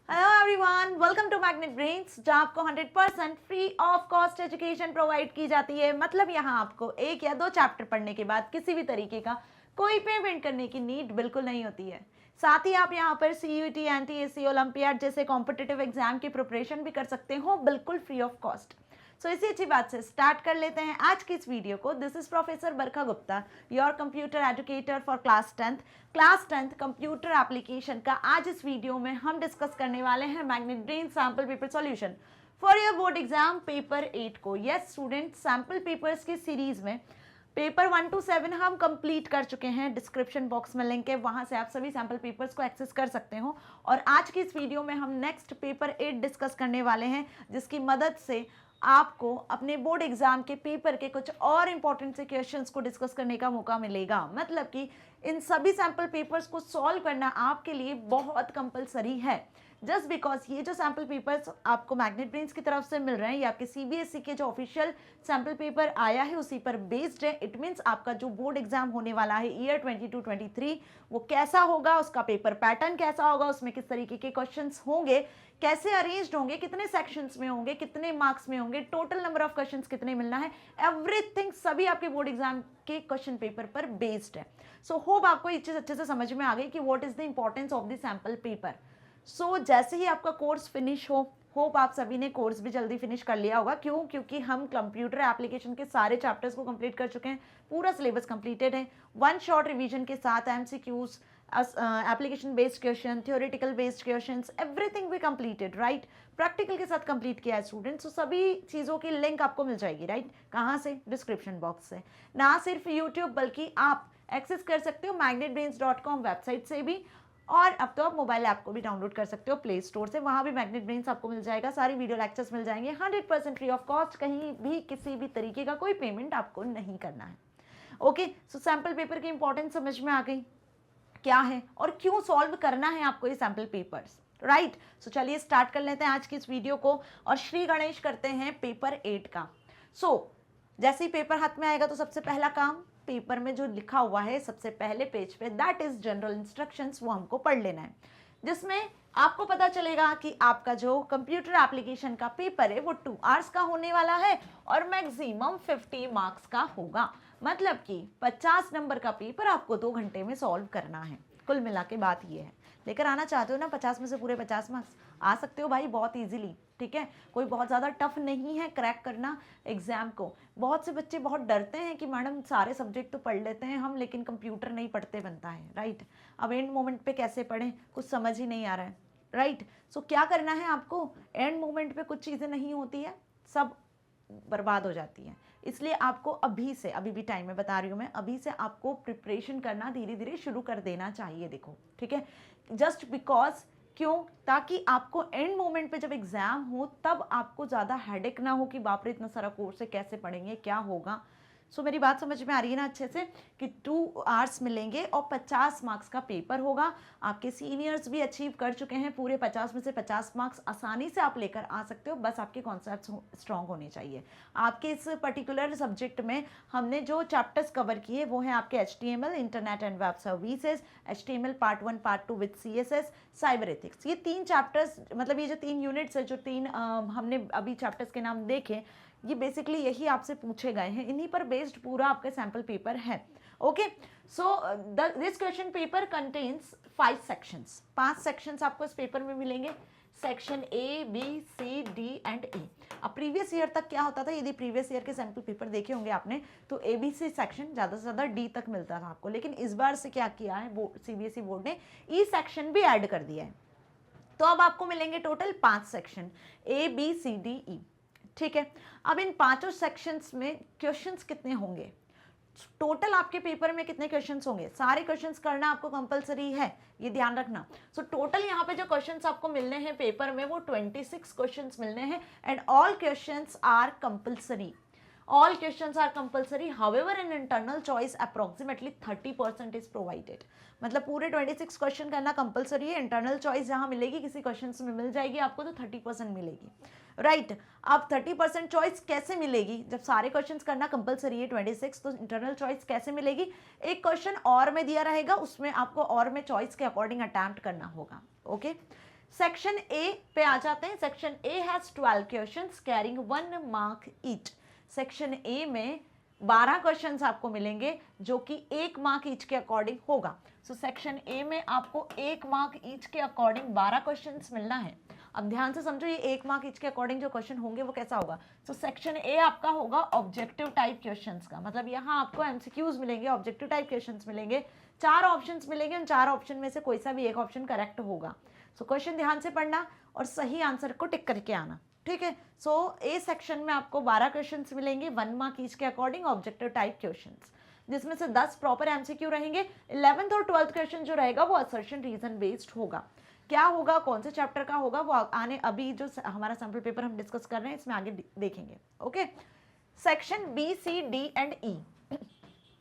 Hello everyone, welcome to Magnet Brains, जहां आपको 100% free of cost education provide की जाती है। मतलब यहां आपको एक या दो चैप्टर पढ़ने के बाद किसी भी तरीके का कोई पेमेंट करने की नीड बिल्कुल नहीं होती है। साथ ही आप यहां पर सीयूईटी, एनटीएससी, ओलंपियाड जैसे कॉम्पिटिटिव एग्जाम की प्रिपरेशन भी कर सकते हो बिल्कुल फ्री ऑफ कॉस्ट। सो इसी अच्छी बात से स्टार्ट कर लेते हैं आज की इस वीडियो को। This is professor Barkha Gupta, your computer educator for class tenth computer application का। आज इस वीडियो में हम डिस्कस करने वाले हैं magnet brain sample paper solution for your board exam paper 8 को। यस स्टूडेंट, सैम्पल पेपर्स की सीरीज में पेपर 1 to 7 हम कंप्लीट कर चुके हैं। डिस्क्रिप्शन बॉक्स में लिंक है, वहां से आप सभी सैम्पल पेपर्स को एक्सेस कर सकते हो। और आज की इस वीडियो में हम नेक्स्ट पेपर 8 डिस्कस करने वाले हैं, जिसकी मदद से आपको अपने बोर्ड एग्जाम के पेपर के कुछ और इंपॉर्टेंट से क्वेश्चंस को डिस्कस करने का मौका मिलेगा। मतलब कि इन सभी सैम्पल पेपर्स को सॉल्व करना आपके लिए बहुत कंपलसरी है। जस्ट बिकॉज ये जो सैम्पल पेपर्स आपको मैग्नेट ब्रेन्स की तरफ से मिल रहे हैं, ये आपके सीबीएसई के जो ऑफिशियल सैम्पल पेपर आया है उसी पर बेस्ड है। इट मीन्स आपका जो बोर्ड एग्जाम होने वाला है ईयर 22-23 वो कैसा होगा, उसका पेपर पैटर्न कैसा होगा, उसमें किस तरीके के क्वेश्चंस होंगे, कैसे अरेंज्ड होंगे, कितने सेक्शंस में होंगे, कितने मार्क्स में होंगे, टोटल नंबर ऑफ क्वेश्चंस कितने मिलना है, एवरीथिंग सभी आपके बोर्ड एग्जाम के क्वेश्चन पेपर पर बेस्ड है। सो होप आपको ये चीज अच्छे से समझ में आ गई कि what is the importance of the sample paper. So जैसे ही आपका कोर्स फिनिश हो, होप आप सभी ने कोर्स भी जल्दी फिनिश कर लिया होगा। क्यों? क्योंकि हम कंप्यूटर एप्लीकेशन के सारे चैप्टर्स को कंप्लीट कर चुके हैं, पूरा सिलेबस कंप्लीटेड है। वन शॉट रिवीजन के साथ MCQs, application based question, theoretical based question, everything भी कंप्लीटेड, राइट। प्रैक्टिकल के साथ कंप्लीट किया है स्टूडेंट्स। तो सभी चीज़ों की लिंक आपको मिल जाएगी, राइट। कहाँ से? डिस्क्रिप्शन बॉक्स से। ना सिर्फ यूट्यूब बल्कि आप एक्सेस कर सकते हो magnetbrains.com वेबसाइट से भी, और अब तो आप मोबाइल ऐप को भी डाउनलोड कर सकते हो प्ले स्टोर से। वहाँ भी मैग्नेट ब्रेन्स आपको मिल जाएगा, सारी वीडियो लेक्चर्स मिल जाएंगे 100% फ्री ऑफ कॉस्ट। कहीं भी किसी भी तरीके का कोई पेमेंट आपको नहीं करना है। ओके, सो सैम्पल पेपर की इंपॉर्टेंस समझ में आ गई, क्या है और क्यों सॉल्व करना है आपको ये सैम्पल पेपर्स, राइट। सो चलिए स्टार्ट कर लेते हैं आज की इस वीडियो को और श्री गणेश करते हैं पेपर 8 का। सो जैसे ही पेपर हाथ में आएगा तो सबसे पहला काम, पेपर में जो लिखा हुआ है सबसे पहले पेज पे, दैट इज जनरल इंस्ट्रक्शंस, वो हमको पढ़ लेना है, जिसमें आपको पता चलेगा कि आपका जो कंप्यूटर एप्लीकेशन का पेपर है वो 2 आवर्स का होने वाला है और मैक्सिमम 50 मार्क्स का होगा। मतलब कि 50 नंबर का पेपर आपको 2 घंटे में सॉल्व करना है। कुल मिला के बात ये है। लेकर आना चाहते हो ना 50 में से पूरे 50 मार्क्स, आ सकते हो भाई, बहुत इजीली, ठीक है। कोई बहुत ज़्यादा टफ नहीं है क्रैक करना एग्जाम को। बहुत से बच्चे बहुत डरते हैं कि मैडम सारे सब्जेक्ट तो पढ़ लेते हैं हम, लेकिन कंप्यूटर नहीं पढ़ते बनता है, राइट। अब एंड मोमेंट पे कैसे पढ़ें, कुछ समझ ही नहीं आ रहा है, राइट। सो क्या करना है आपको, एंड मोमेंट पे कुछ चीज़ें नहीं होती है, सब बर्बाद हो जाती है। इसलिए आपको अभी से, अभी भी टाइम में बता रही हूँ मैं, अभी से आपको प्रिपरेशन करना धीरे धीरे शुरू कर देना चाहिए। देखो, ठीक है, जस्ट बिकॉज, क्यों? ताकि आपको एंड मोमेंट पे जब एग्जाम हो तब आपको ज़्यादा हेडेक ना हो कि बाप रे इतना सारा कोर्स है, कैसे पढ़ेंगे, क्या होगा। सो मेरी बात समझ में आ रही है ना अच्छे से, कि 2 आवर्स मिलेंगे और 50 मार्क्स का पेपर होगा। आपके सीनियर्स भी अचीव कर चुके हैं, पूरे 50 में से 50 मार्क्स आसानी से आप लेकर आ सकते हो, बस आपके कॉन्सेप्ट्स स्ट्रॉन्ग होने चाहिए। आपके इस पर्टिकुलर सब्जेक्ट में हमने जो चैप्टर्स कवर किए वो हैं आपके HTML, internet and web services, HTML part 1 part 2 with CSS, cyber ethics. ये 3 चैप्टर्स, मतलब ये जो 3 यूनिट्स है, जो 3 हमने अभी चैप्टर्स के नाम देखे, ये बेसिकली यही आपसे पूछे गए हैं, इन्हीं पर बेस्ड पूरा आपका सैम्पल पेपर है। Okay, so this question paper contains 5 sections. 5 sections आपको इस पेपर में मिलेंगे, section A, B, C, D and E। अब प्रीवियस ईयर तक क्या होता था, यदि प्रीवियस ईयर के सैम्पल पेपर देखे होंगे आपने, तो ABC सेक्शन ज़्यादा से ज़्यादा D तक मिलता था आपको, लेकिन इस बार से क्या किया है CBSE बोर्ड ने, E सेक्शन भी ऐड कर दिया है। तो अब आपको मिलेंगे total 5 section, A, B, C, D, E, ठीक है। अब इन 5 सेक्शंस में क्वेश्चंस कितने होंगे, टोटल आपके पेपर में कितने क्वेश्चंस होंगे, सारे क्वेश्चंस करना आपको कंपलसरी है, ये ध्यान रखना। सो टोटल यहाँ पे जो क्वेश्चंस आपको मिलने हैं पेपर में वो 26 क्वेश्चंस मिलने हैं and all questions are compulsory. All questions are compulsory. However, in internal choice approximately 30% is provided. मतलब पूरे 26 क्वेश्चन करना कंपलसरी है। इंटरनल चॉइस जहाँ मिलेगी किसी क्वेश्चन में मिल जाएगी आपको, तो 30% मिलेगी, राइट। अब 30% चॉइस कैसे मिलेगी, जब सारे क्वेश्चंस करना कंपलसरी है 26, तो इंटरनल चॉइस कैसे मिलेगी, एक क्वेश्चन और में दिया रहेगा, उसमें आपको और में चॉइस के अकॉर्डिंग अटैम्प्ट करना होगा। ओके, सेक्शन ए पे आ जाते हैं। Section A has 12 questions carrying 1 mark each. Section A में 12 क्वेश्चंस आपको मिलेंगे जो कि 1 मार्क ईच के अकॉर्डिंग होगा। सो सेक्शन ए में आपको 1 मार्क ईच के अकॉर्डिंग 12 क्वेश्चंस मिलना है। अब ध्यान से समझो, ये 1 मार्क ईच के अकॉर्डिंग जो क्वेश्चन होंगे वो कैसा होगा। सो सेक्शन ए आपका होगा ऑब्जेक्टिव टाइप क्वेश्चंस का, मतलब यहाँ आपको एमसीक्यूज मिलेंगे, ऑब्जेक्टिव टाइप क्वेश्चंस मिलेंगे, 4 ऑप्शंस मिलेंगे, उन 4 ऑप्शन में से कोई सा भी एक ऑप्शन करेक्ट होगा। सो क्वेश्चन ध्यान से पढ़ना और सही आंसर को टिक करके आना, ठीक है। सो ए सेक्शन में आपको 12 क्वेश्चंस मिलेंगे 1 मार्क ईच के अकॉर्डिंग, ऑब्जेक्टिव टाइप क्वेश्चंस, जिसमें से 10 प्रॉपर एमसीक्यू रहेंगे। 11th और 12th क्वेश्चन जो रहेगा वो असर्शन रीजन बेस्ड होगा। क्या होगा, कौन से चैप्टर का होगा, वो आने अभी जो हमारा सैंपल पेपर हम डिस्कस कर रहे हैं इसमें आगे देखेंगे। Okay, section B, C, D and E.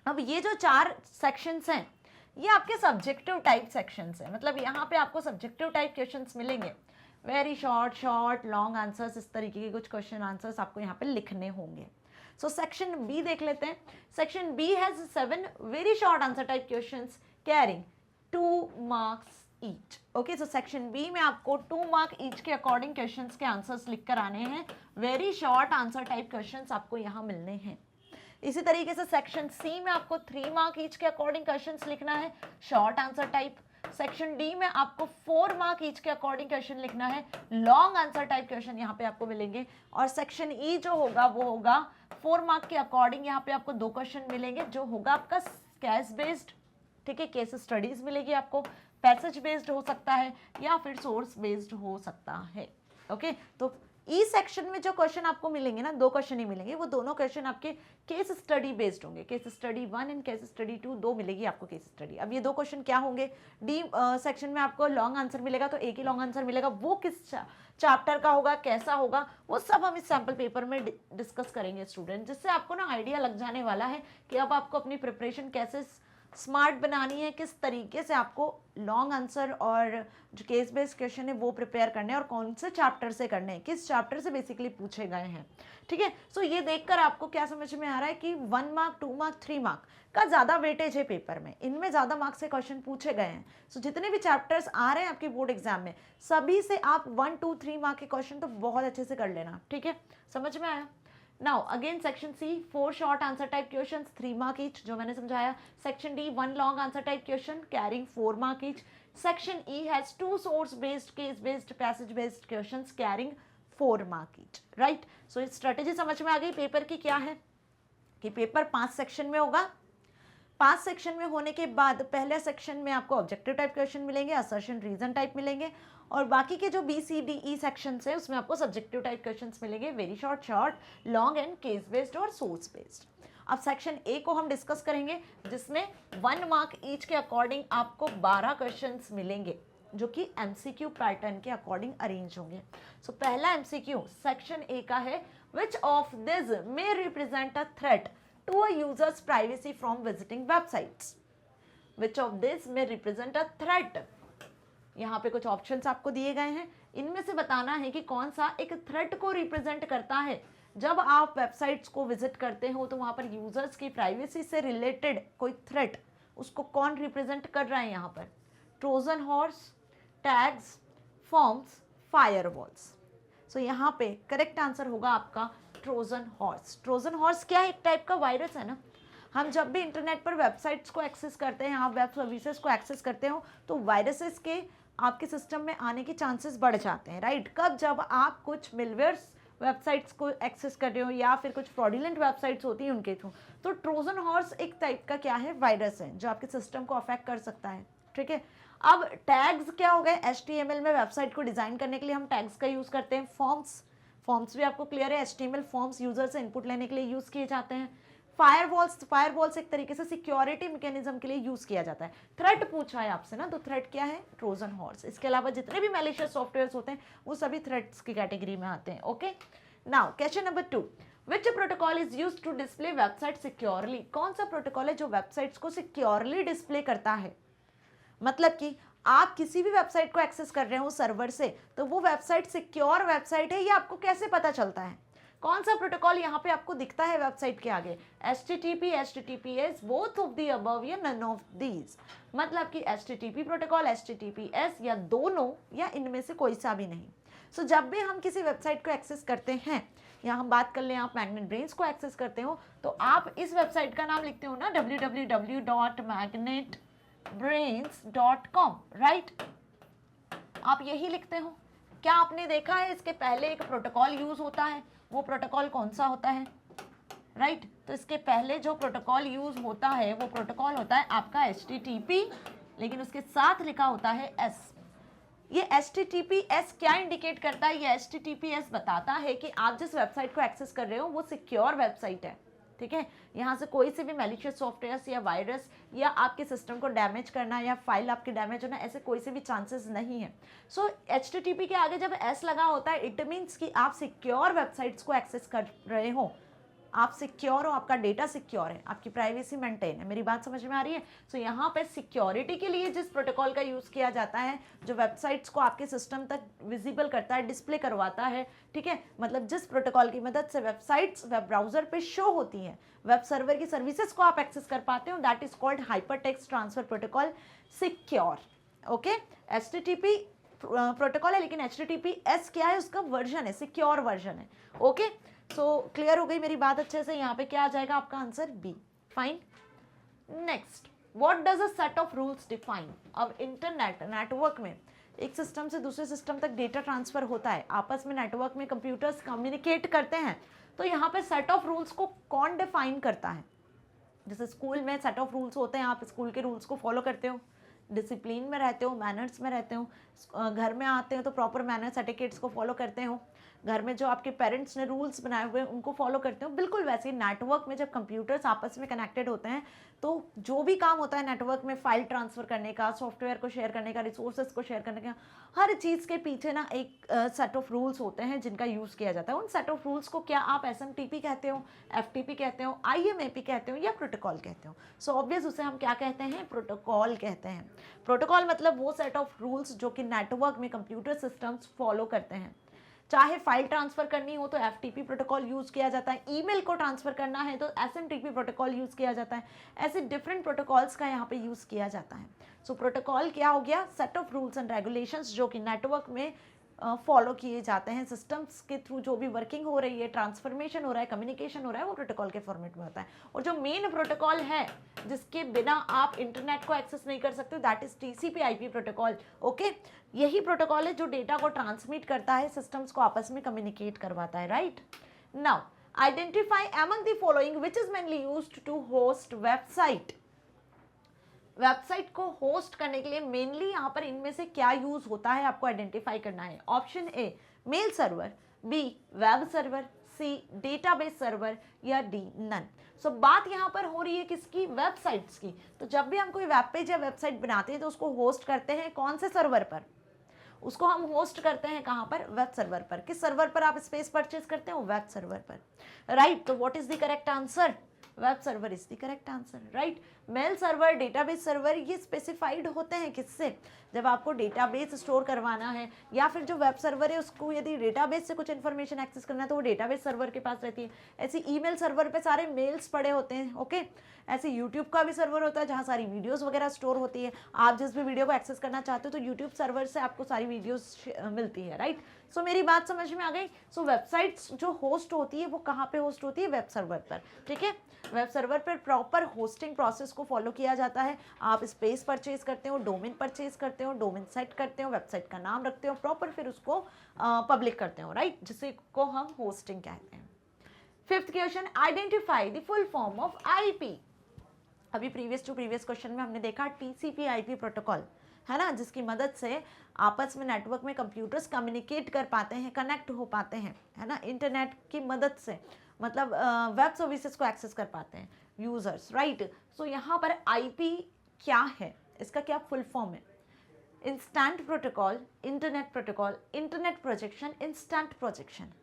अब ये जो 4 सेक्शंस हैं ये आपके सब्जेक्टिव टाइप सेक्शंस हैं, मतलब यहाँ पे आपको सब्जेक्टिव टाइप क्वेश्चंस मिलेंगे। Very short, short, long answers, इस तरीके के कुछ क्वेश्चन आंसर्स आपको यहाँ पे लिखने होंगे। सो सेक्शन बी देख लेते हैं। Section B has 7 very short answer type questions carrying 2 marks each. Okay, so section B में आपको 2 मार्क ईच के अकॉर्डिंग क्वेश्चंस के आंसर्स लिख कर आने हैं। Very short answer type questions आपको यहाँ मिलने हैं। इसी तरीके से सेक्शन सी में आपको 3 मार्क ईच के अकॉर्डिंग क्वेश्चंस लिखना है, short answer type. Section D में आपको 4 मार्क ईच के अकॉर्डिंग क्वेश्चन लिखना है, लॉन्ग आंसर टाइप क्वेश्चन यहाँ पे आपको मिलेंगे। और सेक्शन ई जो होगा वो होगा 4 मार्क के अकॉर्डिंग, यहाँ पे आपको 2 क्वेश्चन मिलेंगे जो होगा आपका केस बेस्ड, ठीक है, केस स्टडीज मिलेगी आपको, पैसेज बेस्ड हो सकता है या फिर सोर्स बेस्ड हो सकता है। ओके, तो ई सेक्शन में जो क्वेश्चन आपको मिलेंगे ना, 2 क्वेश्चन ही मिलेंगे, वो दोनों क्वेश्चन आपके केस स्टडी बेस्ड होंगे। Case study 1 and case study 2 दो मिलेगी आपको केस स्टडी। अब ये 2 क्वेश्चन क्या होंगे, डी सेक्शन में आपको लॉन्ग आंसर मिलेगा, तो एक ही लॉन्ग आंसर मिलेगा, वो किस चैप्टर का होगा, कैसा होगा, वो सब हम इस सैम्पल पेपर में डिस्कस करेंगे स्टूडेंट, जिससे आपको ना आइडिया लग जाने वाला है कि अब आपको अपनी प्रिपरेशन कैसे स्मार्ट बनानी है, किस तरीके से आपको लॉन्ग आंसर और जो केस बेस्ड क्वेश्चन है वो प्रिपेयर करने हैं और कौन से चैप्टर से करने हैं, किस चैप्टर से बेसिकली पूछे गए हैं, ठीक है। सो ये देखकर आपको क्या समझ में आ रहा है कि 1 मार्क, 2 मार्क, 3 मार्क का ज़्यादा वेटेज है पेपर में, इनमें ज़्यादा मार्क्स से क्वेश्चन पूछे गए हैं। सो जितने भी चैप्टर्स आ रहे हैं आपके बोर्ड एग्जाम में, सभी से आप 1, 2, 3 मार्क के क्वेश्चन तो बहुत अच्छे से कर लेना, ठीक है, समझ में आया। Now again section C 4 short answer type questions 3 mark each जो मैंने समझाया। Section D 1 long answer type question carrying 4 mark each. Section E has 2 source based, case based, passage based questions carrying 4 mark each. Right? So इस strategy समझ में आ गई paper की क्या है कि पेपर 5 सेक्शन में होगा। 5 सेक्शन में होने के बाद पहले सेक्शन में आपको ऑब्जेक्टिव टाइप क्वेश्चन मिलेंगे, असर्शन रीजन टाइप मिलेंगे, और बाकी के जो B, C, D, E section है उसमें आपको सब्जेक्टिव टाइप क्वेश्चंस मिलेंगे, very short, short, long and case based और सोर्स बेस्ड। अब सेक्शन ए को हम डिस्कस करेंगे जिसमें 1 मार्क ईच के अकॉर्डिंग आपको 12 क्वेश्चंस मिलेंगे जो कि एमसीक्यू पैटर्न के अकॉर्डिंग अरेंज होंगे। सो पहला एमसीक्यू सेक्शन ए का है, which of this may represent a threat to a user's privacy from visiting websites? Which of this may represent a threat? यहाँ पे कुछ ऑप्शंस आपको दिए गए हैं, इनमें से बताना है कि कौन सा एक थ्रेट को रिप्रेजेंट करता है। जब आप वेबसाइट्स को विजिट करते हो तो वहाँ पर यूजर्स की प्राइवेसी से रिलेटेड कोई थ्रेट, उसको कौन रिप्रेजेंट कर रहा है यहाँ पर? Trojan horse, tags, forms, firewalls. So यहाँ पे करेक्ट आंसर होगा आपका ट्रोजन हॉर्स। ट्रोजन हॉर्स क्या है? एक टाइप का वायरस है ना। हम जब भी इंटरनेट पर वेबसाइट्स को एक्सेस करते हैं, आप वेब सर्विसेज को एक्सेस करते हो तो वायरसेस के आपके सिस्टम में आने के चांसेस बढ़ जाते हैं, राइट। कब? जब आप कुछ मिलवेयर्स वेबसाइट्स को एक्सेस कर रहे हो या फिर कुछ फ्रॉडुलेंट वेबसाइट्स होती हैं उनके थ्रू। तो ट्रोजन हॉर्स एक टाइप का क्या है? वायरस है जो आपके सिस्टम को अफेक्ट कर सकता है, ठीक है। अब टैग्स क्या हो गए? HTML में वेबसाइट को डिज़ाइन करने के लिए हम टैग्स का यूज़ करते हैं। फॉर्म्स भी आपको क्लियर है, HTML फॉर्म्स यूजर से इनपुट लेने के लिए यूज़ किए जाते हैं। फायरवॉल्स एक तरीके से सिक्योरिटी मैकेनिज्म के लिए यूज़ किया जाता है। थ्रेट पूछा है आपसे ना, तो थ्रेट क्या है? Trojan horse. इसके अलावा जितने भी मैलिशियस सॉफ्टवेयर्स होते हैं वो सभी थ्रेट्स की कैटेगरी में आते हैं। Okay, now question number 2, which protocol is used to display website securely? कौन सा प्रोटोकॉल है जो वेबसाइट्स को सिक्योरली डिस्प्ले करता है? मतलब कि आप किसी भी वेबसाइट को एक्सेस कर रहे हो सर्वर से, तो वो वेबसाइट सिक्योर वेबसाइट है ये आपको कैसे पता चलता है? कौन सा प्रोटोकॉल यहाँ पे आपको दिखता है वेबसाइट के आगे? HTTP, HTTPS, both of the above या नन ऑफ दीज, मतलब कि HTTP प्रोटोकॉल, HTTPS या दोनों या इनमें से कोई सा भी नहीं। सो जब भी हम किसी वेबसाइट को एक्सेस करते हैं, या हम बात कर लें आप मैग्नेट ब्रेन्स को एक्सेस करते हो, तो आप इस वेबसाइट का नाम लिखते हो ना www.magnetbrains.com, राइट? आप यही लिखते हो। क्या आपने देखा है इसके पहले एक प्रोटोकॉल यूज होता है? वो प्रोटोकॉल कौन सा होता है? राइट, तो इसके पहले जो प्रोटोकॉल यूज होता है वो प्रोटोकॉल होता है आपका HTTP, लेकिन उसके साथ लिखा होता है S। ये HTTPS क्या इंडिकेट करता है? ये HTTPS बताता है कि आप जिस वेबसाइट को एक्सेस कर रहे हो वो सिक्योर वेबसाइट है, ठीक है? यहाँ से कोई से भी मैलिशियस सॉफ्टवेयर या वायरस या आपके सिस्टम को डैमेज करना या फाइल आपकी डैमेज होना, ऐसे कोई से भी चांसेस नहीं है। सो HTTP के आगे जब S लगा होता है, इट मीन्स कि आप सिक्योर वेबसाइट्स को एक्सेस कर रहे हो, आप सिक्योर हो, आपका डेटा सिक्योर है, आपकी प्राइवेसी मेंटेन है। मेरी बात समझ में आ रही है? सो यहाँ पे सिक्योरिटी के लिए जिस प्रोटोकॉल का यूज़ किया जाता है, जो वेबसाइट्स को आपके सिस्टम तक विजिबल करता है, डिस्प्ले करवाता है, ठीक है, मतलब जिस प्रोटोकॉल की मदद से वेबसाइट्स वेब ब्राउजर पे शो होती हैं, वेब सर्वर की सर्विसेज को आप एक्सेस कर पाते हो, that is called hyper text transfer protocol, secure. Okay, HTTP protocol है, लेकिन HTTPS क्या है? उसका वर्जन है, सिक्योर वर्जन है। ओके, सो क्लियर हो गई मेरी बात अच्छे से? यहाँ पे क्या आ जाएगा आपका answer? B. Fine. Next, what does a set of rules define? अब इंटरनेट नेटवर्क में एक सिस्टम से दूसरे सिस्टम तक डेटा ट्रांसफर होता है, आपस में नेटवर्क में कंप्यूटर्स कम्युनिकेट करते हैं, तो यहाँ पे सेट ऑफ रूल्स को कौन डिफाइन करता है? जैसे स्कूल में सेट ऑफ रूल्स होते हैं, आप स्कूल के रूल्स को फॉलो करते हो, डिसिप्लिन में रहते हो, मैनर्स में रहते हो, घर में आते हो तो प्रॉपर मैनर्स एटिकेट्स को फॉलो करते हो, घर में जो आपके पेरेंट्स ने रूल्स बनाए हुए हैं उनको फॉलो करते हो। बिल्कुल वैसे ही नेटवर्क में जब कंप्यूटर्स आपस में कनेक्टेड होते हैं, तो जो भी काम होता है नेटवर्क में, फाइल ट्रांसफर करने का, सॉफ्टवेयर को शेयर करने का, रिसोर्सेज को शेयर करने का, हर चीज़ के पीछे ना एक सेट ऑफ रूल्स होते हैं जिनका यूज़ किया जाता है। उन सेट ऑफ रूल्स को क्या आप SMTP कहते हो, FTP कहते हो, IMAP कहते हो या प्रोटोकॉल कहते हो? सो ऑब्वियस उसे हम क्या कहते हैं? प्रोटोकॉल कहते हैं। प्रोटोकॉल मतलब वो सेट ऑफ रूल्स जो कि नेटवर्क में कंप्यूटर सिस्टम्स फॉलो करते हैं। चाहे फाइल ट्रांसफर करनी हो तो FTP प्रोटोकॉल यूज किया जाता है, ईमेल को ट्रांसफर करना है तो SMTP प्रोटोकॉल यूज किया जाता है। ऐसे डिफरेंट प्रोटोकॉल्स का यहाँ पे यूज किया जाता है। सो प्रोटोकॉल क्या हो गया? Set of rules and regulations जो कि नेटवर्क में फॉलो किए जाते हैं, सिस्टम्स के थ्रू जो भी वर्किंग हो रही है, ट्रांसफॉर्मेशन हो रहा है, कम्युनिकेशन हो रहा है, वो प्रोटोकॉल के फॉर्मेट में होता है। और जो मेन प्रोटोकॉल है जिसके बिना आप इंटरनेट को एक्सेस नहीं कर सकते, that is TCP/IP protocol. Okay, यही प्रोटोकॉल है जो डेटा को ट्रांसमिट करता है, सिस्टम्स को आपस में कम्युनिकेट करवाता है, right? Now identify among the following which is mainly used to host website. Website को होस्ट करने के लिए मेनली यहाँ पर इनमें से क्या यूज होता है आपको आइडेंटिफाई करना है। Option A mail server, B web server, C database server या डी नन। सो बात यहाँ पर हो रही है किसकी? वेबसाइट्स की। तो जब भी हम कोई वेब पेज या वेबसाइट बनाते हैं तो उसको होस्ट करते हैं कौन से सर्वर पर? उसको हम होस्ट करते हैं कहाँ पर? वेब सर्वर पर। किस सर्वर पर आप स्पेस परचेज करते हो? वेब सर्वर पर, राइट? तो what is the correct answer? Web server is the correct answer, right? Mail server, database server ये स्पेसिफाइड होते हैं किससे? जब आपको डेटाबेस स्टोर करवाना है, या फिर जो वेब सर्वर है उसको यदि डेटाबेस से कुछ इन्फॉर्मेशन एक्सेस करना है तो वो डेटाबेस सर्वर के पास रहती है। ऐसे ईमेल सर्वर पे सारे मेल्स पड़े होते हैं। ओके, ऐसे यूट्यूब का भी सर्वर होता है जहाँ सारी वीडियोस वगैरह स्टोर होती है। आप जिस भी वीडियो को एक्सेस करना चाहते हो तो यूट्यूब सर्वर से आपको सारी वीडियोस मिलती है, राइट? सो मेरी बात समझ में आ गई? सो वेबसाइट्स जो होस्ट होती है वो कहाँ पे होस्ट होती है? वेब सर्वर पर, ठीक है? वेब सर्वर पर प्रॉपर होस्टिंग प्रोसेस को फॉलो किया जाता है। आप स्पेस परचेज करते हो, डोमेन परचेज करते हो, डोमेन सेट करते हो, वेबसाइट का नाम रखते हो, प्रॉपर फिर उसको पब्लिक करते हो, राइट? जिसे को हम होस्टिंग कहते हैं। Fifth question, identify the full form of IP। अभी प्रीवियस टू प्रीवियस क्वेश्चन में हमने देखा TCP/IP प्रोटोकॉल है ना, जिसकी मदद से आपस में नेटवर्क में कंप्यूटर्स कम्युनिकेट कर पाते हैं, कनेक्ट हो पाते हैं, है ना, इंटरनेट की मदद से, मतलब वेब सर्विसेज को एक्सेस कर पाते हैं यूजर्स, राइट? सो यहाँ पर IP क्या है, इसका क्या फुल फॉर्म है? Instant protocol, internet protocol, internet projection, instant projection.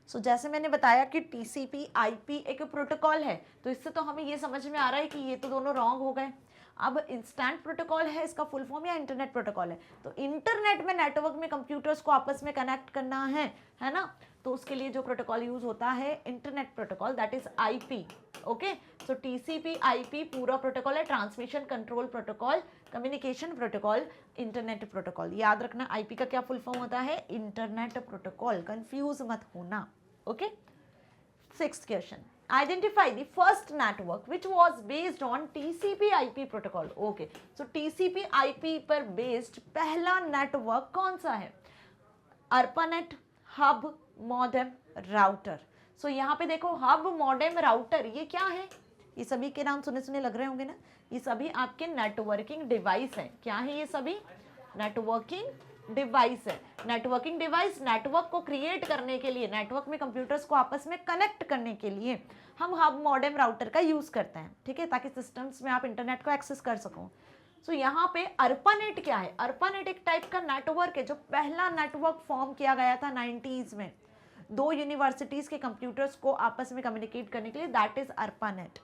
So जैसे मैंने बताया कि TCP/IP एक प्रोटोकॉल है, तो इससे तो हमें ये समझ में आ रहा है कि ये तो दोनों रॉन्ग हो गए। अब इंस्टेंट प्रोटोकॉल है इसका फुल फॉर्म या इंटरनेट प्रोटोकॉल है? तो इंटरनेट में नेटवर्क में कंप्यूटर्स को आपस में कनेक्ट करना है ना, तो उसके लिए जो प्रोटोकॉल यूज होता है internet protocol, that is IP. Okay, so TCP IP पूरा प्रोटोकॉल है, transmission control protocol, communication protocol, internet protocol. याद रखना आईपी का क्या फुल फॉर्म होता है? इंटरनेट प्रोटोकॉल, कंफ्यूज मत होना। Okay, sixth question, identify the first network which was based on TCP/IP protocol। Okay, so TCP/IP पर बेस्ड पहला नेटवर्क कौन सा है? ARPANET, hub, modem, router. So यहाँ पे देखो हब, मॉडेम, राउटर, ये क्या है? ये सभी के नाम सुने सुने लग रहे होंगे ना, ये सभी आपके नेटवर्किंग डिवाइस हैं। क्या है ये सभी? नेटवर्किंग डिवाइस है। नेटवर्किंग डिवाइस नेटवर्क को क्रिएट करने के लिए, नेटवर्क में कंप्यूटर्स को आपस में कनेक्ट करने के लिए हम हब, मॉडेम, राउटर का यूज करते हैं, ठीक है, ताकि सिस्टम्स में आप इंटरनेट को एक्सेस कर सको। सो यहाँ पे ARPANET क्या है? ARPANET एक टाइप का नेटवर्क है जो पहला नेटवर्क फॉर्म किया गया था 90s में, दो यूनिवर्सिटीज के कंप्यूटर्स को आपस में कम्युनिकेट करने के लिए, that is ARPANET।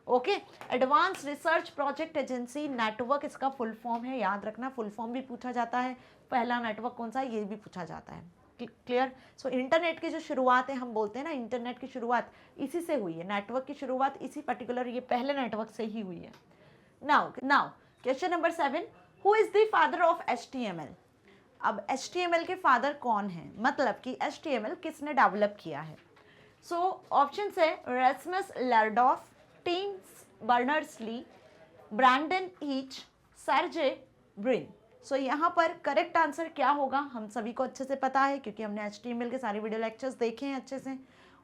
Okay, advance research project agency network इसका फुल फॉर्म है, याद रखना, फुल फॉर्म भी पूछा जाता है, पहला नेटवर्क कौन सा है ये भी पूछा जाता है। क्लियर? सो इंटरनेट की जो शुरुआत है, हम बोलते हैं ना इंटरनेट की शुरुआत इसी से हुई है, नेटवर्क की शुरुआत इसी पर्टिकुलर ये पहले नेटवर्क से ही हुई है। Now question number 7, who is the father of HTML? अब HTML के फादर कौन है, मतलब कि HTML किसने डेवलप किया है? सो ऑप्शन है Rasmus Lerdorf, Tim Berners Lee, Brendan Eich, Sergey Brin. So यहाँ पर करेक्ट आंसर क्या होगा हम सभी को अच्छे से पता है, क्योंकि हमने HTML के सारे वीडियो लेक्चर्स देखे हैं अच्छे से,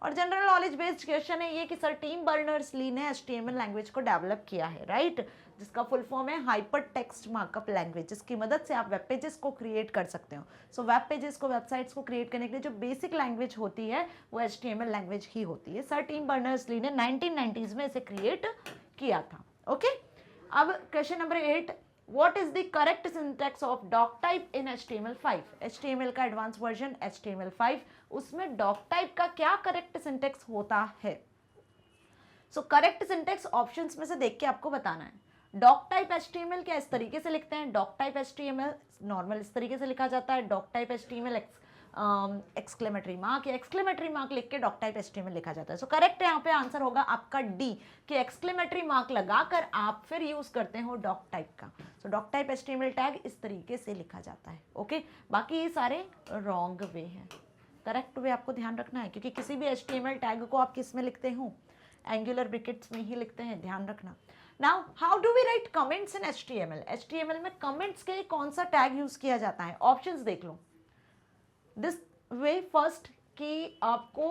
और जनरल नॉलेज बेस्ड क्वेश्चन है ये कि सर टिम बर्नर्स-ली ने HTML लैंग्वेज को डेवलप किया है, राइट, जिसका फुल फॉर्म है हाइपर टेक्स्ट मार्कअप लैंग्वेज, जिसकी मदद से आप वेब पेजेस को क्रिएट कर सकते हो। सो वेब पेजेस को, वेबसाइट्स को क्रिएट करने के लिए जो बेसिक लैंग्वेज होती है वो HTML लैंग्वेज ही होती है। सर टिम बर्नर्स-ली ने 1990s में इसे क्रिएट किया था। ओके, अब question number 8, What is the correct syntax of doctype in HTML5? HTML का एडवांस वर्जन HTML5, उसमें doctype का क्या करेक्ट सिंटेक्स होता है? सो करेक्ट सिंटेक्स ऑप्शंस में से देख के आपको बताना है। doctype HTML क्या इस तरीके से लिखते हैं? doctype HTML नॉर्मल इस तरीके से लिखा जाता है, doctype HTML एक्सक्लेमेटरी मार्क या एक्सक्लेमेटरी मार्क लिख के डॉकटाइप HTML लिखा जाता है। सो करेक्ट यहाँ पे आंसर होगा आपका डी, कि एक्सक्लेमेटरी मार्क लगाकर आप फिर यूज करते हो डॉकटाइप का। सो डॉकटाइप HTML टैग इस तरीके से लिखा जाता है। ओके, बाकी ये सारे रॉन्ग वे हैं, करेक्ट वे आपको ध्यान रखना है, क्योंकि किसी भी HTML टैग को आप किस में लिखते हो? एंगुलर ब्रैकेट्स में ही लिखते हैं, ध्यान रखना। Now how do we write comments in HTML? HTML में कमेंट्स के कौन सा टैग यूज किया जाता है? ऑप्शंस देख लो। दिस वे फर्स्ट, कि आपको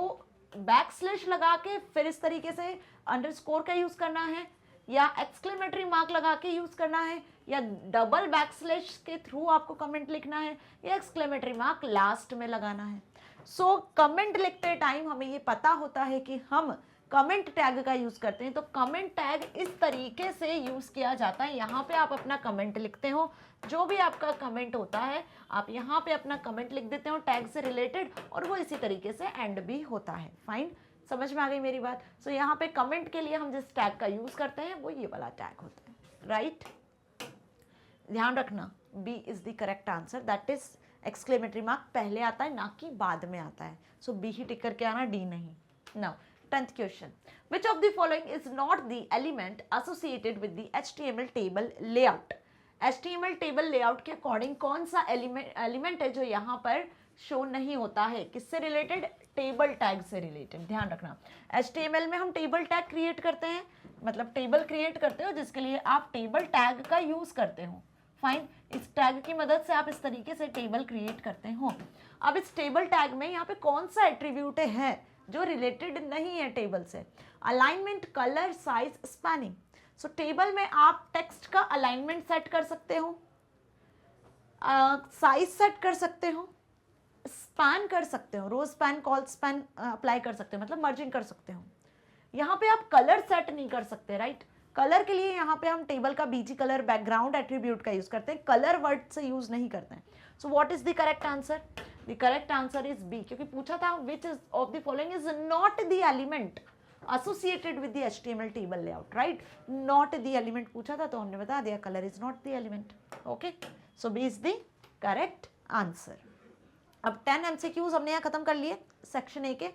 बैकस्लैश लगा के फिर इस तरीके से अंडरस्कोर का यूज करना है, या एक्सक्लेमेटरी मार्क लगा के यूज करना है, या डबल बैकस्लैश के थ्रू आपको कमेंट लिखना है, या एक्सक्लेमेटरी मार्क लास्ट में लगाना है। सो कमेंट लिखते टाइम हमें ये पता होता है कि हम कमेंट टैग का यूज करते हैं, तो कमेंट टैग इस तरीके से यूज किया जाता है। यहाँ पे आप अपना कमेंट लिखते हो, जो भी आपका कमेंट होता है आप यहाँ पे अपना कमेंट लिख देते हो टैग से रिलेटेड, और वो इसी तरीके से एंड भी होता है। फाइन, समझ में आ गई मेरी बात? सो यहाँ पे कमेंट के लिए हम जिस टैग का यूज करते हैं वो ये वाला टैग होता है, राइट? ध्यान रखना, B is the correct answer, that is exclamatory mark पहले आता है ना कि बाद में आता है। सो बी ही टिक करके आना, डी नहीं। Now 10th question, which of the following is not the element associated with the HTML table layout? HTML table layout के अकॉर्डिंग कौन सा एलिमेंट है जो यहाँ पर शो नहीं होता है? किससे रिलेटेड? टेबल टैग से रिलेटेड। ध्यान रखना, HTML में हम टेबल टैग क्रिएट करते हैं, मतलब टेबल क्रिएट करते हो जिसके लिए आप टेबल टैग का यूज करते हो। फाइन, इस टैग की मदद से आप इस तरीके से टेबल क्रिएट करते हो। अब इस टेबल टैग में यहाँ पे कौन सा एट्रीब्यूट है जो रिलेटेड नहीं है टेबल से? Alignment, colour, size, spanning. सो टेबल में आप टेक्स्ट का अलाइनमेंट सेट कर सकते हो, साइज सेट कर सकते हो, स्पैन कर सकते हो, row span, col span apply कर सकते हो, मतलब मर्जिंग कर सकते हो। यहाँ पे आप कलर सेट नहीं कर सकते, राइट? कलर के लिए यहाँ पे हम टेबल का बीजी कलर बैकग्राउंड एट्रीब्यूट का यूज करते हैं, कलर वर्ड से यूज नहीं करते हैं। So what is the correct answer? The correct answer is B, क्योंकि पूछा था which is of the following is not the element associated with the HTML table layout, right? Not the element पूछा था तो हमने बता दिया color is not the element. Okay, so B is the correct answer. अब 10 MCQs हमने यहाँ खत्म कर लिए सेक्शन ए के.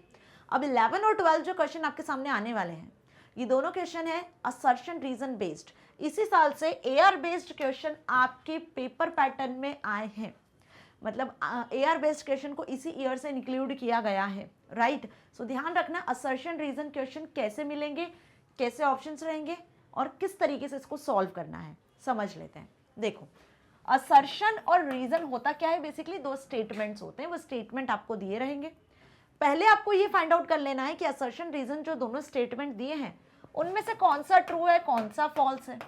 अब 11 और 12 जो क्वेश्चन आपके सामने आने वाले हैं, ये दोनों क्वेश्चन है असर्शन रीजन बेस्ड. इसी साल से AR बेस्ड क्वेश्चन आपके पेपर पैटर्न में आए हैं, मतलब AR बेस्ड क्वेश्चन को इसी ईयर से इंक्लूड किया गया है, राइट? सो ध्यान रखना असर्शन रीजन क्वेश्चन कैसे मिलेंगे, कैसे ऑप्शंस रहेंगे और किस तरीके से इसको सॉल्व करना है, समझ लेते हैं. देखो, असर्शन और रीजन होता क्या है, बेसिकली दो स्टेटमेंट्स होते हैं, वो स्टेटमेंट आपको दिए रहेंगे. पहले आपको ये फाइंड आउट कर लेना है कि असर्शन रीजन जो दोनों स्टेटमेंट दिए हैं उनमें से कौन सा ट्रू है कौन सा फॉल्स है.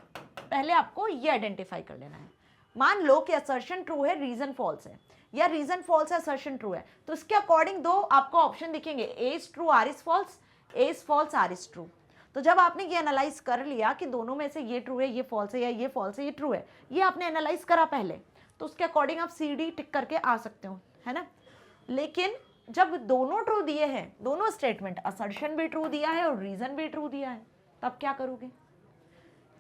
पहले आपको ये आइडेंटिफाई कर लेना है. मान लो कि असर्शन ट्रू है रीजन फॉल्स है, या रीजन फॉल्स है असर्शन ट्रू है, तो इसके अकॉर्डिंग दो आपको ऑप्शन दिखेंगे, A is true R is false, A is false R is true. तो जब आपने ये एनालाइज कर लिया कि दोनों में से ये ट्रू है ये फॉल्स है, या ये फॉल्स है ये ट्रू है, ये आपने एनालाइज करा पहले, तो उसके अकॉर्डिंग आप CD टिक करके आ सकते हो, है ना. लेकिन जब दोनों ट्रू दिए हैं, दोनों स्टेटमेंट असर्शन भी ट्रू दिया है और रीजन भी ट्रू दिया है, तब क्या करोगे?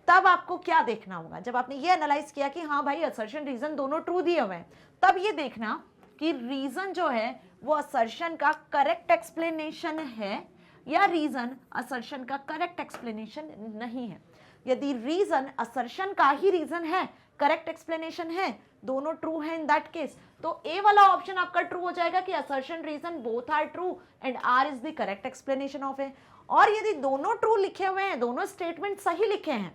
तब आपको क्या देखना होगा? जब आपने ये एनालाइज किया कि हाँ भाई असर्शन रीजन दोनों ट्रू दिए हुए हैं, तब ये देखना कि रीजन जो है वो असर्शन का करेक्ट एक्सप्लेनेशन है या रीजन असर्शन का करेक्ट एक्सप्लेनेशन नहीं है. यदि रीजन असर्शन का ही रीजन है, करेक्ट एक्सप्लेनेशन है, दोनों ट्रू है इन दैट केस, तो ए वाला ऑप्शन आपका ट्रू हो जाएगा कि assertion reason both are true and R is the correct explanation of A. और यदि दोनों ट्रू लिखे हुए हैं, दोनों स्टेटमेंट सही लिखे हैं,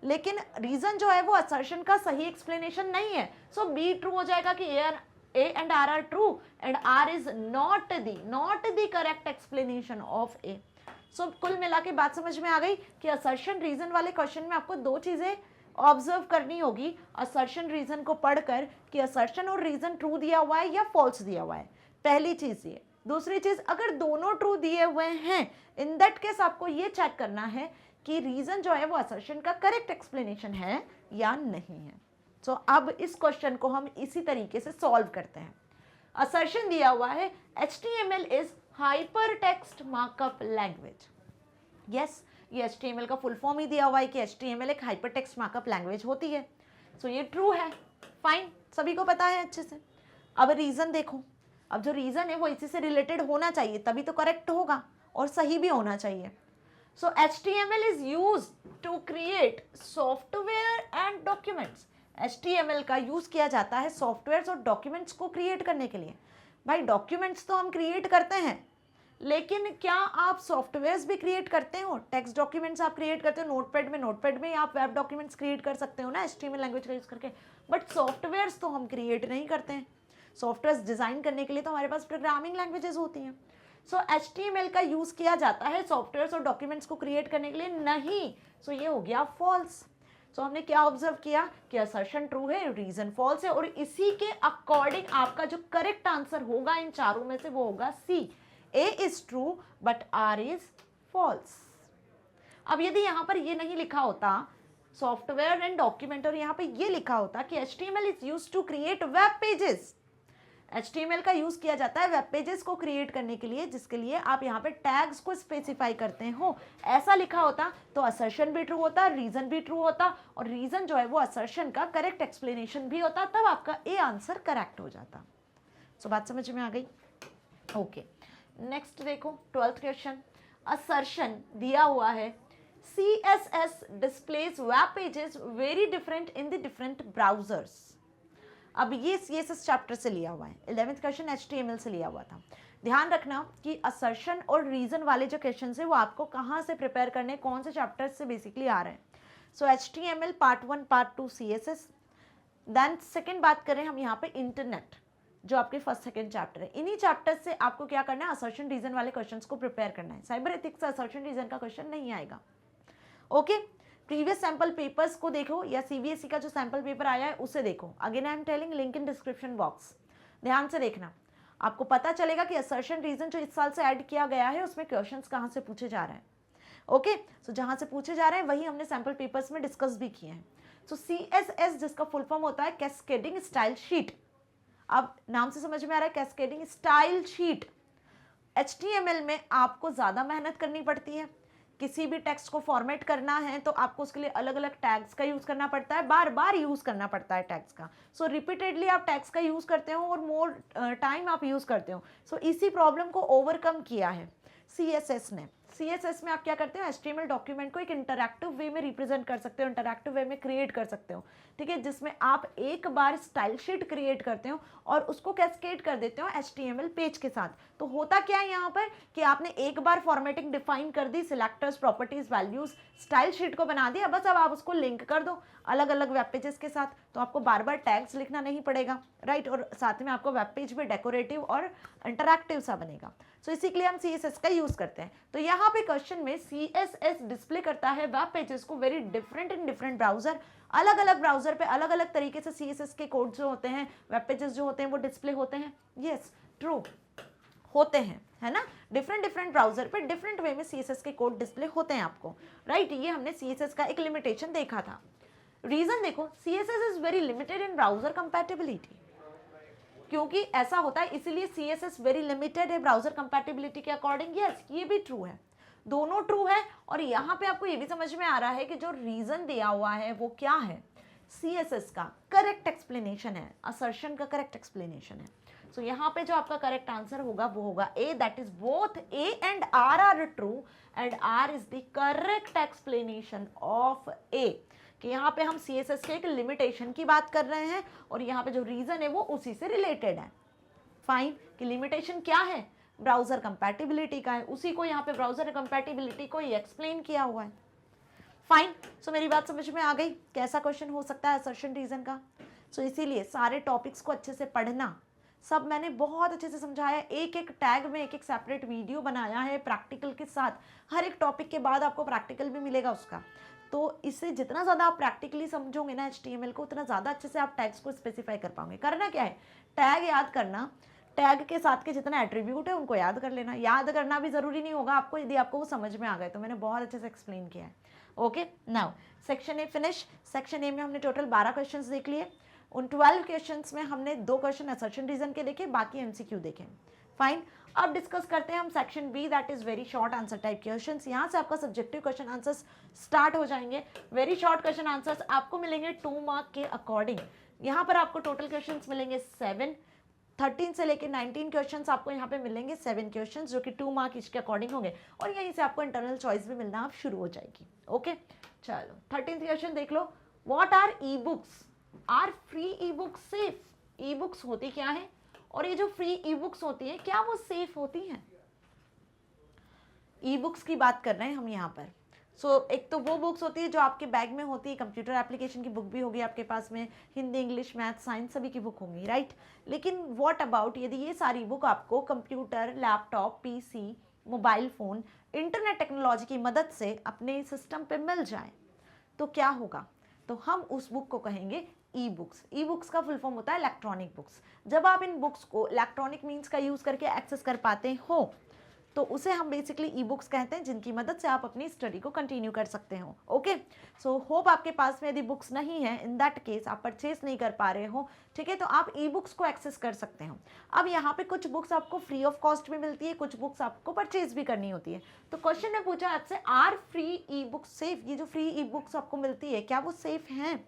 लेकिन रीजन जो है वो असर्शन का सही एक्सप्लेनेशन नहीं है, सो बी ट्रू हो जाएगा कि A and R are true and R is not the correct explanation of A. So कुल मिला के बात समझ में आ गई कि असर्शन रीजन वाले क्वेश्चन में आपको दो चीजें ऑब्जर्व करनी होगी असर्शन रीजन को पढ़कर कि असर्शन और रीजन ट्रू दिया हुआ है या फॉल्स दिया हुआ है. पहली चीज ये. दूसरी चीज, अगर दोनों ट्रू दिए हुए हैं, इन दैट केस आपको ये चेक करना है कि रीजन जो है वो असर्शन का करेक्ट एक्सप्लेनेशन है या नहीं है. सो अब इस क्वेश्चन को हम इसी तरीके से सॉल्व करते हैं. असर्शन दिया हुआ है HTML is hypertext markup language. Yes, ये HTML का फुल फॉर्म ही दिया हुआ है कि HTML एक हाइपरटेक्स्ट मार्कअप लैंग्वेज होती है. सो ये ट्रू है, फाइन, सभी को पता है अच्छे से. अब रीजन देखो, अब जो रीजन है वो इसी से रिलेटेड होना चाहिए, तभी तो करेक्ट होगा और सही भी होना चाहिए. So HTML is used to create software and documents. HTML का यूज किया जाता है सॉफ्टवेयर और डॉक्यूमेंट्स को क्रिएट करने के लिए. भाई डॉक्यूमेंट्स तो हम क्रिएट करते हैं, लेकिन क्या आप सॉफ्टवेयर्स भी क्रिएट करते हो? टेक्स्ट डॉक्यूमेंट्स आप क्रिएट करते हो नोटपैड में आप वेब डॉक्यूमेंट्स क्रिएट कर सकते हो ना HTML लैंग्वेज का यूज करके, बट सॉफ्टवेयर्स तो हम क्रिएट नहीं करते हैं. सॉफ्टवेयर्स डिजाइन करने के लिए तो हमारे पास प्रोग्रामिंग लैंग्वेजेस होती हैं. सो HTML का यूज किया जाता है सॉफ्टवेयर और डॉक्यूमेंट्स को क्रिएट करने के लिए नहीं. सो ये हो गया फॉल्स. सो हमने क्या ऑब्जर्व किया कि असर्शन ट्रू है, रीजन फॉल्स है, और इसी के अकॉर्डिंग आपका जो करेक्ट आंसर होगा इन चारों में से वो होगा C. A is true but R is false. अब यदि यहाँ पर ये नहीं लिखा होता सॉफ्टवेयर एंड डॉक्यूमेंट और यहाँ पे ये लिखा होता कि HTML is used to create web pages. HTML का यूज किया जाता है वेब पेजेस को क्रिएट करने के लिए, जिसके लिए आप यहाँ पे टैग्स को स्पेसिफाई करते हो, ऐसा लिखा होता तो असर्शन भी ट्रू होता, रीजन भी ट्रू होता, और रीजन जो है वो असर्शन का करेक्ट एक्सप्लेनेशन भी होता, तब आपका ए आंसर करेक्ट हो जाता. सो बात समझ में आ गई? ओके, नेक्स्ट देखो 12th क्वेश्चन. असर्शन दिया हुआ है CSS displays web pages very different in the different browsers. अब ये CSS चैप्टर से लिया हुआ है. 11th क्वेश्चन HTML से लिया हुआ था. ध्यान रखना कि असर्शन और रीजन वाले जो क्वेश्चन है वो आपको कहाँ से प्रिपेयर करने, कौन से चैप्टर से बेसिकली आ रहे हैं. So HTML part 1 part 2 CSS. Then second बात करें हम यहाँ पे इंटरनेट, जो आपके फर्स्ट सेकेंड चैप्टर है. इन्हीं चैप्टर से आपको क्या करना है, असर्शन रीजन वाले क्वेश्चंस को प्रिपेयर करना है. साइबर एथिक्स से असर्शन रीजन का क्वेश्चन नहीं आएगा. ओके, प्रीवियस सैंपल पेपर्स को देखो या CBSE का जो सैंपल पेपर आया है उसे देखो. Again I am telling, link in description box. ध्यान से देखना, आपको पता चलेगा कि असर्शन रीजन जो इस साल से ऐड किया गया है उसमें क्वेश्चंस कहाँ से पूछे जा रहे हैं. ओके, सो जहाँ से पूछे जा रहे हैं वही हमने सैंपल पेपर्स में डिस्कस भी किए हैं. सो CSS जिसका फुल फॉर्म होता है कैस्केडिंग स्टाइल शीट. अब नाम से समझ में आ रहा है कैस्केडिंग स्टाइल शीट. HTML में आपको ज़्यादा मेहनत करनी पड़ती है, किसी भी टेक्स्ट को फॉर्मेट करना है तो आपको उसके लिए अलग अलग टैग्स का यूज़ करना पड़ता है, बार बार यूज़ करना पड़ता है टैग्स का। सो रिपीटेडली आप टैग्स का यूज़ करते हो और मोर टाइम आप यूज़ करते हो। सो इसी प्रॉब्लम को ओवरकम किया है CSS ने। CSS में आप क्या करते हो, HTML डॉक्यूमेंट को एक इंटरैक्टिव वे में रिप्रेजेंट कर सकते हो, इंटरैक्टिव वे में क्रिएट कर सकते हो, ठीक है, जिसमें आप एक बार स्टाइल शीट क्रिएट करते हो और उसको कैस्केड कर देते हो HTML पेज के साथ। तो होता क्या है यहाँ पर कि आपने एक बार फॉर्मेटिंग डिफाइन कर दी, selectors, properties, values, style sheet को बना दिया, बस अब आप उसको लिंक कर दो अलग अलग वेब पेजेस के साथ, तो आपको बार बार टैग्स लिखना नहीं पड़ेगा, राइट। और साथ में आपको वेब पेज भी डेकोरेटिव और इंटरैक्टिव सा बनेगा। सो इसी के लिए हम CSS का यूज करते हैं। तो यहाँ पे क्वेश्चन में CSS डिस्प्ले करता है वेब पेजेस को very different in different browser, अलग अलग ब्राउजर पे अलग अलग तरीके से CSS के कोड जो होते हैं, वेब पेजेस जो होते हैं वो डिस्प्ले होते हैं। यस, ट्रू होते हैं, है ना, डिफरेंट डिफरेंट ब्राउजर पे डिफरेंट वे में CSS के कोड डिस्प्ले होते हैं आपको, राइट। ये हमने CSS का एक लिमिटेशन देखा था। रीजन देखो, CSS is very limited in browser compatibility, क्योंकि ऐसा होता है इसीलिए CSS वेरी लिमिटेड है ब्राउजर कंपैटिबिलिटी के अकॉर्डिंग। यस, ये भी ट्रू है, दोनों ट्रू है। और यहाँ पे आपको ये भी समझ में आ रहा है कि जो रीजन दिया हुआ है वो क्या है, CSS का करेक्ट एक्सप्लेनेशन है, असर्शन का करेक्ट एक्सप्लेनेशन है। सो यहाँ पे जो आपका करेक्ट आंसर होगा वो होगा A, that is both A and R are true and R is the correct explanation of A, कि यहाँ पे हम CSS के एक लिमिटेशन की बात कर रहे हैं और यहाँ पे जो रीजन है वो उसी से रिलेटेड है। फाइन, कि लिमिटेशन क्या है, ब्राउजर कंपैटिबिलिटी का है, उसी को यहाँ पे ब्राउजर कंपैटिबिलिटी को ही एक्सप्लेन किया हुआ है। फाइन, सो मेरी बात समझ में आ गई कैसा क्वेश्चन हो सकता है असर्शन रीजन का। सो इसीलिए सारे टॉपिक्स को अच्छे से पढ़ना, सब मैंने बहुत अच्छे से समझाया, एक एक टैग में एक एक सेपरेट वीडियो बनाया है प्रैक्टिकल के साथ, हर एक टॉपिक के बाद आपको प्रैक्टिकल भी मिलेगा उसका। तो इससे जितना ज़्यादा आप प्रैक्टिकली समझोगे ना HTML को, उतना ज़्यादा अच्छे से आप टैग्स को स्पेसिफाई कर पाओगे। करना क्या है, टैग याद करना, टैग के साथ के जितना एट्रीब्यूट है उनको याद कर लेना, याद करना भी ज़रूरी नहीं होगा आपको, यदि आपको वो समझ में आ गए तो मैंने बहुत अच्छे से एक्सप्लेन किया है। Okay, now section A finish. Section A में हमने टोटल 12 क्वेश्चंस देख लिए, उन 12 क्वेश्चंस में हमने 2 क्वेश्चन असर्शन रीजन के देखे, बाकी MCQ देखे। फाइन, अब डिस्कस करते हैं हम section B, that is very short answer type questions. यहाँ से आपका सब्जेक्टिव क्वेश्चन आंसर्स स्टार्ट हो जाएंगे। वेरी शॉर्ट क्वेश्चन आंसर्स आपको मिलेंगे 2 मार्क के अकॉर्डिंग। यहाँ पर आपको टोटल क्वेश्चंस मिलेंगे 7, 13 से लेके 19 क्वेश्चंस आपको यहाँ पे मिलेंगे, 7 क्वेश्चंस जो कि 2 मार्क इसके अकॉर्डिंग होंगे, और यहीं से आपको इंटरनल चॉइस भी मिलना अब शुरू हो जाएगी। ओके, चलो 13th क्वेश्चन देख लो। What are e books, are free e books safe? E books होती क्या है, और ये जो फ्री ई बुक्स होती है क्या वो सेफ होती हैं? ई बुक्स की बात कर रहे हैं हम यहाँ पर। एक तो वो बुक्स होती है जो आपके बैग में होती है, कंप्यूटर एप्लीकेशन की बुक भी होगी आपके पास में, हिंदी, इंग्लिश, मैथ, साइंस सभी की बुक होंगी, राइट। लेकिन व्हाट अबाउट यदि ये सारी बुक आपको computer, laptop, PC, mobile phone, internet technology की मदद से अपने सिस्टम पे मिल जाए तो क्या होगा? तो हम उस बुक को कहेंगे ई बुक्स। ई बुक्स का फुल फॉर्म होता है इलेक्ट्रॉनिक बुक्स। जब आप इन बुक्स को इलेक्ट्रॉनिक मीन्स का यूज़ करके एक्सेस कर पाते हो तो उसे हम बेसिकली ई बुक्स कहते हैं, जिनकी मदद से आप अपनी स्टडी को कंटिन्यू कर सकते हो। ओके, सो होप आपके पास में यदि बुक्स नहीं है, इन दैट केस आप परचेस नहीं कर पा रहे हो, ठीक है, तो आप ई बुक्स को एक्सेस कर सकते हो। अब यहाँ पे कुछ बुक्स आपको फ्री ऑफ कॉस्ट में मिलती है, कुछ बुक्स आपको परचेज भी करनी होती है। तो क्वेश्चन ने पूछा आपसे, are free e books safe? ये जो फ्री ई बुक्स आपको मिलती है क्या वो सेफ हैं?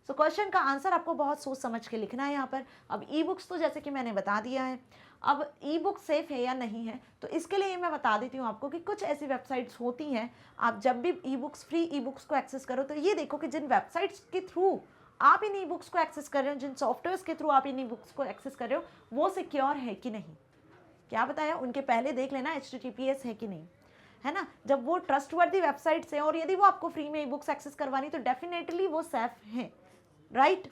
सो क्वेश्चन का आंसर आपको बहुत सोच समझ के लिखना है यहाँ पर। अब ई बुक्स तो जैसे कि मैंने बता दिया है, अब ई बुक सेफ है या नहीं है तो इसके लिए मैं बता देती हूँ आपको कि कुछ ऐसी वेबसाइट्स होती हैं, आप जब भी e books, free e books को एक्सेस करो तो ये देखो कि जिन वेबसाइट्स के थ्रू आप इन ई बुक्स को एक्सेस कर रहे हो, जिन सॉफ्टवेयर्स के थ्रू आप इन ई बुक्स को एक्सेस कर रहे हो, वो सिक्योर है कि नहीं। क्या बताया, उनके पहले देख लेना HTTPS है कि नहीं, है ना। जब वो ट्रस्टवर्दी वेबसाइट्स हैं और यदि वो आपको फ्री में ई बुक्स एक्सेस करवानी तो डेफिनेटली वो सेफ हैं, right.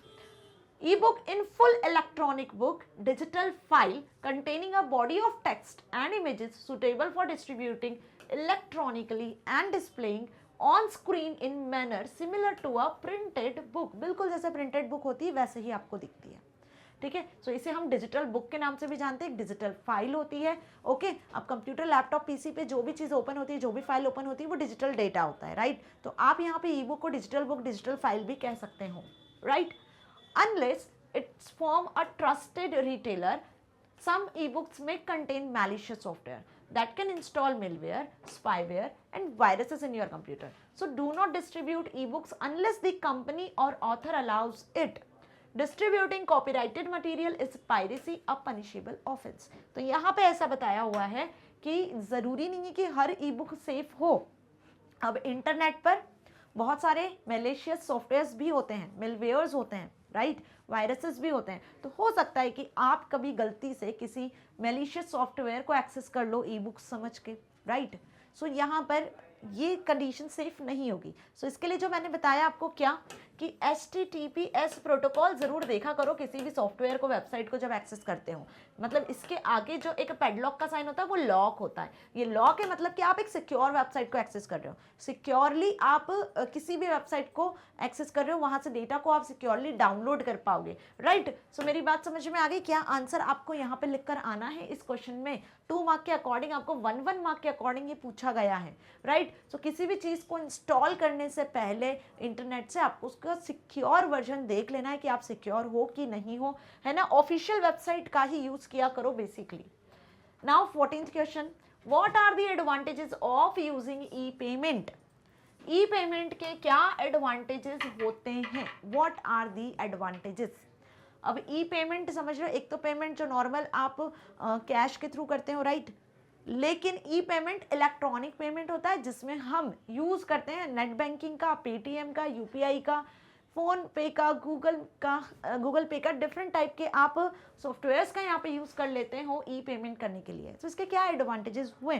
E-book in full electronic book, digital file containing a body of text and images suitable for distributing electronically and displaying on screen in manner similar to a printed book। बिल्कुल जैसे printed book होती है वैसे ही आपको दिखती है, ठीक है। सो इसे हम डिजिटल बुक के नाम से भी जानते हैं, डिजिटल फाइल होती है। ओके, अब कंप्यूटर, लैपटॉप, PC पे जो भी चीज़ ओपन होती है, जो भी फाइल ओपन होती है वो डिजिटल डेटा होता है, राइट। तो आप यहाँ पे ई बुक को डिजिटल बुक, डिजिटल फाइल भी कह सकते हो, right. Unless it's from a trusted retailer, some ebooks may contain malicious software। that can install malware, spyware and viruses in your computer. So do not distribute ebooks unless the company or author allows it. Distributing copyrighted material is piracy, a punishable offense. तो यहाँ पे ऐसा बताया हुआ है कि ज़रूरी नहीं है कि हर ई बुक सेफ हो. अब इंटरनेट पर बहुत सारे मेलिशियस सॉफ्टवेयर्स भी होते हैं, मिलवेयर्स होते हैं, राइट, वायरसेस भी होते हैं. तो हो सकता है कि आप कभी गलती से किसी मेलिशियस सॉफ्टवेयर को एक्सेस कर लो ई बुक समझ के, राइट. सो यहाँ पर ये कंडीशन सेफ नहीं होगी. सो इसके लिए जो मैंने बताया आपको क्या कि HTTPS प्रोटोकॉल ज़रूर देखा करो किसी भी सॉफ्टवेयर को, वेबसाइट को जब एक्सेस करते हो. मतलब इसके आगे जो एक पैडलॉक का साइन होता है वो लॉक होता है. ये लॉक है मतलब कि आप एक सिक्योर वेबसाइट को एक्सेस कर रहे हो. सिक्योरली आप किसी भी वेबसाइट को एक्सेस कर रहे हो, वहाँ से डेटा को आप सिक्योरली डाउनलोड कर पाओगे, राइट. सो मेरी बात समझ में आ गई. क्या आंसर आपको यहाँ पे लिख कर आना है इस क्वेश्चन में. 2 मार्क के अकॉर्डिंग आपको 1 मार्क के अकॉर्डिंग ये पूछा गया है, राइट. सो किसी भी चीज़ को इंस्टॉल करने से पहले इंटरनेट से आपको उसका सिक्योर वर्जन देख लेना है कि आप सिक्योर हो कि नहीं हो, है ना. ऑफिशियल वेबसाइट का ही यूज किया करो basically. Now 14th question, what are the advantages of using e payment. E payment के क्या एडवांटेजेस होते हैं, व्हाट आर द एडवांटेजेस. अब ई पेमेंट समझ लो, एक तो पेमेंट जो नॉर्मल आप कैश के थ्रू करते हो, राइट. लेकिन ई पेमेंट इलेक्ट्रॉनिक पेमेंट होता है जिसमें हम यूज़ करते हैं नेट बैंकिंग का, पेटीएम का, यूपीआई का, फ़ोन पे का, गूगल पे का, डिफरेंट टाइप के आप सॉफ्टवेयर्स का यहाँ पे यूज़ कर लेते हो ई पेमेंट करने के लिए. तो इसके क्या एडवांटेजेस हुए.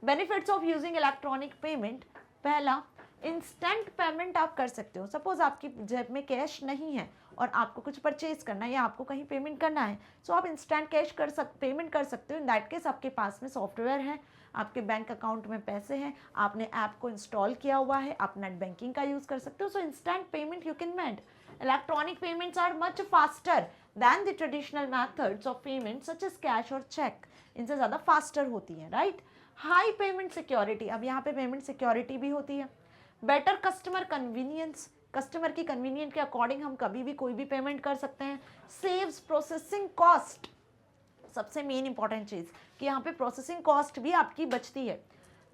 Benefits of using electronic payment. पहला, इंस्टेंट पेमेंट आप कर सकते हो. सपोज आपकी जेब में कैश नहीं है और आपको कुछ परचेज करना है या आपको कहीं पेमेंट करना है, सो आप इंस्टेंट कैश पेमेंट कर सकते हो. इन दैट केस आपके पास में सॉफ्टवेयर है, आपके बैंक अकाउंट में पैसे हैं, आपने ऐप को इंस्टॉल किया हुआ है, आप नेट बैंकिंग का यूज़ कर सकते हो. So instant payment you can made. Electronic payments are much faster than the traditional methods of payment such as cash और चेक. इनसे ज़्यादा फास्टर होती है, राइट. High payment security. अब यहाँ पे पेमेंट सिक्योरिटी भी होती है. Better customer convenience. कस्टमर की कन्वीनियंट के अकॉर्डिंग हम कभी भी कोई भी पेमेंट कर सकते हैं. Saves processing cost. सबसे मेन इंपॉर्टेंट चीज़ कि यहाँ पे प्रोसेसिंग कॉस्ट भी आपकी बचती है.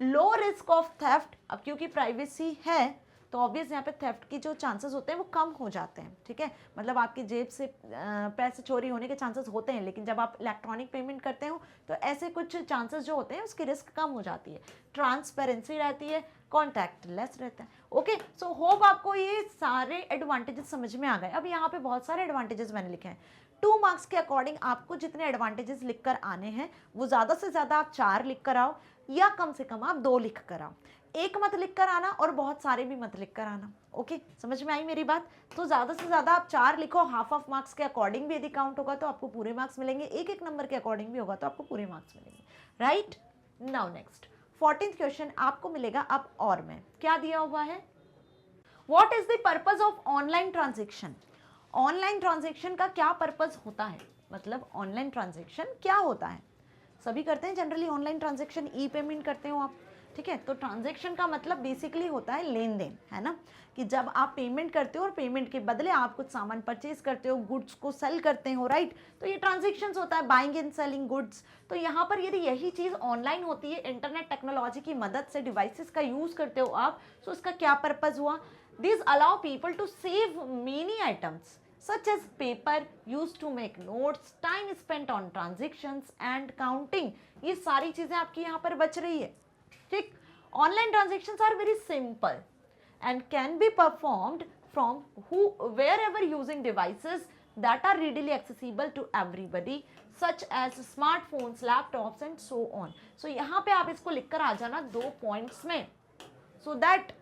Low risk of theft. अब क्योंकि प्राइवेसी है तो ऑब्वियस यहाँ पे थेफ्ट की जो चांसेस होते हैं वो कम हो जाते हैं, ठीक है. मतलब आपकी जेब से पैसे चोरी होने के चांसेस होते हैं, लेकिन जब आप इलेक्ट्रॉनिक पेमेंट करते हो तो ऐसे कुछ चांसेस जो होते हैं उसकी रिस्क कम हो जाती है. ट्रांसपेरेंसी रहती है, कॉन्टैक्ट लेस रहता है. ओके, सो होप आपको ये सारे एडवांटेजेस समझ में आ गए. अब यहाँ पे बहुत सारे एडवांटेजेस मैंने लिखे हैं. 2 मार्क्स के अकॉर्डिंग आपको जितने एडवांटेजेस लिख कर आने हैं वो ज़्यादा से ज़्यादा आप 4 लिख कर आओ या कम से कम आप 2 लिख कर आओ. एक मत लिख कर आना और बहुत सारे भी मत लिख कर आना. ओके, समझ में आई मेरी बात. तो ज़्यादा से ज़्यादा आप 4 लिखो. हाफ ऑफ मार्क्स के अकॉर्डिंग भी यदि काउंट होगा तो आपको पूरे मार्क्स मिलेंगे. एक नंबर के अकॉर्डिंग भी होगा तो आपको पूरे मार्क्स मिलेंगे, right. Now next 14th question आपको मिलेगा अब और में क्या दिया हुआ है. What is the purpose of online transaction. Online transaction का क्या पर्पज होता है, मतलब ऑनलाइन ट्रांजेक्शन क्या होता है. सभी करते हैं जनरली ऑनलाइन ट्रांजेक्शन, ई पेमेंट करते हो आप, ठीक है. तो ट्रांजेक्शन का मतलब बेसिकली होता है लेन देन, है ना. कि जब आप पेमेंट करते हो और पेमेंट के बदले आप कुछ सामान परचेज करते हो, गुड्स को सेल करते हो, राइट. तो ये ट्रांजेक्शन्स होता है, बाइंग एंड सेलिंग गुड्स. तो यहाँ पर यदि यही चीज़ ऑनलाइन होती है, इंटरनेट टेक्नोलॉजी की मदद से डिवाइसेस का यूज़ करते हो आप, तो उसका क्या पर्पज़ हुआ. This allow people to save many items such as paper used to make notes, time spent on transactions and counting. ये सारी चीज़ें आपकी यहाँ पर बच रही है, ठीक. Online transactions are very simple and can be performed from wherever using devices that are readily accessible to everybody such as smartphones, laptops and so on. So यहाँ पे आप इसको लिख कर आ जाना 2 पॉइंट्स में, so that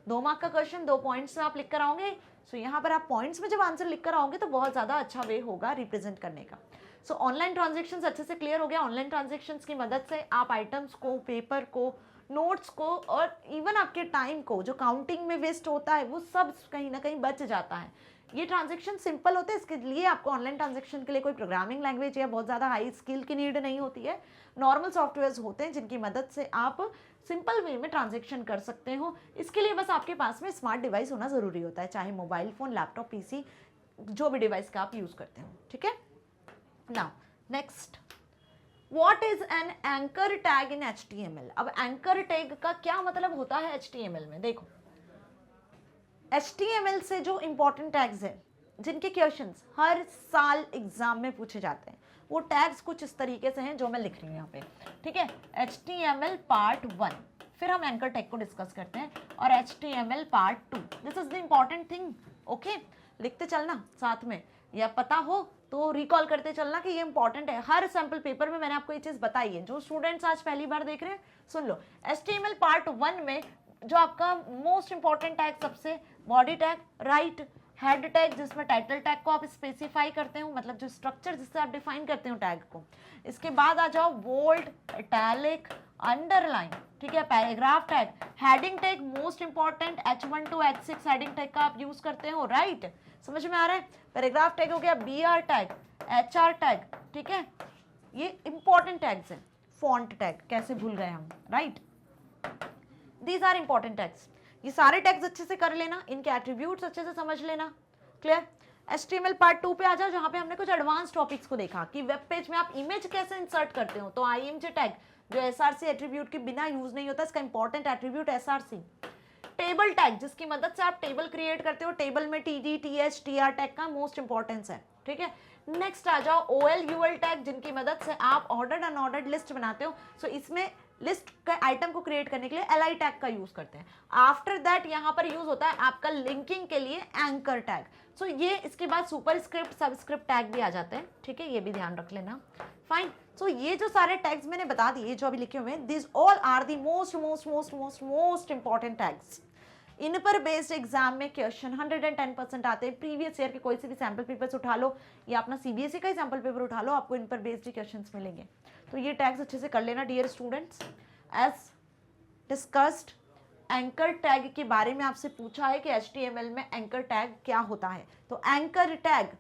2 मार्क का question 2 points में आप लिख कर आओगे. सो यहाँ पर आप पॉइंट्स में जब आंसर लिख कर आओगे तो बहुत ज़्यादा अच्छा वे होगा रिप्रेजेंट करने का. सो ऑनलाइन ट्रांजेक्शन्स अच्छे से क्लियर हो गया. ऑनलाइन ट्रांजेक्शन्स की मदद से आप आइटम्स को, पेपर को, नोट्स को और इवन आपके टाइम को जो काउंटिंग में वेस्ट होता है वो सब कहीं ना कहीं बच जाता है. ये ट्रांजेक्शन सिंपल होते हैं, इसके लिए आपको ऑनलाइन ट्रांजेक्शन के लिए कोई प्रोग्रामिंग लैंग्वेज या बहुत ज़्यादा हाई स्किल की नीड नहीं होती है. नॉर्मल सॉफ्टवेयर्स होते हैं जिनकी मदद से आप सिंपल वे में ट्रांजेक्शन कर सकते हो. इसके लिए बस आपके पास में स्मार्ट डिवाइस होना ज़रूरी होता है, चाहे मोबाइल फ़ोन, लैपटॉप, पीसी, जो भी डिवाइस का आप यूज़ करते हो, ठीक है. Now next what is an anchor tag in HTML? अब एंकर टैग का क्या मतलब होता है HTML में? देखो, HTML से जो इंपॉर्टेंट टैग्स हैं, जिनके क्वेश्चंस हर साल एग्जाम में पूछे जाते हैं, वो टैग्स कुछ इस तरीके से हैं जो मैं लिख रही हूँ यहाँ पे, ठीक है। HTML पार्ट 1, फिर हम एंकर टैग को डिस्कस करते हैं, और HTML part 2, this is the important thing, okay. लिखते चलना साथ में, या पता हो तो रिकॉल करते चलना कि ये इंपॉर्टेंट है। हर सैंपल पेपर में मैंने आपको ये चीज बताई है। जो स्टूडेंट्स आज पहली बार देख रहे हैं, सुन लो। HTML पार्ट 1 में जो आपका मोस्ट इंपॉर्टेंट टैग, सबसे body tag, right, head tag जिसमें टाइटल टैग को आप स्पेसिफाई करते हो, मतलब जो स्ट्रक्चर जिससे आप डिफाइन करते हो टैग को। इसके बाद आ जाओ बोल्ड, इटैलिक, अंडरलाइन, ठीक है, paragraph tag, heading tag most important, H1 to H6 heading tag का आप यूज करते हो, राइट, समझ में आ रहा है। पैराग्राफ टैग हो गया, BR टैग, HR टैग, ठीक है, ये इंपॉर्टेंट टैग्स हैं। फॉन्ट टैग कैसे भूल गए हम, right, these are important tags. ये सारे टैग्स अच्छे से कर लेना, इनके एट्रीब्यूट्स अच्छे से समझ लेना, क्लियर। HTML पार्ट 2 पे आ जाओ, जहां पे हमने कुछ एडवांस टॉपिक्स को देखा कि वेब पेज में आप इमेज कैसे इंसर्ट करते हो। तो IMG टैग जो SRC एट्रीब्यूट के बिना यूज नहीं होता, इसका important attribute SRC। Table tag जिसकी मदद से आप टेबल क्रिएट करते हो, टेबल में TD, TH, TR टैग का मोस्ट इंपॉर्टेंस है, ठीक है। नेक्स्ट आ जाओ OL UL टैग, जिनकी मदद से आप ऑर्डर्ड अनऑर्डर्ड लिस्ट बनाते हो। सो इसमें लिस्ट के आइटम को क्रिएट करने के लिए LI टैग का यूज करते हैं। आफ्टर दैट यहाँ पर यूज होता है आपका लिंकिंग के लिए एंकर टैग। सो ये इसके बाद सुपरस्क्रिप्ट, सबस्क्रिप्ट टैग भी आ जाते हैं, ठीक है, ये भी ध्यान रख लेना, फाइन। सो ये जो सारे टैग्स मैंने बता दिए, जो अभी लिखे हुए हैं, this all are the most most most most most important tags. इन पर बेस्ड एग्जाम में क्वेश्चन 110% आते हैं। प्रीवियस ईयर के कोई से भी सैम्पल पेपर्स उठा लो, या अपना CBSE का ही सैम्पल पेपर उठा लो, आपको इन पर बेस्ड क्वेश्चंस मिलेंगे। तो ये टैग्स अच्छे से कर लेना dear students. As discussed, anchor tag के बारे में आपसे पूछा है कि HTML में एंकर टैग क्या होता है। तो एंकर टैग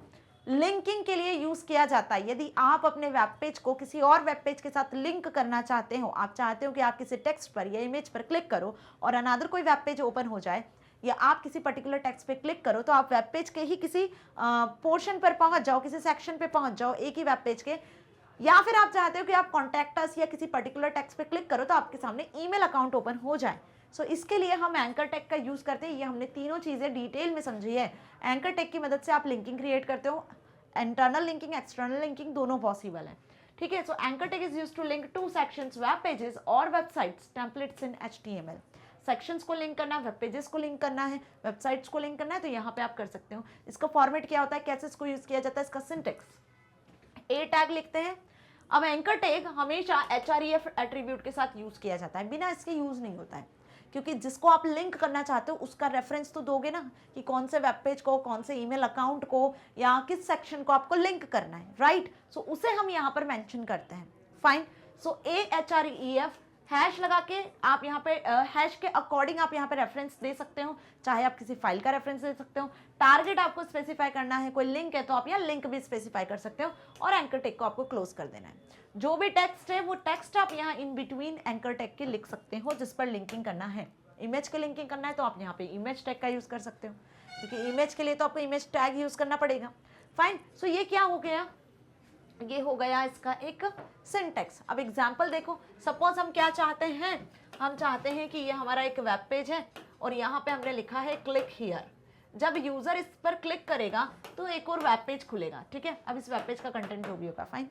लिंकिंग के लिए यूज किया जाता है। यदि आप अपने वेब पेज को किसी और वेब पेज के साथ लिंक करना चाहते हो, आप चाहते हो कि आप किसी टेक्स्ट पर या इमेज पर क्लिक करो और अनदर कोई वेब पेज ओपन हो जाए, या आप किसी पर्टिकुलर टेक्स्ट पे क्लिक करो तो आप वेब पेज के ही किसी पोर्शन पर पहुंच जाओ, किसी सेक्शन पे पहुंच जाओ एक ही वेब पेज के, या फिर आप चाहते हो कि आप कॉन्टैक्ट अस या किसी पर्टिकुलर टेक्स्ट पे क्लिक करो तो आपके सामने ईमेल अकाउंट ओपन हो जाए। सो इसके लिए हम एंकर टैग का यूज करते हैं। ये हमने तीनों चीजें डिटेल में समझी है। एंकर टैग की मदद से आप लिंकिंग क्रिएट करते हो, इंटरनल लिंकिंग, एक्सटर्नल लिंकिंग दोनों पॉसिबल है, ठीक है। So anchor tag is used to link to sections, web pages और websites, templates in HTML। Sections को लिंक करना, वेब पेजेस को लिंक करना है, वेबसाइट्स को लिंक करना है, तो यहाँ पे आप कर सकते हो। इसका फॉर्मेट क्या होता है, कैसे इसको यूज किया जाता है, इसका सिंटेक्स, A टैग लिखते हैं। अब एंकर टैग हमेशा href एट्रीब्यूट के साथ यूज किया जाता है, बिना इसके यूज नहीं होता है, क्योंकि जिसको आप लिंक करना चाहते हो उसका रेफरेंस तो दोगे ना, कि कौन से वेब पेज को, कौन से ईमेल अकाउंट को, या किस सेक्शन को आपको लिंक करना है, राइट। सो उसे हम यहाँ पर मेंशन करते हैं, फाइन। सो AHREF हैश लगा के आप यहाँ पे हैश के अकॉर्डिंग आप यहाँ पे रेफरेंस दे सकते हो, चाहे आप किसी फाइल का रेफरेंस दे सकते हो। टारगेट आपको स्पेसिफाई करना है, कोई लिंक है तो आप यहाँ लिंक भी स्पेसिफाई कर सकते हो, और एंकर टैग को आपको क्लोज कर देना है। जो भी टेक्स्ट है वो टेक्स्ट आप यहाँ इन बिटवीन एंकर टैग के लिख सकते हो, जिस पर लिंकिंग करना है। इमेज के लिंकिंग करना है तो आप यहाँ पे इमेज टैग का यूज कर सकते हो, क्योंकि इमेज के लिए तो आपको इमेज टैग यूज करना पड़ेगा, फाइन। सो ये क्या हो गया, ये हो गया इसका एक सिंटेक्स। अब एग्जाम्पल देखो, सपोज हम क्या चाहते हैं, हम चाहते हैं कि ये हमारा एक वेब पेज है और यहाँ पे हमने लिखा है क्लिक हियर। जब यूजर इस पर क्लिक करेगा तो एक और वेब पेज खुलेगा, ठीक है। अब इस वेब पेज का कंटेंट जो भी होगा, फाइन।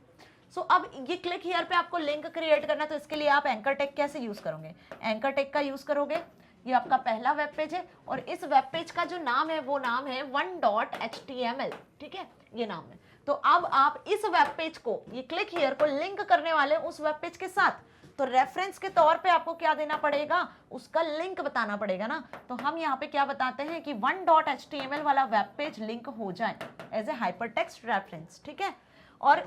सो अब ये क्लिक हियर पे आपको लिंक क्रिएट करना है, तो इसके लिए आप एंकर टैग कैसे यूज करोगे, एंकर टैग का यूज करोगे। ये आपका पहला वेब पेज है और इस वेब पेज का जो नाम है वो नाम है 1.html, ठीक है, ये नाम है। तो अब आप इस वेब पेज को, ये क्लिक हियर को लिंक करने वाले उस वेब पेज के साथ, तो रेफरेंस के तौर पे आपको क्या देना पड़ेगा, उसका लिंक बताना पड़ेगा ना। तो हम यहाँ पे क्या बताते हैं कि 1.html वाला वेब पेज लिंक हो जाए एज ए हाइपरटेक्स्ट रेफरेंस, ठीक है। और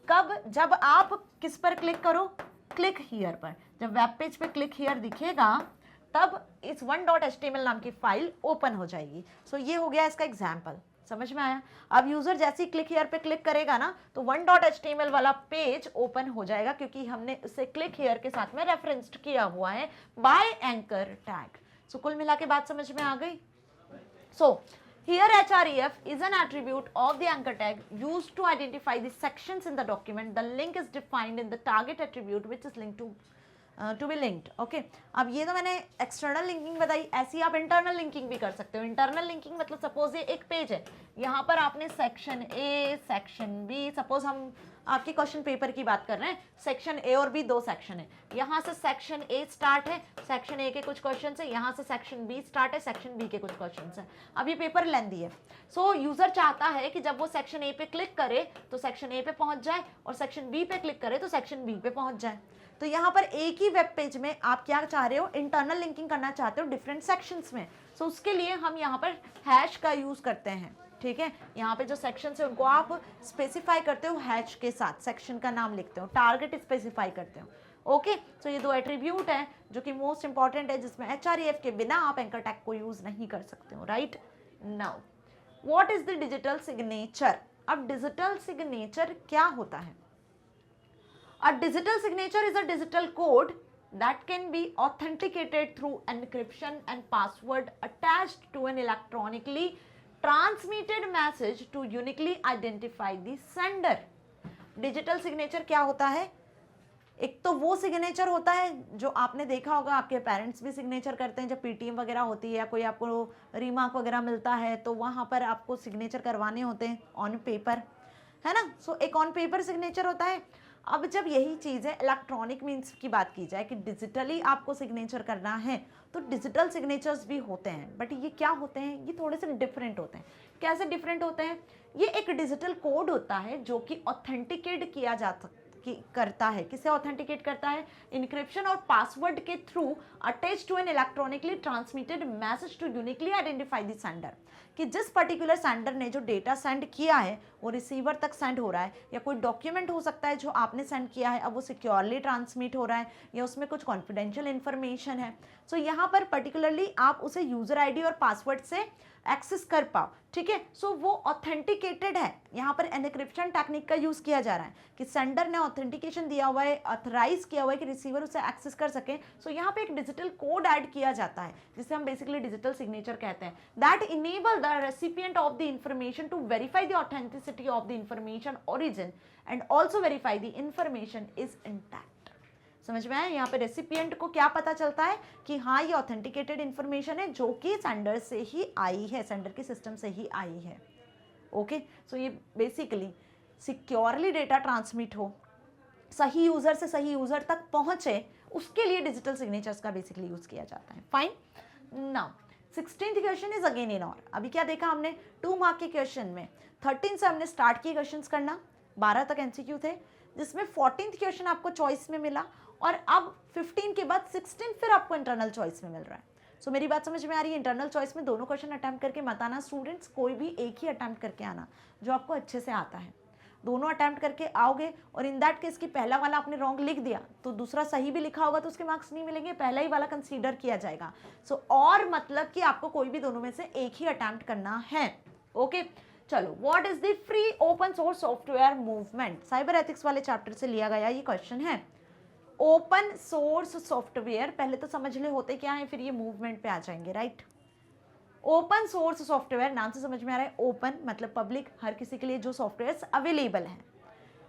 कब, जब आप किस पर क्लिक करो, क्लिक हियर पर। जब वेब पेज पे क्लिक हियर दिखेगा तब इस 1.html नाम की फाइल ओपन हो जाएगी। सो ये हो गया इसका एग्जाम्पल, समझ में आया। अब यूजर जैसे ही क्लिक हियर पे क्लिक करेगा ना तो 1.html वाला पेज ओपन हो जाएगा, क्योंकि हमने उसे क्लिक हियर के साथ में रेफरेंस्ड किया हुआ है बाय एंकर टैग। सो कुल मिला के बात समझ में आ गई। सो Here HREF is an attribute of the anchor tag used to identify the sections in the document. The link is defined in the target attribute which is linked to be linked. Okay, अब ये तो मैंने external linking बताई, ऐसी आप internal linking भी कर सकते हो. इंटरनल लिंकिंग मतलब सपोज ये एक पेज है, यहाँ पर आपने section A, section B, suppose हम आपके क्वेश्चन पेपर की बात कर रहे हैं, सेक्शन ए और बी दो सेक्शन है, यहाँ से सेक्शन ए स्टार्ट है, सेक्शन ए के कुछ क्वेश्चन है, यहाँ से सेक्शन बी स्टार्ट है, सेक्शन बी के कुछ क्वेश्चन है. अब ये पेपर लेंथी है, सो यूजर चाहता है कि जब वो सेक्शन ए पे क्लिक करे तो सेक्शन ए पे पहुंच जाए और सेक्शन बी पे क्लिक करे तो सेक्शन बी पे पहुंच जाए. तो यहाँ पर एक ही वेब पेज में आप क्या चाह रहे हो, इंटरनल लिंकिंग करना चाहते हो डिफरेंट सेक्शंस में. सो उसके लिए हम यहाँ पर हैश का यूज करते हैं. ठीक है, यहाँ पे जो सेक्शन है उनको आप स्पेसिफाई करते हो हैश के साथ, सेक्शन का नाम लिखते हो, टारगेट स्पेसिफाई करते हो. ओके, तो ये दो एट्रीब्यूट है जो कि मोस्ट इंपॉर्टेंट है, जिसमें HREF के बिना आप एंकर टैग को यूज नहीं कर सकते हो. Right now what is the digital signature. अब डिजिटल सिग्नेचर क्या होता है? A digital signature is a digital code that can be authenticated through encryption and password attached to an electronically transmitted message to uniquely identify the sender. Digital signature क्या होता है? एक तो वो सिग्नेचर होता है जो आपने देखा होगा, आपके पेरेंट्स भी सिग्नेचर करते हैं जब PTM वगैरह होती है या कोई आपको रिमार्क वगैरह मिलता है तो वहाँ पर आपको सिग्नेचर करवाने होते हैं ऑन पेपर, है ना. सो एक ऑन पेपर सिग्नेचर होता है. अब जब यही चीज़ है इलेक्ट्रॉनिक मीन्स की बात की जाए कि डिजिटली आपको सिग्नेचर करना है तो डिजिटल सिग्नेचर्स भी होते हैं, बट ये क्या होते हैं, ये थोड़े से डिफरेंट होते हैं. कैसे डिफरेंट होते हैं? ये एक डिजिटल कोड होता है जो कि ऑथेंटिकेट किया जाता करता है. किसे ऑथेंटिकेट करता है? इनक्रिप्शन और पासवर्ड के through attach to an electronically transmitted message to uniquely identify the sender. कि जिस पर्टिकुलर सेंडर ने जो डेटा सेंड किया है वो रिसीवर तक सेंड हो रहा है, या कोई डॉक्यूमेंट हो सकता है जो आपने सेंड किया है अब वो सिक्योरली ट्रांसमिट हो रहा है या उसमें कुछ कॉन्फिडेंशियल इन्फॉर्मेशन है. सो यहाँ पर पर्टिकुलरली आप उसे यूजर आईडी और पासवर्ड से एक्सेस कर पाओ. ठीक है, सो वो ऑथेंटिकेटेड है. यहाँ पर एनक्रिप्शन टेक्निक का यूज किया जा रहा है कि सेंडर ने ऑथेंटिकेशन दिया हुआ है, ऑथराइज किया हुआ है कि रिसीवर उसे एक्सेस कर सके. सो यहाँ पे एक डिजिटल कोड ऐड किया जाता है जिसे हम बेसिकली डिजिटल सिग्नेचर कहते हैं. That enable the recipient of the information to verify the authenticity of the information origin and also verify the information is intact. समझ में आया? यहाँ पे रेसिपिएंट को क्या पता चलता है कि हाँ ये ऑथेंटिकेटेड इंफॉर्मेशन है जो कि सेंडर से ही आई है, सेंडर के सिस्टम से ही आई है. ओके, सो ये बेसिकली सिक्योरली डेटा ट्रांसमिट हो, सही यूजर से सही यूजर तक पहुंचे, उसके लिए डिजिटल सिग्नेचर्स का बेसिकली यूज किया जाता है. Fine. Now 16th question is again in और. अभी क्या देखा हमने? 2 मार्क के क्वेश्चन में 13 से हमने स्टार्ट किए क्वेश्चंस करना, 12 तक MCQ थे, जिसमें 14th क्वेश्चन आपको चॉइस में मिला और अब 15 के बाद 16 फिर आपको इंटरनल चॉइस में मिल रहा है. सो मेरी बात समझ में आ रही है? इंटरनल चॉइस में दोनों क्वेश्चन अटैम्प्ट करके मत आना स्टूडेंट्स, कोई भी एक ही अटैम्प्ट करके आना जो आपको अच्छे से आता है. दोनों अटैम्प्ट करके आओगे और इन दैट केस कि पहला वाला आपने रॉन्ग लिख दिया तो दूसरा सही भी लिखा होगा तो उसके मार्क्स नहीं मिलेंगे, पहला ही वाला कंसीडर किया जाएगा. सो और मतलब कि आपको कोई भी दोनों में से एक ही अटैम्प्ट करना है. ओके, चलो. What is the free open source software movement? Cyber ethics वाले चैप्टर से लिया गया ये क्वेश्चन है. ओपन सोर्स सॉफ्टवेयर पहले तो समझ ले होते क्या है, फिर ये मूवमेंट पे आ जाएंगे. राइट, ओपन सोर्स सॉफ्टवेयर नाम से समझ में आ रहा है. ओपन मतलब पब्लिक, हर किसी के लिए जो सॉफ्टवेयर अवेलेबल हैं.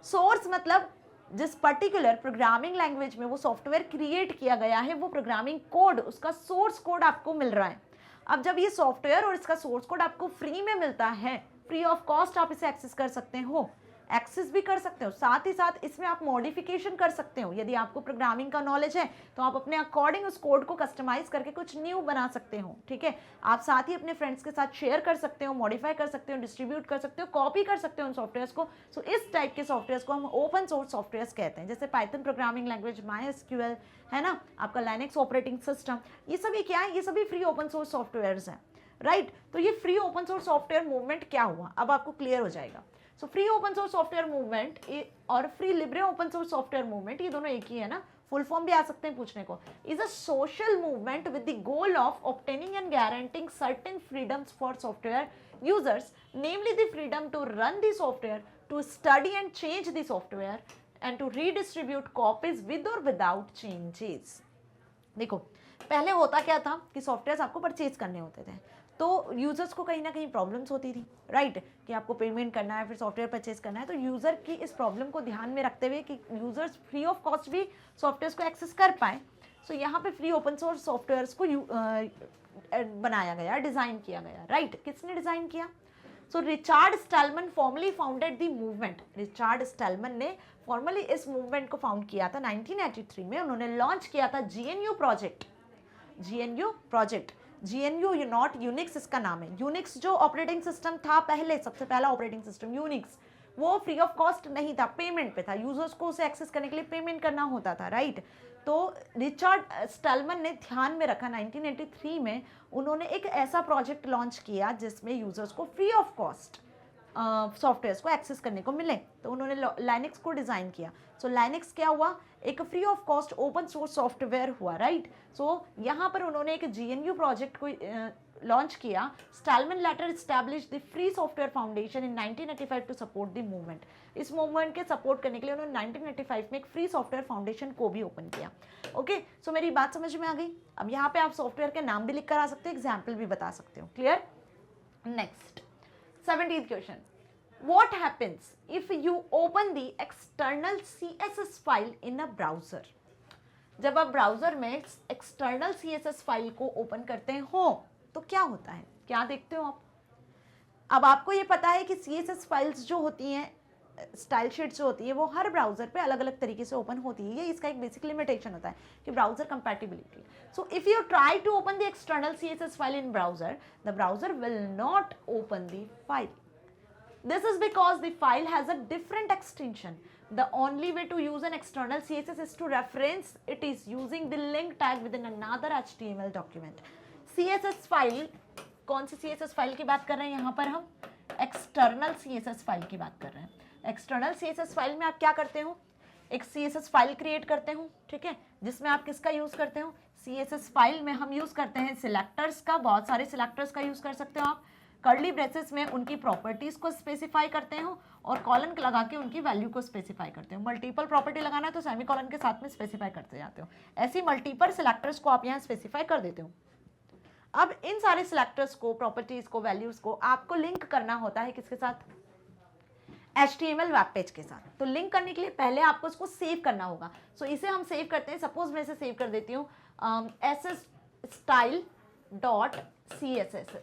सोर्स मतलब जिस पर्टिकुलर प्रोग्रामिंग लैंग्वेज में वो सॉफ्टवेयर क्रिएट किया गया है वो प्रोग्रामिंग कोड, उसका सोर्स कोड आपको मिल रहा है. अब जब ये सॉफ्टवेयर और इसका सोर्स कोड आपको फ्री में मिलता है, फ्री ऑफ कॉस्ट आप इसे एक्सेस कर सकते हो, एक्सेस भी कर सकते हो, साथ ही साथ इसमें आप मॉडिफिकेशन कर सकते हो. यदि आपको प्रोग्रामिंग का नॉलेज है तो आप अपने अकॉर्डिंग उस कोड को कस्टमाइज करके कुछ न्यू बना सकते हो. ठीक है, आप साथ ही अपने फ्रेंड्स के साथ शेयर कर सकते हो, मॉडिफाई कर सकते हो, डिस्ट्रीब्यूट कर सकते हो, कॉपी कर सकते हो उन सॉफ्टवेयर्स को. सो इस टाइप के सॉफ्टवेयर्स को हम ओपन सोर्स सॉफ्टवेयर्स कहते हैं. जैसे पाइथन प्रोग्रामिंग लैंग्वेज, MySQL है ना, आपका लाइनेक्स ऑपरेटिंग सिस्टम, ये सभी क्या है? ये सभी फ्री ओपन सोर्स सॉफ्टवेयर्स हैं. राइट, तो ये free open source software movement क्या हुआ अब आपको क्लियर हो जाएगा. So free open source software movement और free libre open source software movement ये दोनों एक ही है ना, फुल फॉर्म भी आ सकते हैं पूछने को. Is a social movement with the goal of obtaining and guaranteeing certain freedoms for software users, namely the freedom to run the software, to study and change the software and to redistribute copies with और without changes. देखो पहले होता क्या था कि software आपको purchase करने होते थे, तो यूजर्स को कहीं ना कहीं प्रॉब्लम्स होती थी, राइट, कि आपको पेमेंट करना है, फिर सॉफ्टवेयर परचेज करना है। तो यूज़र की इस प्रॉब्लम को ध्यान में रखते हुए कि यूजर्स फ्री ऑफ कॉस्ट भी सॉफ्टवेयर को एक्सेस कर पाए, सो यहाँ पे फ्री ओपन सोर्स सॉफ्टवेयर्स को बनाया गया, डिज़ाइन किया गया, राइट। किसने डिज़ाइन किया? So Richard Stallman formally founded the movement. Richard Stallman ने फॉर्मली इस मूवमेंट को फाउंड किया था 1983 में। उन्होंने लॉन्च किया था GNU project. GNU project, GNU not Unix इसका नाम है। यूनिक्स जो ऑपरेटिंग सिस्टम था पहले, सबसे पहला ऑपरेटिंग सिस्टम यूनिक्स, वो फ्री ऑफ कॉस्ट नहीं था, पेमेंट पे था। यूजर्स को उसे एक्सेस करने के लिए पेमेंट करना होता था, राइट। तो रिचर्ड स्टैलमन ने ध्यान में रखा 1983 में, उन्होंने एक ऐसा प्रोजेक्ट लॉन्च किया जिसमें यूजर्स को फ्री ऑफ कॉस्ट सॉफ्टवेयर्स को एक्सेस करने को मिले। तो उन्होंने लाइनक्स को डिज़ाइन किया। सो लाइनक्स क्या हुआ? एक free of cost open source software हुआ, राइट। सो यहाँ पर उन्होंने एक जीएनयू प्रोजेक्ट को लॉन्च किया। Stallman later establish the free software foundation in 1985 to support the movement. इस मूवमेंट के सपोर्ट करने के लिए उन्होंने 1985 में एक फ्री सॉफ्टवेयर फाउंडेशन को भी ओपन किया। ओके, सो मेरी बात समझ में आ गई। अब यहाँ पे आप सॉफ्टवेयर के नाम भी लिख कर आ सकते हो, एग्जाम्पल भी बता सकते हो। Clear? Next 17th question, what happens if you open the external CSS file in a browser? जब आप ब्राउजर में एक्सटर्नल CSS फाइल को ओपन करते हो तो क्या होता है, क्या देखते हो आप? अब आपको ये पता है कि CSS फाइल्स जो होती हैं, स्टाइल शीट्स जो होती है, वो हर ब्राउजर पे अलग अलग तरीके से ओपन होती है। ये इसका एक बेसिक लिमिटेशन होता है कि browser compatibility. So if you try to open the external CSS file in browser, the browser will not open the file. This is because the file has a different extension. The only way to use an external CSS is to reference it is using the link tag within another HTML document. CSS file, कौन सी CSS file की बात कर रहे हैं यहाँ पर हम? External CSS file की बात कर रहे हैं। एक्सटर्नल CSS फाइल में आप क्या करते हो? एक CSS फाइल क्रिएट करते हो, ठीक है, जिसमें आप किसका यूज करते हो? CSS फाइल में हम यूज करते हैं सिलेक्टर्स का, बहुत सारे सिलेक्टर्स का यूज कर सकते हो आप। कर्ली ब्रेसेस में उनकी प्रॉपर्टीज को स्पेसिफाई करते हो और कॉलन लगा के उनकी वैल्यू को स्पेसिफाई करते हो। मल्टीपल प्रॉपर्टी लगाना है तो सेमी कॉलन के साथ में स्पेसिफाई करते जाते हो। ऐसी मल्टीपल सिलेक्टर्स को आप यहाँ स्पेसिफाई कर देते हो। अब इन सारे सिलेक्टर्स को, प्रॉपर्टीज को, वैल्यूज को आपको लिंक करना होता है किसके साथ? HTML वेब पेज के साथ। तो लिंक करने के लिए पहले आपको इसको सेव करना होगा। सो इसे हम सेव करते हैं, सपोज मैं इसे सेव कर देती हूँ ssstyle.css,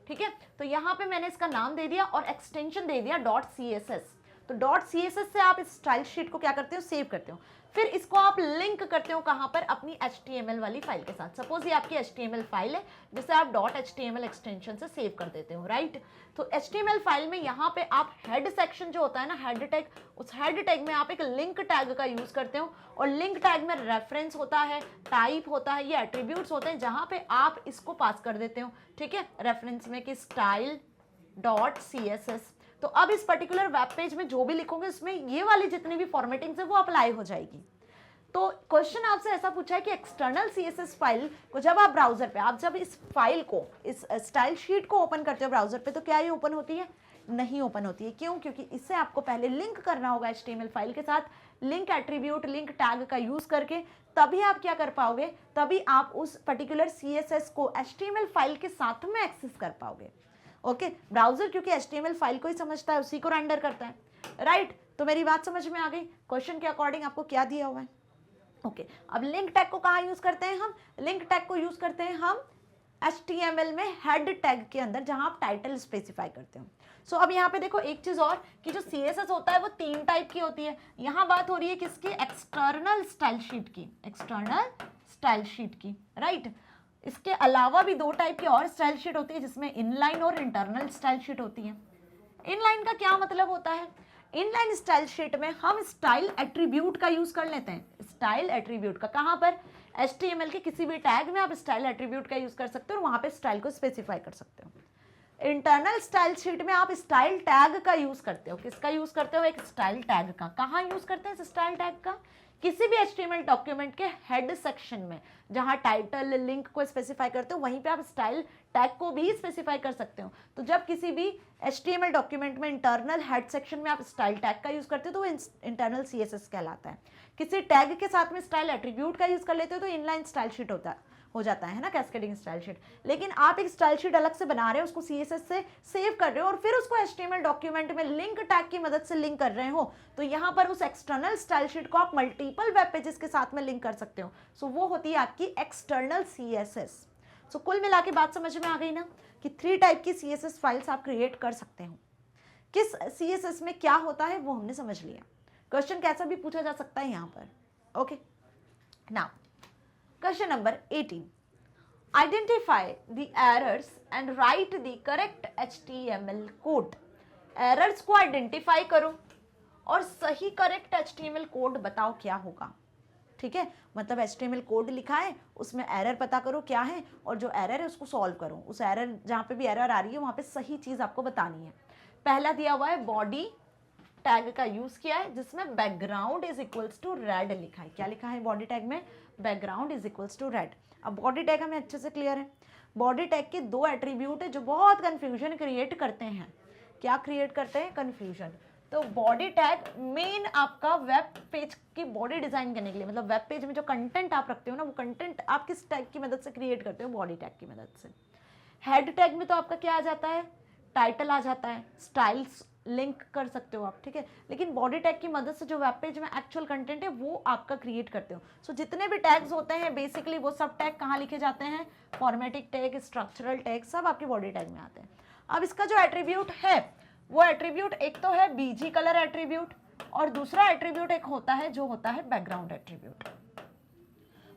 ठीक है। तो यहाँ पे मैंने इसका नाम दे दिया और एक्सटेंशन दे दिया .css। तो .css से आप इस स्टाइल शीट को क्या करते हो? सेव करते हो। फिर इसको आप लिंक करते हो कहाँ पर? अपनी HTML वाली फाइल के साथ। सपोज ये आपकी HTML फाइल है जिसे आप .html एक्सटेंशन से सेव कर देते हो, राइट। तो HTML फाइल में यहाँ पे आप हेड सेक्शन जो होता है ना, हेड टैग, उस हेड टैग में आप एक लिंक टैग का यूज करते हो और लिंक टैग में रेफरेंस होता है, टाइप होता है, ये एट्रीब्यूट्स होते हैं जहाँ पे आप इसको पास कर देते हो, ठीक है, रेफरेंस में कि style.css। तो अब इस पर्टिकुलर वेब पेज में जो भी लिखोगे उसमें ये वाली जितनी भी फॉर्मेटिंग्स है वो अप्लाई हो जाएगी। तो क्वेश्चन आपसे ऐसा पूछा है कि एक्सटर्नल CSS फाइल को जब आप ब्राउजर पे, आप जब इस फाइल को, इस स्टाइल शीट को ओपन करते हो ब्राउजर पे, तो क्या ये ओपन होती है? नहीं ओपन होती है। क्यों? क्योंकि इससे आपको पहले लिंक करना होगा HTML फाइल के साथ, लिंक एट्रीब्यूट, लिंक टैग का यूज करके, तभी आप क्या कर पाओगे? तभी आप उस पर्टिकुलर CSS को HTML फाइल के साथ में एक्सेस कर पाओगे। ओके, ब्राउजर क्योंकि HTML फाइल को ही समझता है, उसी को रेंडर करता है, राइट। तो मेरी बात समझ में आ गई? क्वेश्चन के अकॉर्डिंग आपको क्या दिया हुआ है? ओके, अब लिंक टैग को कहाँ यूज करते हैं हम? लिंक टैग को यूज करते हैं हम HTML में हेड टैग के अंदर, जहां आप टाइटल स्पेसिफाई करते हो। सो अब यहाँ पे देखो एक चीज और कि जो CSS होता है वो 3 टाइप की होती है। यहाँ बात हो रही है किसकी? एक्सटर्नल स्टाइल शीट की, एक्सटर्नल स्टाइल शीट की, राइट। इसके अलावा भी 2 टाइप की और स्टाइल शीट होती है जिसमें इनलाइन और इंटरनल स्टाइल शीट होती है। इनलाइन का क्या मतलब होता है? इनलाइन स्टाइल शीट में हम स्टाइल एट्रीब्यूट का यूज कर लेते हैं। स्टाइल एट्रीब्यूट का कहां पर? HTML के किसी भी टैग में आप स्टाइल एट्रीब्यूट का यूज कर सकते हो और वहां पे स्टाइल को स्पेसिफाई कर सकते हो। इंटरनल स्टाइल शीट में आप स्टाइल टैग का यूज करते हो। किसका यूज करते हो? एक स्टाइल टैग का। कहां यूज करते हैं इस स्टाइल टैग का? किसी भी HTML डॉक्यूमेंट के हेड सेक्शन में, जहां टाइटल, लिंक को स्पेसिफाई करते हो, वहीं पे आप स्टाइल टैग को भी स्पेसिफाई कर सकते हो। तो जब किसी भी HTML डॉक्यूमेंट में इंटरनल हेड सेक्शन में आप स्टाइल टैग का यूज करते हो तो वो इंटरनल CSS कहलाता है। किसी टैग के साथ में स्टाइल एट्रीब्यूट का यूज कर लेते हो तो इनलाइन स्टाइल शीट होता है, हो जाता है ना कैस्केडिंग स्टाइल शीट। लेकिन आप एक स्टाइल शीट अलग से बना रहे हो, उसको CSS से सेव कर रहे हो और फिर उसको HTML डॉक्यूमेंट में लिंक टैग की मदद से लिंक कर रहे हो, तो यहाँ पर उस एक्सटर्नल स्टाइल शीट को आप मल्टीपल वेब पेजेस के साथ में लिंक कर सकते हो। सो वो होती है आपकी एक्सटर्नल CSS। सो कुल मिला के बात समझ में आ गई ना कि 3 टाइप की CSS फाइल्स आप क्रिएट कर सकते हो। किस CSS में क्या होता है वो हमने समझ लिया। क्वेश्चन कैसा भी पूछा जा सकता है यहाँ पर। Okay, now question number 18, identify the errors and right the correct HTML code. Errors को आइडेंटिफाई करो और सही करेक्ट HTML कोड बताओ क्या होगा। ठीक है, मतलब HTML कोड लिखा है, उसमें एरर पता करो क्या है और जो एरर है उसको सॉल्व करो। उस एरर जहाँ पे भी एरर आ रही है वहाँ पे सही चीज़ आपको बतानी है। पहला दिया हुआ है बॉडी टैग का यूज किया है जिसमें background is equals to red लिखा है। क्या लिखा है बॉडी टैग में? Background is equals to red. अब बॉडी टैग हमें अच्छे से क्लियर है। बॉडी टैग के 2 एट्रीब्यूट है जो बहुत कंफ्यूजन क्रिएट करते हैं। क्या क्रिएट करते हैं? कंफ्यूजन। तो बॉडी टैग मेन आपका वेब पेज की बॉडी डिजाइन करने के लिए, मतलब वेब पेज में जो कंटेंट आप रखते हो ना, वो कंटेंट आप किस टैग की मदद से क्रिएट करते हो? बॉडी टैग की मदद से। हेड टैग में तो आपका क्या आ जाता है? टाइटल आ जाता है, स्टाइल्स लिंक कर सकते हो आप। ठीक है, लेकिन बॉडी टैग की मदद से जो वेब पेज में एक्चुअल कंटेंट है वो आपका क्रिएट करते हो। सो जितने भी टैग्स होते हैं बेसिकली वो सब टैग कहाँ लिखे जाते हैं? फॉर्मेटिक टैग, स्ट्रक्चरल टैग, सब आपके बॉडी टैग में आते हैं। अब इसका जो एट्रीब्यूट है वो एट्रीब्यूट एक तो है BG कलर एट्रीब्यूट और दूसरा एट्रीब्यूट एक होता है जो होता है बैकग्राउंड एट्रीब्यूट।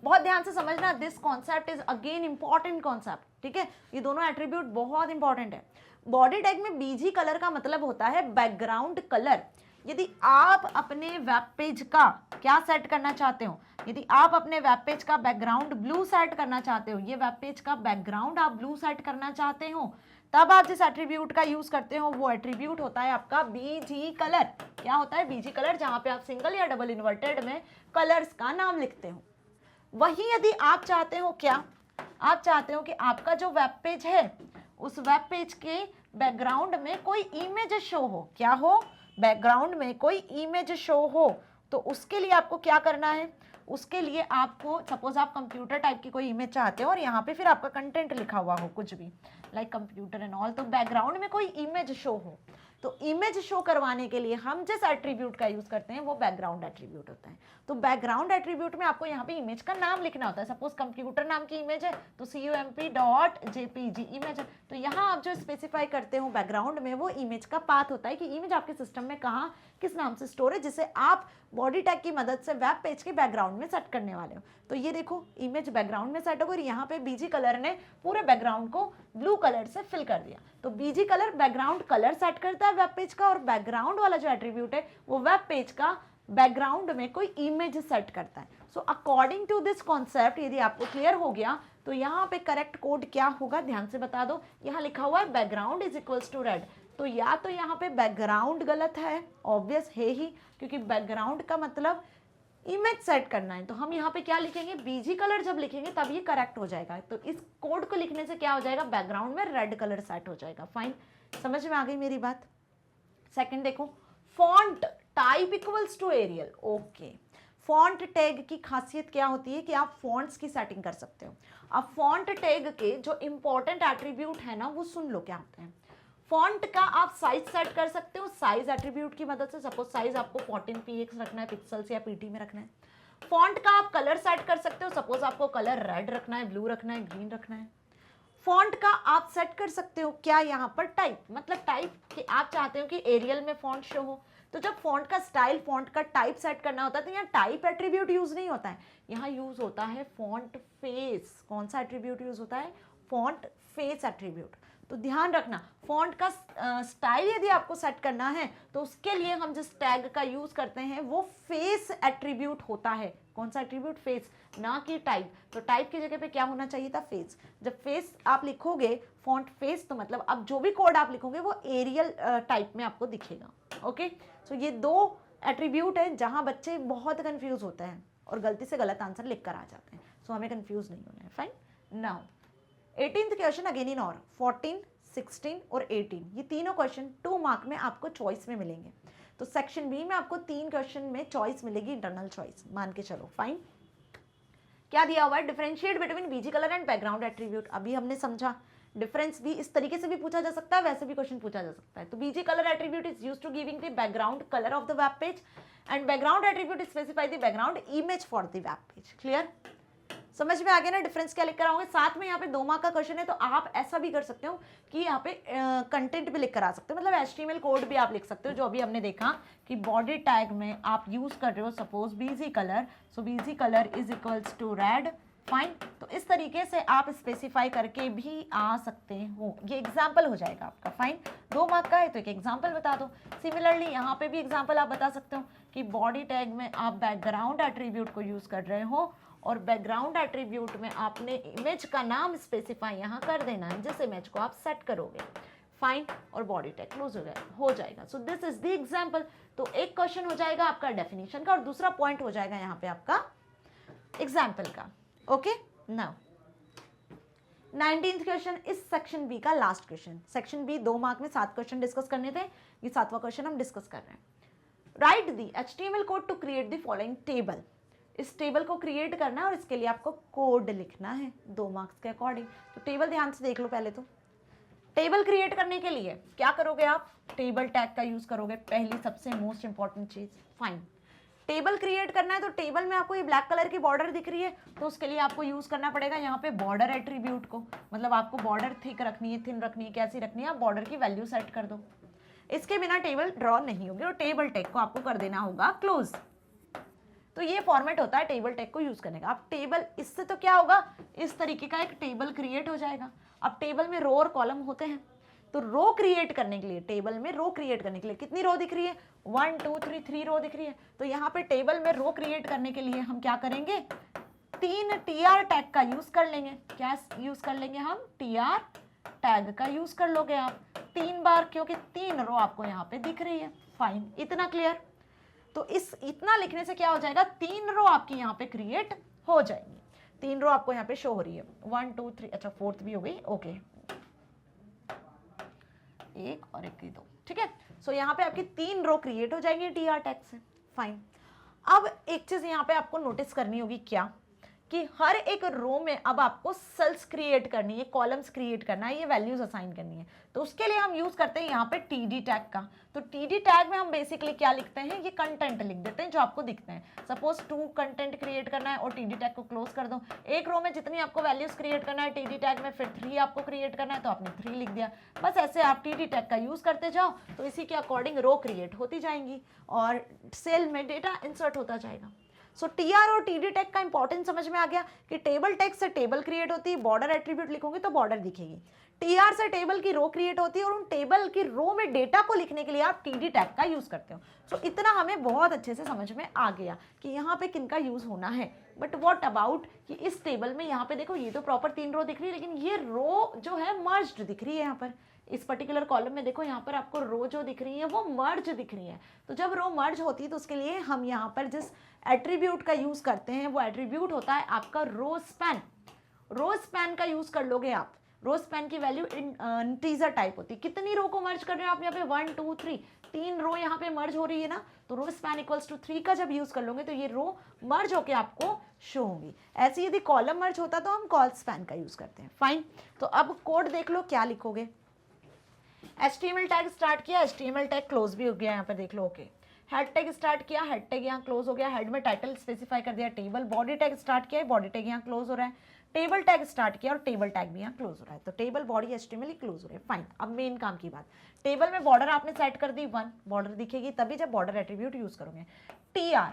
बहुत ध्यान से समझना, this concept is again important concept. ठीक है, ये दोनों एट्रीब्यूट बहुत इंपॉर्टेंट है। बॉडी टैग में BG कलर का मतलब होता है बैकग्राउंड कलर। यदि आप अपने वेब पेज का क्या सेट करना चाहते हो, यदि आप अपने वेब पेज का बैकग्राउंड ब्लू सेट करना चाहते हो, ये वेब पेज का बैकग्राउंड आप ब्लू सेट करना चाहते हो, तब आप जिस एट्रीब्यूट का यूज करते हो वो एट्रीब्यूट होता है आपका BG कलर। क्या होता है? BG कलर, जहां पे आप सिंगल या डबल इन्वर्टेड में कलर्स का नाम लिखते हो। वही यदि आप चाहते हो, क्या आप चाहते हो कि आपका जो वेब पेज है उस वेब पेज के बैकग्राउंड में कोई इमेज शो हो। क्या हो? बैकग्राउंड में कोई इमेज शो हो, तो उसके लिए आपको क्या करना है? उसके लिए आपको, सपोज आप कंप्यूटर टाइप की कोई इमेज चाहते हो और यहाँ पे फिर आपका कंटेंट लिखा हुआ हो कुछ भी, लाइक कंप्यूटर एंड ऑल, तो बैकग्राउंड में कोई इमेज शो हो, तो इमेज शो करवाने के लिए हम जिस एट्रीब्यूट का यूज करते हैं वो बैकग्राउंड एट्रीब्यूट होता है। तो बैकग्राउंड एट्रीब्यूट में आपको यहाँ पे इमेज का नाम लिखना होता है। सपोज कंप्यूटर नाम की इमेज है तो CUMP.jpg इमेज है, तो यहाँ आप जो स्पेसिफाई करते हो बैकग्राउंड में वो इमेज का पाथ होता है कि इमेज आपके सिस्टम में कहाँ किस नाम से स्टोर है, जिसे आप बॉडी टैग की मदद से वेब पेज के बैकग्राउंड में सेट करने वाले हो। तो ये देखो इमेज बैकग्राउंड में सेट हो गई, यहाँ पे BG कलर ने पूरे बैकग्राउंड को ब्लू कलर से फिल कर दिया। तो BG colour background colour set करता है वेब पेज का, और बैकग्राउंड वाला जो एट्रीब्यूट है वो वेब पेज का बैकग्राउंड में कोई इमेज सेट करता है। So according to this concept, यदि आपको क्लियर हो गया तो यहाँ पे करेक्ट कोड क्या होगा ध्यान से बता दो। यहाँ लिखा हुआ है background is equals to red, तो या तो यहाँ पे बैकग्राउंड गलत है, ऑब्वियस है ही, क्योंकि बैकग्राउंड का मतलब इमेज सेट करना है। तो हम यहाँ पे क्या लिखेंगे? BG कलर जब लिखेंगे तब ये करेक्ट हो जाएगा। तो इस कोड को लिखने से क्या हो जाएगा? बैकग्राउंड में रेड कलर सेट हो जाएगा। फाइन, समझ में आ गई मेरी बात। सेकंड देखो, font type equals to Arial. Okay, font tag की खासियत क्या होती है कि आप फॉन्ट्स की सेटिंग कर सकते हो। अब फॉन्ट टैग के जो इंपॉर्टेंट एट्रीब्यूट है ना वो सुन लो क्या होते हैं। फॉन्ट का आप साइज सेट कर सकते हो साइज एट्रीब्यूट की मदद से। सपोज साइज आपको 14px रखना है, पिक्सल्स या PT में रखना है। फॉन्ट का आप कलर सेट कर सकते हो, सपोज आपको कलर रेड रखना है, ब्लू रखना है, ग्रीन रखना है। फॉन्ट का आप सेट कर सकते हो क्या यहाँ पर? टाइप, मतलब टाइप कि आप चाहते हो कि एरियल में फॉन्ट शो हो, तो जब फॉन्ट का स्टाइल, फॉन्ट का टाइप सेट करना होता है तो यहाँ टाइप एट्रीब्यूट यूज नहीं होता है, यहाँ यूज होता है फॉन्ट फेस। कौन सा एट्रीब्यूट यूज होता है? Font face attribute. तो ध्यान रखना, फॉन्ट का स्टाइल यदि आपको सेट करना है तो उसके लिए हम जिस टैग का यूज करते हैं वो फेस एट्रीब्यूट होता है। कौन सा एट्रीब्यूट? फेस, ना कि टाइप। तो टाइप की जगह पे क्या होना चाहिए था? फेस। जब फेस आप लिखोगे फॉन्ट फेस, तो मतलब अब जो भी कोड आप लिखोगे वो एरियल टाइप में आपको दिखेगा। ओके, सो ये 2 एट्रीब्यूट है जहां बच्चे बहुत कंफ्यूज होते हैं और गलती से गलत आंसर लिख कर आ जाते हैं। सो हमें कंफ्यूज नहीं होना है। Fine, now 18th question again in और 14, 16 और 18, ये तीनों क्वेश्चन 2 मार्क में आपको चॉइस में मिलेंगे। तो सेक्शन बी में आपको 3 क्वेश्चन में चॉइस मिलेगी, इंटरनल चॉइस मान के चलो। फाइन, क्या दिया हुआ है, differentiate between BG colour and background attribute. अभी हमने समझा डिफरेंस भी इस तरीके से भी पूछा जा सकता है, वैसे भी क्वेश्चन पूछा जा सकता है। तो BG colour attribute is used to giving the background colour of the web page and background attribute specify the background image for the web page. Clear, समझ में आ गया ना डिफरेंस क्या लिख कर आओगे। साथ में यहाँ पे 2 मार्क का क्वेश्चन है, तो आप ऐसा भी कर सकते हो कि यहाँ पे कंटेंट भी लिख कर आ सकते हो, मतलब HTML कोड भी आप लिख सकते हो, जो अभी हमने देखा कि बॉडी टैग में आप यूज कर रहे हो suppose BG colour, so BG colour is equals to red, fine. तो इस तरीके से आप स्पेसिफाई करके भी आ सकते हो, ये एग्जाम्पल हो जाएगा आपका, फाइन। 2 मार्क का है तो एक एग्जाम्पल बता दो। सिमिलरली यहाँ पे भी एग्जाम्पल आप बता सकते हो कि बॉडी टैग में आप बैकग्राउंड एट्रीब्यूट को यूज कर रहे हो और बैकग्राउंड एट्रीब्यूट में आपने इमेज का नाम स्पेसिफाई यहाँ कर देना है, जिस इमेज को आप सेट करोगे, फाइन, और बॉडी टैग क्लोज हो जाएगा। सो दिस इज द एग्जाम्पल। तो एक क्वेश्चन हो जाएगा आपका डेफिनेशन का और दूसरा पॉइंट हो जाएगा यहाँ पे आपका एग्जाम्पल का। ओके, नाउ 19th क्वेश्चन इस सेक्शन बी का last question. Section B 2 mark में 7 क्वेश्चन डिस्कस करने थे, ये 7वां क्वेश्चन हम डिस्कस कर रहे हैं। Write the HTML code to create the following table. इस टेबल को क्रिएट करना है और इसके लिए आपको कोड लिखना है 2 मार्क्स के अकॉर्डिंग। तो टेबल ध्यान से देख लो पहले। तो टेबल क्रिएट करने के लिए क्या करोगे आप, टेबल टैग का यूज करोगे, पहली सबसे मोस्ट इंपॉर्टेंट चीज, फाइन। टेबल क्रिएट करना है तो टेबल में आपको ये ब्लैक कलर की बॉर्डर दिख रही है, तो उसके लिए आपको यूज करना पड़ेगा यहाँ पे बॉर्डर एट्रीब्यूट को, मतलब आपको बॉर्डर थिक रखनी है, थिन रखनी है, कैसी रखनी है, आप बॉर्डर की वैल्यू सेट कर दो। इसके बिना टेबल ड्रॉ नहीं होगी और टेबल टैग को आपको कर देना होगा क्लोज। तो ये फॉर्मेट होता है टेबल टैग को यूज करने का। अब टेबल, इससे तो क्या होगा, इस तरीके का एक टेबल क्रिएट हो जाएगा। अब टेबल में रो और कॉलम होते हैं, तो रो क्रिएट करने के लिए, टेबल में रो क्रिएट करने के लिए कितनी रो दिख रही है, 1 2 3 3 रो दिख रही है। तो यहाँ पे टेबल में रो क्रिएट करने के लिए हम क्या करेंगे, 3 TR टैग का यूज कर लेंगे। क्या यूज कर लेंगे हम, TR टैग का यूज कर लोगे आप 3 बार, क्योंकि 3 रो आपको यहाँ पे दिख रही है, फाइन। इतना क्लियर। तो इस इतना लिखने से क्या हो जाएगा, 3 रो आपकी यहाँ पे क्रिएट हो जाएंगी। 3 रो आपको यहाँ पे शो हो रही है, 1 2 3, अच्छा 4th भी हो गई, ओके, 1 और 1 2, ठीक है। सो यहाँ पे आपकी 3 रो क्रिएट हो जाएंगी TR टैग से, फाइन। अब एक चीज यहाँ पे आपको नोटिस करनी होगी, क्या कि हर एक रो में अब आपको सेल्स क्रिएट करनी है, कॉलम्स क्रिएट करना है, ये वैल्यूज असाइन करनी है। तो उसके लिए हम यूज करते हैं यहाँ पे TD टैग का। तो TD टैग में हम बेसिकली क्या लिखते हैं, ये कंटेंट लिख देते हैं जो आपको दिखते हैं। सपोज 2 कंटेंट क्रिएट करना है और TD टैग को क्लोज कर दो। एक रो में जितनी आपको वैल्यूज क्रिएट करना है TD टैग में, फिर 3 आपको क्रिएट करना है तो आपने 3 लिख दिया। बस ऐसे आप TD टैग का यूज करते जाओ, तो इसी के अकॉर्डिंग रो क्रिएट होती जाएंगी और सेल में डेटा इंसर्ट होता जाएगा। सो TR और TD टैग का इंपॉर्टेंस समझ में आ गया कि टेबल टैग से टेबल क्रिएट होती है, बॉर्डर एट्रीब्यूट लिखोगे तो बॉर्डर दिखेगी। TR से टेबल की रो क्रिएट होती है और उन टेबल की रो में डेटा को लिखने के लिए आप TD टैग का यूज करते हो। सो इतना हमें बहुत अच्छे से समझ में आ गया कि यहाँ पे किनका यूज होना है। बट व्हाट अबाउट कि इस टेबल में यहाँ पे देखो, ये तो प्रॉपर 3 रो दिख रही है, लेकिन ये रो जो है मर्ज्ड दिख रही है। यहाँ पर इस पर्टिकुलर कॉलम में देखो, यहाँ पर आपको रो जो दिख रही है वो मर्ज दिख रही है। तो जब रो मर्ज होती है तो उसके लिए हम यहाँ पर जिस एट्रीब्यूट का यूज करते हैं वो एट्रीब्यूट होता है आपका रो स्पैन। रो स्पैन का यूज कर लोगे आप। रो स्पैन की वैल्यू इंटीजर टाइप होती है। कितनी रो को मर्ज कर रहे हो आप यहाँ पे, 1 2 3, 3 रो यहाँ पे मर्ज हो रही है ना, तो रो स्पैन इक्वल्स टू 3 का जब यूज कर लोगे तो ये रो मर्ज होके आपको शो होंगी। ऐसे यदि कॉलम मर्ज होता तो हम कॉल स्पैन का यूज करते हैं, फाइन। तो अब कोड देख लो क्या लिखोगे। HTML टैग स्टार्ट किया, HTML टैग क्लोज भी हो गया, यहाँ पर देख लो, ओके। हेड टैग स्टार्ट किया, हेड टैग यहाँ क्लोज हो गया, हेड में टाइटल स्पेसिफाई कर दिया टेबल। बॉडी टैग स्टार्ट किया, बॉडी टैग यहाँ क्लोज हो रहा है। टेबल टैग स्टार्ट किया और टेबल टैग भी यहाँ क्लोज हो रहा है। तो टेबल बॉडी HTML क्लोज हो रहे हैं, फाइन। अब मेन काम की बात, टेबल में बॉर्डर आपने सेट कर दी 1, बॉर्डर दिखेगी तभी जब बॉर्डर एट्रीब्यूट यूज करोगे। TR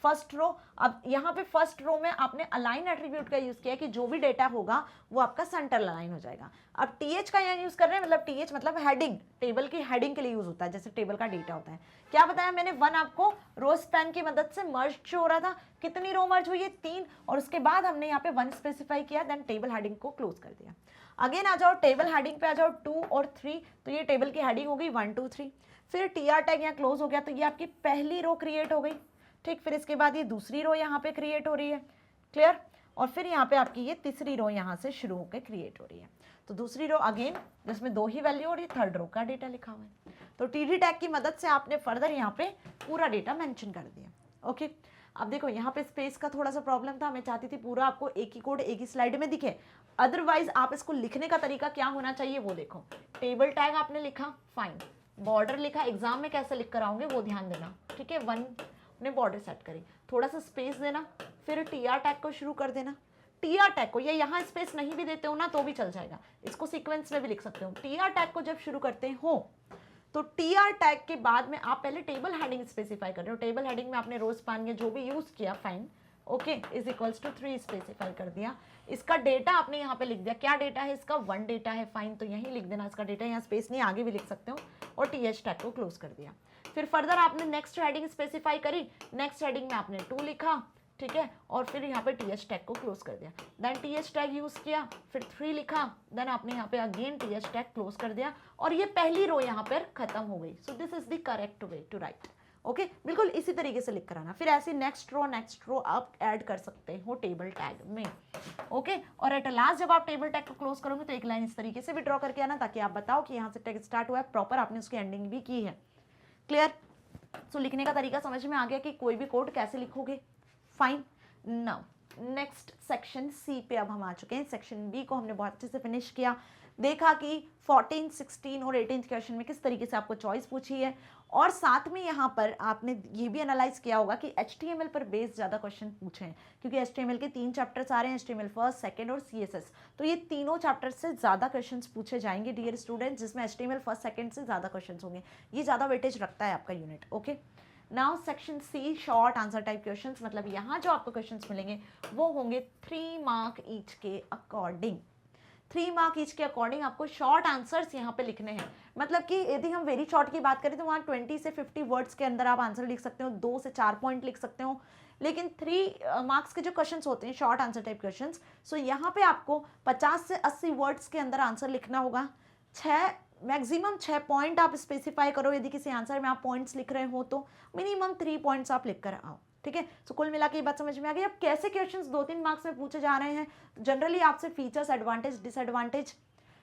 फर्स्ट रो, अब यहाँ पे फर्स्ट रो में आपने अलाइन एट्रीब्यूट का यूज किया कि जो भी डेटा होगा वो आपका सेंटर अलाइन हो जाएगा। अब TH का यहाँ यूज कर रहे हैं, मतलब TH मतलब हेडिंग, टेबल की हेडिंग के लिए यूज होता है, जैसे टेबल का डेटा होता है। क्या बताया मैंने, 1 आपको रो स्पैन की मदद से मर्ज शो हो रहा था। कितनी रो मर्ज हुई है, 3, और उसके बाद हमने यहाँ पे 1 स्पेसिफाई किया, देन टेबल हेडिंग को क्लोज कर दिया। अगेन आ जाओ टेबल हेडिंग पे, आ जाओ 2 और 3, तो ये टेबल की हेडिंग हो गई 1 2 3। फिर TR टैग यहाँ क्लोज हो गया, तो ये आपकी पहली रो क्रिएट हो गई, ठीक। फिर इसके बाद ये दूसरी रो यहाँ पे क्रिएट हो रही है, क्लियर। और फिर यहाँ पे आपकी ये तीसरी रो यहाँ से शुरू होकर क्रिएट हो रही है। तो दूसरी रो अगेन जिसमें 2 ही वैल्यू और ये थर्ड रो का डेटा लिखा हुआ है। तो TD टैग की मदद से आपने फर्दर यहाँ पे पूरा डेटा मेंशन कर दिया, ओके। अब देखो यहाँ पे स्पेस का थोड़ा सा प्रॉब्लम था, मैं चाहती थी पूरा आपको एक ही कोड एक ही स्लाइड में दिखे, अदरवाइज आप इसको लिखने का तरीका क्या होना चाहिए वो देखो। टेबल टैग आपने लिखा, फाइन, बॉर्डर लिखा, एग्जाम में कैसे लिख कर आओगे वो ध्यान देना, ठीक है। 1 ने बॉर्डर सेट करी, थोड़ा सा स्पेस देना, फिर टीआर टैग को शुरू कर देना। टीआर टैग को, या यहाँ स्पेस नहीं भी देते हो ना तो भी चल जाएगा, इसको सीक्वेंस में भी लिख सकते हो। टीआर टैग को जब शुरू करते हो तो टीआर टैग के बाद में आप पहले टेबल हेडिंग स्पेसिफाई कर रहे हो। टेबल हेडिंग में आपने रो स्पैन या जो भी यूज किया, fine, okay, is equals to 3 specify कर दिया। इसका डेटा आपने यहाँ पे लिख दिया, क्या डेटा है इसका, 1 डेटा है, फाइन, तो यही लिख देना इसका डेटा, यहाँ स्पेस नहीं, आगे भी लिख सकते हो, और टीएच टैग को क्लोज कर दिया। फिर फर्दर आपने नेक्स्ट हेडिंग स्पेसिफाई करी, नेक्स्ट हेडिंग में आपने 2 लिखा, ठीक है, और फिर यहाँ पे टीएच टैग को क्लोज कर दिया। देन टीएच टैग यूज किया, फिर 3 लिखा, देन आपने यहाँ पे अगेन टीएच टैग क्लोज कर दिया, और ये पहली रो यहाँ पर खत्म हो गई। So this is the correct way to write, okay, बिल्कुल इसी तरीके से लिख कर आना। फिर ऐसे नेक्स्ट रो आप ऐड कर सकते हो टेबल टैग में, ओके। और एट लास्ट जब आप टेबल टैग को क्लोज करोगे तो एक लाइन इस तरीके से भी ड्रॉ करके आना, ताकि आप बताओ कि यहाँ से टैग स्टार्ट हुआ है, प्रॉपर आपने उसकी एंडिंग भी की है। क्लियर? सो लिखने का तरीका समझ में आ गया कि कोई भी कोड कैसे लिखोगे, fine. Now next section C पे अब हम आ चुके हैं। सेक्शन बी को हमने बहुत अच्छे से फिनिश किया, देखा कि 14, 16 और 18 क्वेश्चन में किस तरीके से आपको चॉइस पूछी है, और साथ में यहाँ पर आपने ये भी एनालाइज किया होगा कि HTML पर बेस्ड ज़्यादा क्वेश्चन पूछे हैं, क्योंकि HTML के 3 चैप्टर्स आ रहे हैं, HTML फर्स्ट, सेकंड और CSS, तो ये तीनों चैप्टर से ज़्यादा क्वेश्चंस पूछे जाएंगे डियर स्टूडेंट्स, जिसमें HTML फर्स्ट सेकंड से ज़्यादा क्वेश्चंस होंगे, ये ज़्यादा वेटेज रखता है आपका unit, okay. Now section C short answer type questions, मतलब यहाँ जो आपको क्वेश्चंस मिलेंगे वो होंगे 3 मार्क ईच के अकॉर्डिंग। 3 मार्क ईच के अकॉर्डिंग आपको शॉर्ट आंसर्स यहाँ पे लिखने हैं, मतलब कि यदि हम वेरी शॉर्ट की बात करें तो वहाँ 20 से 50 वर्ड्स के अंदर आप आंसर लिख सकते हो, 2 से 4 पॉइंट लिख सकते हो। लेकिन 3 मार्क्स के जो क्वेश्चंस होते हैं short answer type questions, so यहाँ पे आपको 50 से 80 वर्ड्स के अंदर आंसर लिखना होगा। 6 मैक्सिमम 6 पॉइंट आप स्पेसिफाई करो, यदि किसी आंसर में आप पॉइंट्स लिख रहे हो तो मिनिमम 3 पॉइंट्स आप लिख कर आओ, ठीक है। सो कुल मिला के ये बात समझ में आ गई। अब कैसे क्वेश्चंस 2-3 मार्क्स में पूछे जा रहे हैं, जनरली आपसे features, advantage, disadvantage,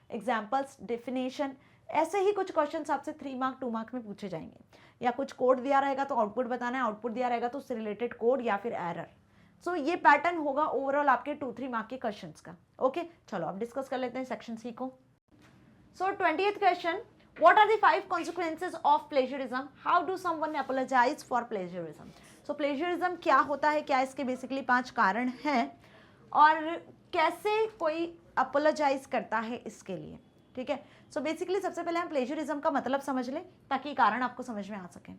examples, definition, ऐसे ही कुछ क्वेश्चंस आपसे 3 मार्क 2 मार्क में पूछे जाएंगे, या कुछ कोड दिया रहेगा तो आउटपुट बताना है, आउटपुट दिया रहेगा तो उससे रिलेटेड कोड या फिर एरर। सो ये पैटर्न होगा ओवरऑल आपके 2-3 मार्क के क्वेश्चंस का, ओके। चलो अब डिस्कस कर लेते हैं सेक्शन सी को। So 20th question, what are the 5 consequences of plagiarism? How do someone apologize for plagiarism? So plagiarism क्या होता है, क्या इसके बेसिकली 5 कारण हैं, और कैसे कोई apologize करता है इसके लिए, ठीक है। So basically सबसे पहले हम plagiarism का मतलब समझ लें ताकि कारण आपको समझ में आ सके।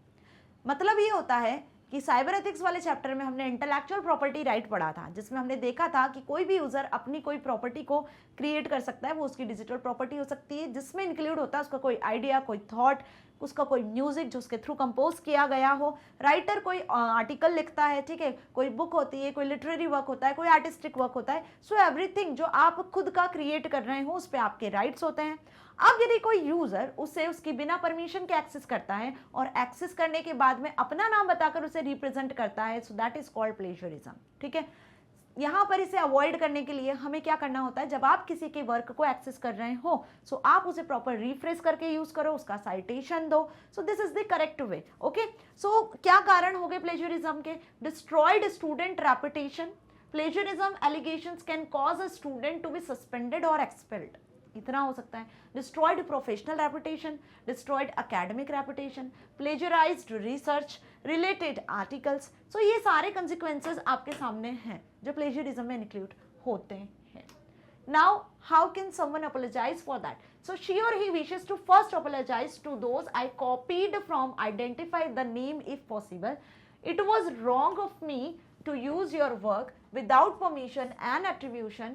मतलब ये होता है कि साइबर एथिक्स वाले चैप्टर में हमने इंटेलेक्चुअल प्रॉपर्टी राइट पढ़ा था, जिसमें हमने देखा था कि कोई भी यूजर अपनी कोई प्रॉपर्टी को क्रिएट कर सकता है, वो उसकी डिजिटल प्रॉपर्टी हो सकती है, जिसमें इंक्लूड होता है उसका कोई आइडिया, कोई थॉट, उसका कोई म्यूजिक जो उसके थ्रू कंपोज किया गया हो, राइटर कोई आर्टिकल लिखता है, ठीक है, कोई बुक होती है, कोई लिटरेरी वर्क होता है, कोई आर्टिस्टिक वर्क होता है। सो एवरीथिंग जो आप खुद का क्रिएट कर रहे हो उस पर आपके राइट्स होते हैं। अब यदि कोई यूजर उसे उसकी बिना परमिशन के एक्सेस करता है और एक्सेस करने के बाद में अपना नाम बताकर उसे रिप्रेजेंट करता है, so that is called plagiarism, ठीक है। यहाँ पर इसे अवॉइड करने के लिए हमें क्या करना होता है, जब आप किसी के वर्क को एक्सेस कर रहे हो सो आप उसे प्रॉपर रिफ्रेश करके यूज करो, उसका साइटेशन दो। So this is the correct way, okay. So क्या कारण हो गए प्लेजरिज्म के? Destroyed student reputation, plagiarism allegations can cause a student to be suspended और एक्सपेल्ड, इतना हो सकता है। Destroyed professional reputation, destroyed academic reputation, plagiarized research, related articles. So ये सारे कंसिक्वेंसेस आपके सामने हैं जो प्लेजरिज्म में इंक्लूड होते हैं। Now how can someone apologize for that? So she और he wishes to first apologize to those I copied from, identify the name if possible, it was wrong of me to use your work without permission and attribution,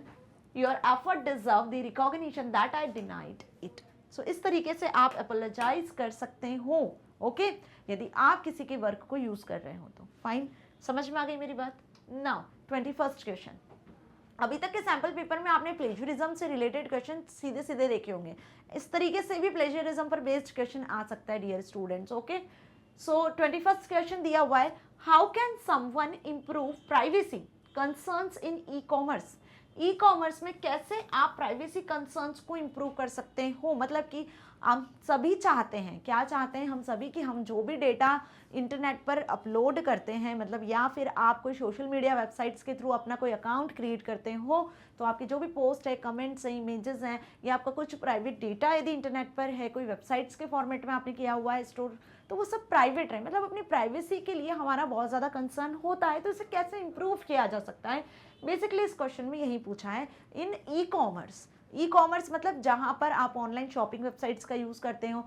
your effort deserve the recognition that I denied it. So इस तरीके से आप apologize कर सकते हो, okay, यदि आप किसी के वर्क को यूज कर रहे हो तो। फाइन, समझ में आ गई मेरी बात? Now 21st question. अभी तक के सैम्पल पेपर में आपने प्लेजरिज्म से रिलेटेड क्वेश्चन सीधे सीधे देखे होंगे, इस तरीके से भी प्लेजरिज्म पर बेस्ड क्वेश्चन आ सकता है डियर स्टूडेंट्स, ओके। सो 21st क्वेश्चन दिया हुआ है, how can someone improve privacy concerns in e commerce? E commerce में कैसे आप प्राइवेसी कंसर्न्स को इम्प्रूव कर सकते हो, मतलब कि हम सभी चाहते हैं, क्या चाहते हैं हम सभी, कि हम जो भी डेटा इंटरनेट पर अपलोड करते हैं, मतलब या फिर आप कोई सोशल मीडिया वेबसाइट्स के थ्रू अपना कोई अकाउंट क्रिएट करते हो, तो आपकी जो भी पोस्ट है, कमेंट्स हैं, इमेजेस हैं, या आपका कुछ प्राइवेट डेटा यदि इंटरनेट पर है, कोई वेबसाइट्स के फॉर्मेट में आपने किया हुआ है स्टोर, तो वो सब प्राइवेट है। मतलब अपनी प्राइवेसी के लिए हमारा बहुत ज़्यादा कंसर्न होता है। तो इसे कैसे इंप्रूव किया जा सकता है, बेसिकली इस क्वेश्चन में यही पूछा है। इन ई कॉमर्स मतलब जहाँ पर आप ऑनलाइन शॉपिंग वेबसाइट्स का यूज़ करते हो,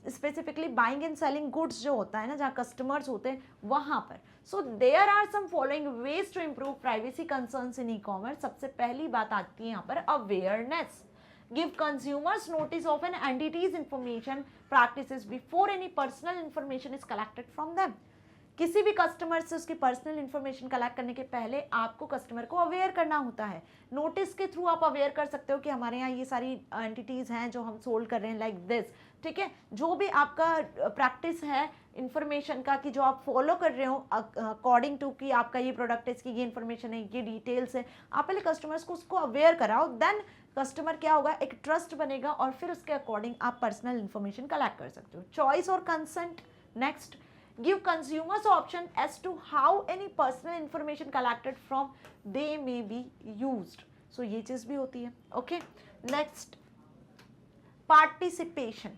specifically buying and selling goods जो होता है ना, जहाँ कस्टमर्स होते हैं वहाँ पर। So there are some following ways to improve privacy concerns in e commerce. सबसे पहली बात आती है यहाँ पर awareness. Give consumers notice of an entity's information practices before any personal information is collected from them. किसी भी कस्टमर से उसकी पर्सनल इन्फॉर्मेशन कलेक्ट करने के पहले आपको कस्टमर को अवेयर करना होता है। नोटिस के थ्रू आप अवेयर कर सकते हो कि हमारे यहाँ ये सारी एंटिटीज़ हैं जो हम सोल्ड कर रहे हैं, लाइक दिस, ठीक है। जो भी आपका प्रैक्टिस है इन्फॉर्मेशन का, कि जो आप फॉलो कर रहे हो अकॉर्डिंग टू कि आपका ये प्रोडक्ट है, इसकी ये इन्फॉर्मेशन है, ये डिटेल्स है, आप पहले कस्टमर्स को उसको अवेयर कराओ, देन कस्टमर क्या होगा, एक ट्रस्ट बनेगा, और फिर उसके अकॉर्डिंग आप पर्सनल इन्फॉर्मेशन कलेक्ट कर सकते हो। चॉइस और consent. Next, give consumers option as to how any personal information collected from they may be used. So ये चीज भी होती है। Okay, next, participation.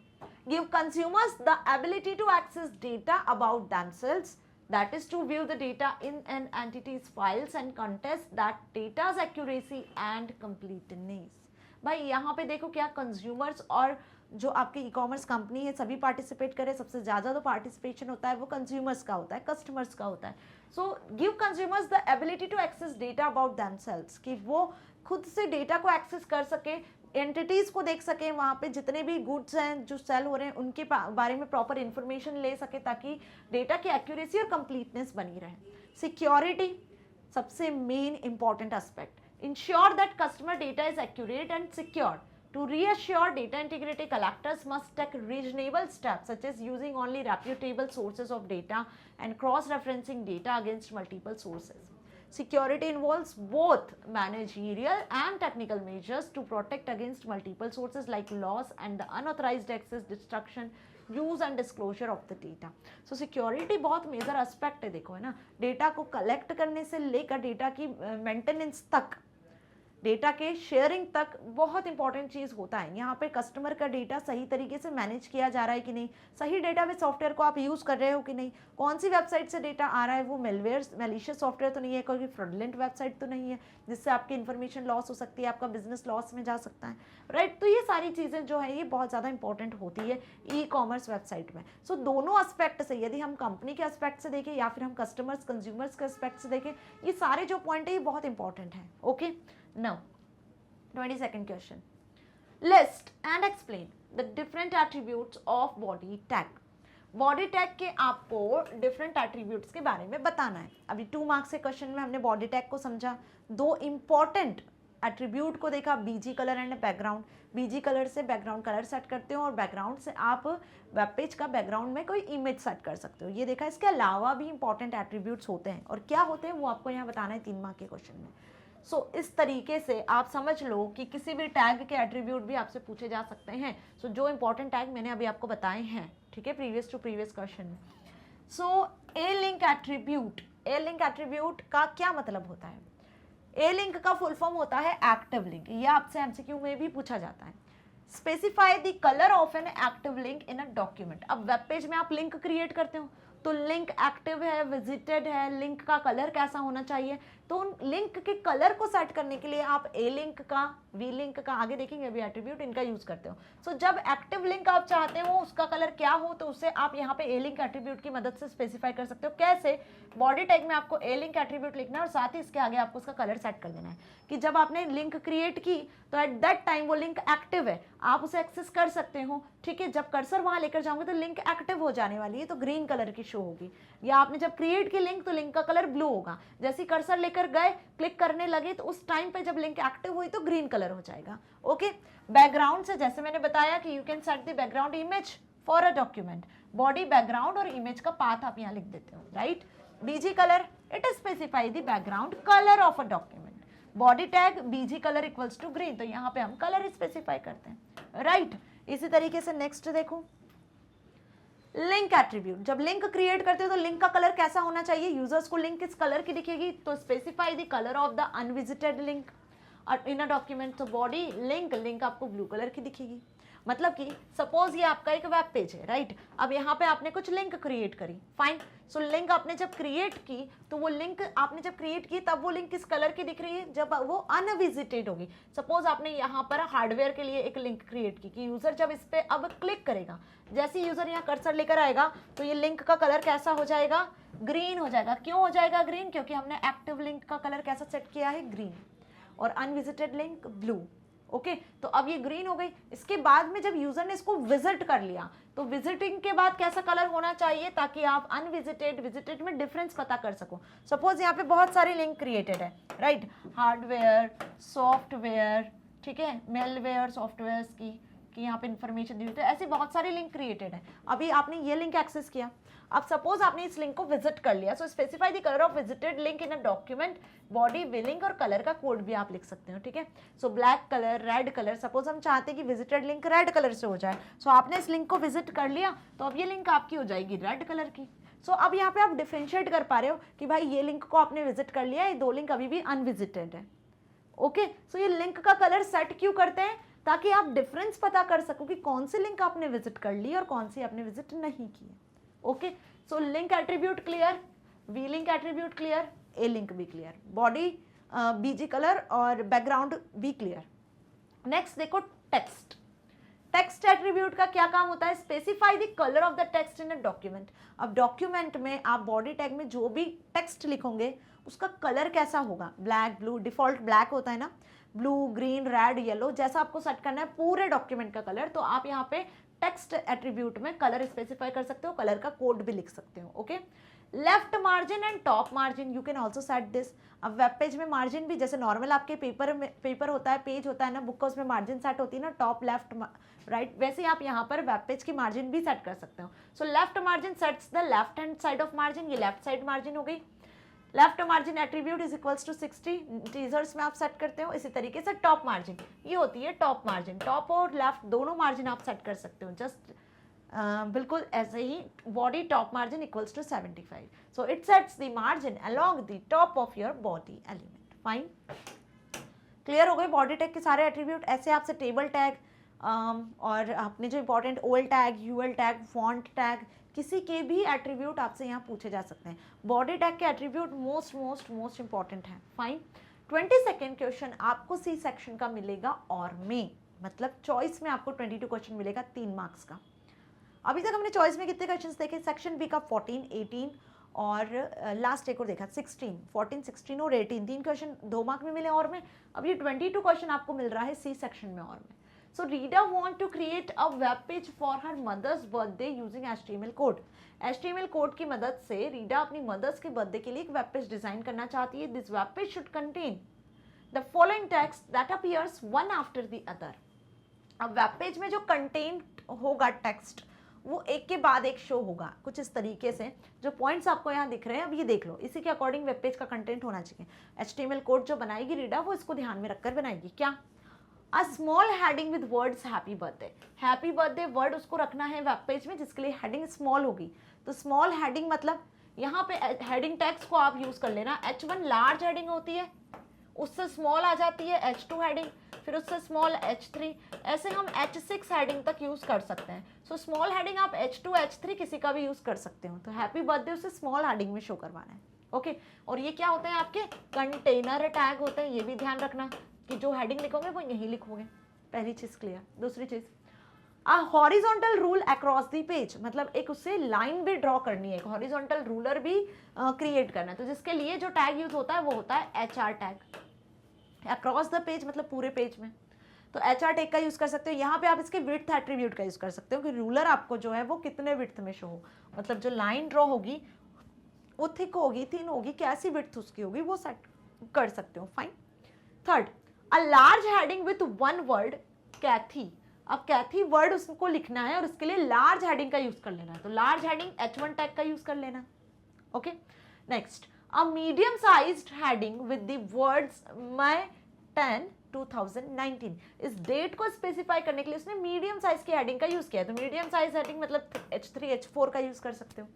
Give consumers the ability to access data about themselves, that is to view the data in an entity's files and contest that data's accuracy and completeness. भाई यहाँ पे देखो क्या कंज्यूमर्स और जो आपके ई कॉमर्स कंपनी है सभी पार्टिसिपेट करें। सबसे ज़्यादा जो पार्टिसिपेशन होता है वो कंज्यूमर्स का होता है, कस्टमर्स का होता है। So give consumers the ability to access data about themselves, कि वो खुद से डेटा को एक्सेस कर सके, एंटिटीज़ को देख सकें, वहाँ पे जितने भी गुड्स हैं जो सेल हो रहे हैं उनके बारे में प्रॉपर इन्फॉर्मेशन ले सके, ताकि डेटा की एक्यूरेसी और कंप्लीटनेस बनी रहे। सिक्योरिटी सबसे main important aspect. Ensure that customer data is accurate and secure. To reassure data integrity, collectors must take reasonable steps such as using only reputable sources of data and cross-referencing data against multiple sources. Security involves both managerial and technical measures to protect against multiple sources like loss and the unauthorized access, destruction, use and disclosure of the data. So security बहुत major aspect है, देखो है ना, data को collect करने से लेकर data की मेंटेनेंस तक, डेटा के शेयरिंग तक बहुत इंपॉर्टेंट चीज़ होता है। यहाँ पे कस्टमर का डेटा सही तरीके से मैनेज किया जा रहा है कि नहीं, सही डेटाबेस सॉफ्टवेयर को आप यूज़ कर रहे हो कि नहीं, कौन सी वेबसाइट से डेटा आ रहा है, वो मेलिशियस सॉफ्टवेयर तो नहीं है, कोई फ्रॉडलेंट वेबसाइट तो नहीं है जिससे आपकी इन्फॉर्मेशन लॉस हो सकती है, आपका बिजनेस लॉस में जा सकता है, राइट। तो ये सारी चीज़ें जो है ये बहुत ज़्यादा इंपॉर्टेंट होती है ई कॉमर्स वेबसाइट में। सो दोनों एस्पेक्ट से, यदि हम कंपनी के एस्पेक्ट से देखें या फिर हम कस्टमर्स कंज्यूमर्स के एस्पेक्ट से देखें, ये सारे जो पॉइंट है ये बहुत इंपॉर्टेंट है। Okay, now 22nd question. List and explain the different attributes of body tag. Body tag के आपको डिफरेंट एट्रीब्यूट्स के बारे में बताना है। अभी 2 मार्क्स के क्वेश्चन में हमने बॉडी टैग को समझा, 2 इंपॉर्टेंट एट्रीब्यूट को देखा, BG colour and background. BG colour से बैकग्राउंड कलर सेट करते हो और बैकग्राउंड से आप वेब पेज का बैकग्राउंड में कोई इमेज सेट कर सकते हो, ये देखा। इसके अलावा भी इंपॉर्टेंट एट्रीब्यूट्स होते हैं, और क्या होते हैं वो आपको यहाँ बताना है 3 मार्क के क्वेश्चन में। सो इस तरीके से आप समझ लो कि किसी भी टैग के एट्रीब्यूट भी आपसे पूछे जा सकते हैं। सो जो इंपॉर्टेंट टैग मैंने अभी आपको बताए हैं, ठीक है, प्रीवियस टू प्रीवियस क्वेश्चन में। सो ए लिंक एट्रीब्यूट, ए लिंक एट्रीब्यूट का क्या मतलब होता है? ए लिंक का फुल फॉर्म होता है एक्टिव लिंक, ये आपसे एमसीक्यू में भी पूछा जाता है। Specify the colour of an active link in a document. अब वेब पेज में आप लिंक क्रिएट करते हो तो लिंक एक्टिव है, विजिटेड है, लिंक का कलर कैसा होना चाहिए, तो लिंक के कलर को सेट करने के लिए आप ए लिंक का, वी लिंक का, आगे देखेंगे अभी एट्रीब्यूट, इनका यूज करते हो। सो जब एक्टिव लिंक आप चाहते हो उसका कलर क्या हो, तो उसे आप यहाँ पे ए लिंक एट्रीब्यूट की मदद से स्पेसिफाई कर सकते हो। कैसे? बॉडी टैग में आपको ए लिंक एट्रीब्यूट लिखना है और साथ ही इसके आगे आपको उसका कलर सेट कर देना है कि जब आपने लिंक क्रिएट की तो एट दैट टाइम वो लिंक एक्टिव है, आप उसे एक्सेस कर सकते हो, ठीक है। जब कर्सर वहां लेकर जाओगे तो लिंक एक्टिव हो जाने वाली है, तो ग्रीन कलर की शो होगी। या आपने जब क्रिएट की लिंक तो लिंक का कलर ब्लू होगा, जैसे कर्सर लेकर गए, क्लिक करने लगे तो उस टाइम पे जब लिंक एक्टिव हुई तो ग्रीन कलर हो जाएगा। ओके, बैकग्राउंड से जैसे मैंने बताया कि you can set the background image for a document, body background और इमेज का पाथ आप यहाँ लिख देते हो, right. BG colour, it specify the background colour of a document. Body tag BG colour equals to green, तो यहाँ पे हम कलर स्पेसिफाई करते हैं, राइट। इसी तरीके से नेक्स्ट देखो, लिंक एट्रीब्यूट। जब लिंक क्रिएट करते हो तो लिंक का कलर कैसा होना चाहिए, यूजर्स को लिंक किस कलर की दिखेगी, तो specify the colour of the unvisited link in a document. तो बॉडी लिंक आपको ब्लू कलर की दिखेगी। मतलब कि सपोज ये आपका एक वेब पेज है, राइट। अब यहाँ पे आपने कुछ लिंक क्रिएट करी, फाइन। सो लिंक आपने जब क्रिएट की तो वो लिंक आपने जब क्रिएट की तब वो लिंक किस कलर की दिख रही है, जब वो अनविजिटेड होगी। सपोज आपने यहाँ पर हार्डवेयर के लिए एक लिंक क्रिएट की कि यूजर जब इस पर अब क्लिक करेगा, जैसे यूजर यहाँ कर्सर लेकर आएगा तो ये लिंक का कलर कैसा हो जाएगा, ग्रीन हो जाएगा। क्यों हो जाएगा ग्रीन, क्योंकि हमने एक्टिव लिंक का कलर कैसा सेट किया है, ग्रीन, और अनविजिटेड लिंक ब्लू। ओके तो अब ये ग्रीन हो गई। इसके बाद में जब यूजर ने इसको विजिट कर लिया तो विजिटिंग के बाद कैसा कलर होना चाहिए, ताकि आप अनविजिटेड विजिटेड में डिफरेंस पता कर सको। सपोज यहाँ पे बहुत सारे लिंक क्रिएटेड है, राइट, हार्डवेयर, सॉफ्टवेयर, ठीक है, मेलवेयर सॉफ्टवेयर की यहाँ पे इंफॉर्मेशन दी हुई है, ऐसे बहुत सारे लिंक क्रिएटेड है। अभी आपने ये लिंक एक्सेस किया, अब सपोज आपने इस लिंक को विजिट कर लिया, so specify the colour of visited link in a document, body vlink और कलर का कोड भी आप लिख सकते हो, ठीक है। So black colour, red colour, suppose हम चाहते हैं कि विजिटेड लिंक रेड कलर से हो जाए, सो आपने इस लिंक को विजिट कर लिया तो अब ये लिंक आपकी हो जाएगी रेड कलर की। सो अब यहाँ पे आप डिफरेंशिएट कर पा रहे हो कि भाई ये लिंक को आपने विजिट कर लिया, ये दो लिंक अभी भी अनविजिटेड है। ओके सो ये लिंक का कलर सेट क्यों करते हैं, ताकि आप डिफरेंस पता कर सको कि कौन सी लिंक आपने विजिट कर ली और कौन सी आपने विजिट नहीं की है। Okay so link attribute clear, V link attribute clear, A link भी क्लियर, बॉडी बीजी कलर और बैकग्राउंड भी क्लियर। नेक्स्ट देखो टेक्स्ट। टेक्स्ट एट्रीब्यूट का क्या काम होता है, specify the colour of the text in a document. अब डॉक्यूमेंट में आप बॉडी टैग में जो भी टेक्स्ट लिखोगे उसका कलर कैसा होगा, ब्लैक, ब्लू, डिफॉल्ट ब्लैक होता है ना, ब्लू, ग्रीन, रेड, येलो, जैसा आपको सेट करना है पूरे डॉक्यूमेंट का कलर, तो आप यहाँ पे टेक्स्ट एट्रीब्यूट में कलर स्पेसिफाई कर सकते हो, कलर का कोड भी लिख सकते हो। Okay left margin and top margin you can also set this. अब वेब पेज में मार्जिन भी जैसे नॉर्मल आपके पेपर होता है, पेज होता है ना, बुक का, उसमें मार्जिन सेट होती है ना, टॉप लेफ्ट राइट, वैसे आप यहाँ पर वेब पेज की मार्जिन भी सेट कर सकते हो। So left margin sets the left hand side of margin, ये लेफ्ट साइड मार्जिन हो गई। Left margin attribute is equals to 60 टीजर्स में आप सेट करते हो। इसी तरीके से टॉप मार्जिन, ये होती है टॉप मार्जिन, टॉप और लेफ्ट दोनों मार्जिन आप सेट कर सकते हो, जस्ट बिल्कुल ऐसे ही। Body top margin equals to 75, so it sets the margin along the top of your body element. Fine, clear हो गए बॉडी टैग के सारे एट्रीब्यूट। ऐसे आपसे टेबल टैग और आपने जो important OL tag, UL tag, font tag, किसी के भी एट्रीब्यूट आपसे यहाँ पूछे जा सकते हैं। बॉडी टैग के एट्रीब्यूट मोस्ट इंपॉर्टेंट है। फाइन, 22nd क्वेश्चन आपको सी सेक्शन का मिलेगा और में, मतलब चॉइस में आपको 22 क्वेश्चन मिलेगा 3 मार्क्स का। अभी तक हमने चॉइस में कितने क्वेश्चंस देखे, सेक्शन बी का 14, 18 और लास्ट एक और देखा 16, 14, 16 और 18, 3 क्वेश्चन 2 मार्क में मिले और में। अब ये 22 क्वेश्चन आपको मिल रहा है सी सेक्शन में और में। So Rita want to create a web page for her mother's birthday using HTML code. HTML code की मदद से रीडा अपनी मदर्स के बर्थडे के लिए एक वेब पेज डिजाइन करना चाहती है। This web page should contain the following text that appears one after the other. अब वेब पेज में जो कंटेंट होगा टेक्स्ट वो एक के बाद एक शो होगा कुछ इस तरीके से। जो पॉइंट्स आपको यहाँ दिख रहे हैं अब ये देख लो, इसी के अकॉर्डिंग वेब पेज का कंटेंट होना चाहिए। HTML कोड जो बनाएगी रीडा वो इसको ध्यान में रखकर बनाएगी। क्या, A small heading with words happy birthday. Happy birthday word उसको रखना है वेब पेज में जिसके लिए हेडिंग स्मॉल होगी। तो स्मॉल हेडिंग मतलब यहाँ पे हेडिंग टैग्स को आप यूज कर लेना। H1 लार्ज हेडिंग होती है, उससे स्मॉल आ जाती है H2 हेडिंग, फिर उससे स्मॉल H3, ऐसे हम H6 हेडिंग तक यूज कर सकते हैं। सो स्मॉल हेडिंग आप H2, H3 किसी का भी यूज कर सकते हो। तो हैप्पी बर्थडे उसे स्मॉल हेडिंग में शो करवाना है। ओके और ये क्या होते हैं आपके कंटेनर टैग होते हैं, ये भी ध्यान रखना कि जो हेडिंग लिखोगे वो यही लिखोगे। पहली चीज क्लियर। दूसरी चीज, a horizontal rule across the page, मतलब एक उससे लाइन भी ड्रॉ करनी है, एक हॉरिजॉन्टल रूलर भी क्रिएट करना है। तो जिसके लिए जो टैग यूज होता है वो होता है HR tag. Across the page मतलब पूरे पेज में, तो HR टैग का यूज कर सकते हो। यहाँ पे आप इसके विड्थ एट्रीब्यूट का यूज कर सकते हो कि रूलर आपको जो है वो कितने विड्थ में शो हो, मतलब जो लाइन ड्रॉ होगी वो थिक होगी, थिन होगी, कैसी विड्थ उसकी होगी वो सेट कर सकते हो। Fine. Third, a large heading with one word Kathy. अब कैथी वर्ड उसको लिखना है और उसके लिए लार्ज हेडिंग का यूज कर लेना है, तो लार्ज हेडिंग H1 टैग का यूज कर लेना। Okay next, a medium sized heading with the words my 10/2019। इस डेट को स्पेसिफाई करने के लिए उसने मीडियम साइज की हेडिंग का यूज किया, तो मीडियम साइज हेडिंग मतलब H3 H4 का यूज कर सकते हो।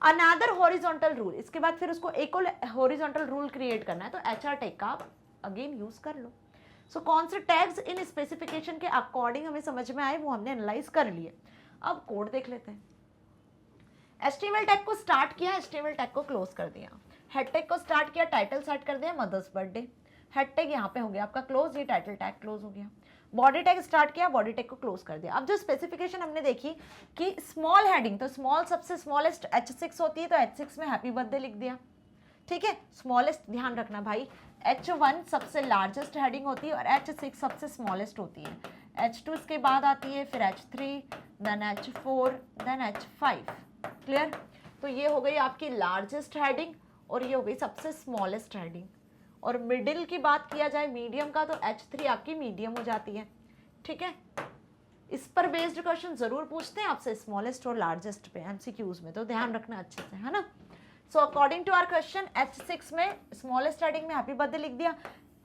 अनादर हॉरिजॉन्टल रूल, इसके बाद फिर उसको एक और हॉरिजॉन्टल रूल क्रिएट करना है, तो HR टैग का आप अगेन यूज कर लो। सो कौन से टैग्स इन स्पेसिफिकेशन के अकॉर्डिंग हमें समझ में आए वो हमने एनालाइज कर लिए। अब कोड देख लेते हैं। HTML टैग को स्टार्ट किया, HTML टैग को क्लोज कर दिया, हेड टैग को स्टार्ट किया, टाइटल सेट कर दिया मदर्स बर्थडे, हेड टैग यहाँ पे हो गया आपका क्लोज, ये टाइटल टैग क्लोज हो गया। बॉडी टैग स्टार्ट किया, बॉडी टैग को क्लोज कर दिया। अब जो स्पेसिफिकेशन हमने देखी कि स्मॉल हेडिंग, तो स्मॉल सबसे स्मॉलेस्ट H6 होती है, तो H6 में हैप्पी बर्थडे लिख दिया, ठीक है। स्मॉलेस्ट ध्यान रखना भाई, H1 सबसे लार्जेस्ट हेडिंग होती है और H6 सबसे स्मॉलेस्ट होती है। H2 इसके बाद आती है, फिर H3, then H4, then H5। Clear? तो ये हो गई आपकी लार्जेस्ट हेडिंग और ये हो गई सबसे स्मॉलेस्ट हेडिंग। और मिडिल की बात किया जाए मीडियम का, तो H3 आपकी मीडियम हो जाती है, ठीक है। इस पर बेस्ड क्वेश्चन जरूर पूछते हैं आपसे स्मॉलेस्ट और लार्जेस्ट पे MCQs में, तो ध्यान रखना अच्छे से, है ना। So according to our question H6 में स्मॉलेस्ट हेडिंग में हैप्पी बर्थडे लिख दिया,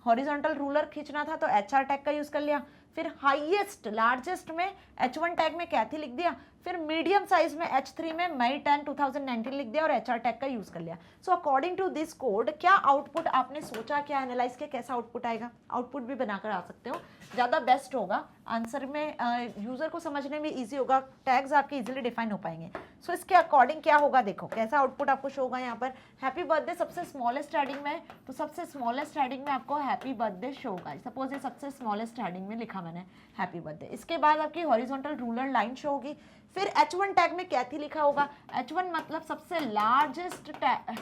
हॉरिजॉन्टल रूलर खींचना था तो HR टैग का यूज कर लिया, फिर हाईएस्ट लार्जेस्ट में H1 टैग में कैथी लिख दिया, फिर मीडियम साइज में H3 में मई 10, 2019 लिख दिया और HR टैग का यूज कर लिया। So according to this code क्या आउटपुट आपने सोचा, क्या एनालाइज किया, कैसा आउटपुट आएगा? आउटपुट भी बनाकर आ सकते हो, ज़्यादा बेस्ट होगा, आंसर में यूजर को समझने में ईजी होगा, टैग्स आपके इजीली डिफाइन हो पाएंगे। सो इसके अकॉर्डिंग क्या होगा, देखो कैसा आउटपुट आपको शो होगा। यहाँ पर हैप्पी बर्थडे सबसे स्मॉलेस्ट हेडिंग में, तो सबसे स्मॉलेस्ट हेडिंग में आपको हैप्पी बर्थडे शो होगा। सपोज ये सबसे स्मॉलेस्ट हेडिंग में लिखा मैंने हैप्पी बर्थडे, इसके बाद आपकी हॉरिजॉन्टल रूलर लाइन शो होगी, फिर H1 टैग में कैथी लिखा होगा, H1 मतलब सबसे लार्जेस्ट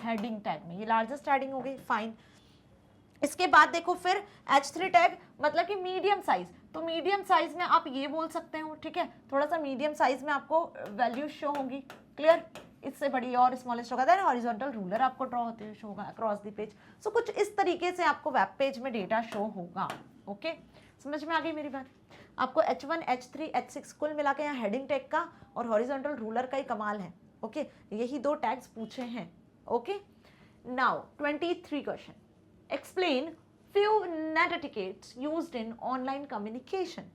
हेडिंग टैग में, ये लार्जेस्ट हेडिंग हो गई, फाइन। इसके बाद देखो फिर H3 टैग मतलब कि मीडियम साइज, तो मीडियम साइज में आप ये बोल सकते हो, ठीक है, थोड़ा सा मीडियम साइज में आपको वैल्यू शो होगी, क्लियर। इससे बड़ी और स्मॉलेस्ट होगा, देन हॉरिजॉन्टल रूलर आपको ड्रॉ होते हुए शो होगा अक्रॉस द पेज। सो कुछ इस तरीके से आपको वेब पेज में डेटा शो होगा। ओके, समझ में आ गई मेरी बात? आपको H1, H3, H6 कुल मिला के यहाँ हेडिंग टैग का और हॉरिजॉन्टल रूलर का ही कमाल है। ओके, यही दो टैग्स पूछे हैं। Okay, now 23 question, explain few net etiquettes used in online communication।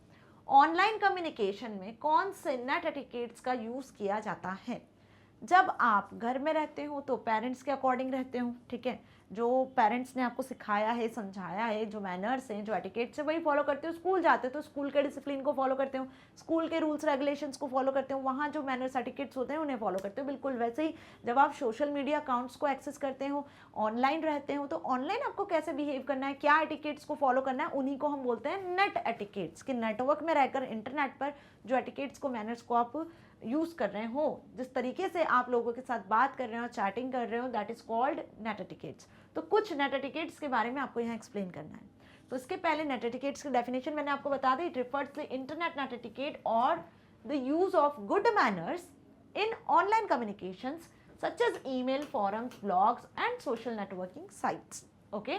Online communication में कौन से नेट एटिकेट्स का यूज किया जाता है? जब आप घर में रहते हो तो पेरेंट्स के अकॉर्डिंग रहते हो, ठीक है, जो पेरेंट्स ने आपको सिखाया है, समझाया है, जो मैनर्स हैं, जो एटिकेट्स है, वही फॉलो करते हो। स्कूल जाते हो तो स्कूल के डिसिप्लिन को फॉलो करते हो, स्कूल के रूल्स रेगुलेशंस को फॉलो करते हो, वहाँ जो मैनर्स एटिकेट्स होते हैं उन्हें फॉलो करते हो। बिल्कुल वैसे ही जब आप सोशल मीडिया अकाउंट्स को एक्सेस करते हो, ऑनलाइन रहते हो, तो ऑनलाइन आपको कैसे बिहेव करना है, क्या एटिकेट्स को फॉलो करना है, उन्हीं को हम बोलते हैं नेट एटिकेट्स। कि नेटवर्क में रहकर इंटरनेट पर जो एटिकेट्स को, मैनर्स को आप यूज कर रहे हो, जिस तरीके से आप लोगों के साथ बात कर रहे हो, चैटिंग कर रहे हो, that is called net etiquettes. तो कुछ नेट एटिकेट्स के बारे में आपको यहाँ एक्सप्लेन करना है। तो इसके पहले नेट एटिकेट्स की डेफिनेशन मैंने आपको बता दी। It refers to internet net etiquette और the use of good manners in online communications such as email, forums, blogs and social networking sites. Okay,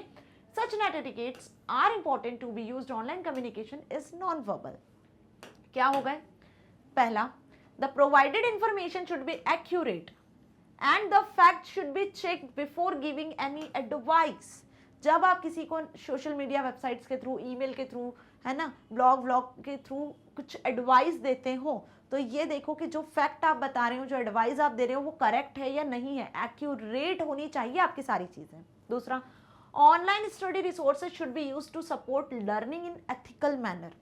such net etiquettes are important to be used online communication is non-verbal. क्या हो गए? पहला, the provided information should be accurate and the fact should be checked before giving any advice. जब आप किसी को social media websites के through, email के थ्रू, है ना, ब्लॉग के थ्रू कुछ एडवाइस देते हो, तो ये देखो कि जो फैक्ट आप बता रहे हो, जो एडवाइस आप दे रहे हो, वो करेक्ट है या नहीं है, एक्यूरेट होनी चाहिए आपकी सारी चीज़ें। दूसरा, online study resources should be used to support learning in ethical manner.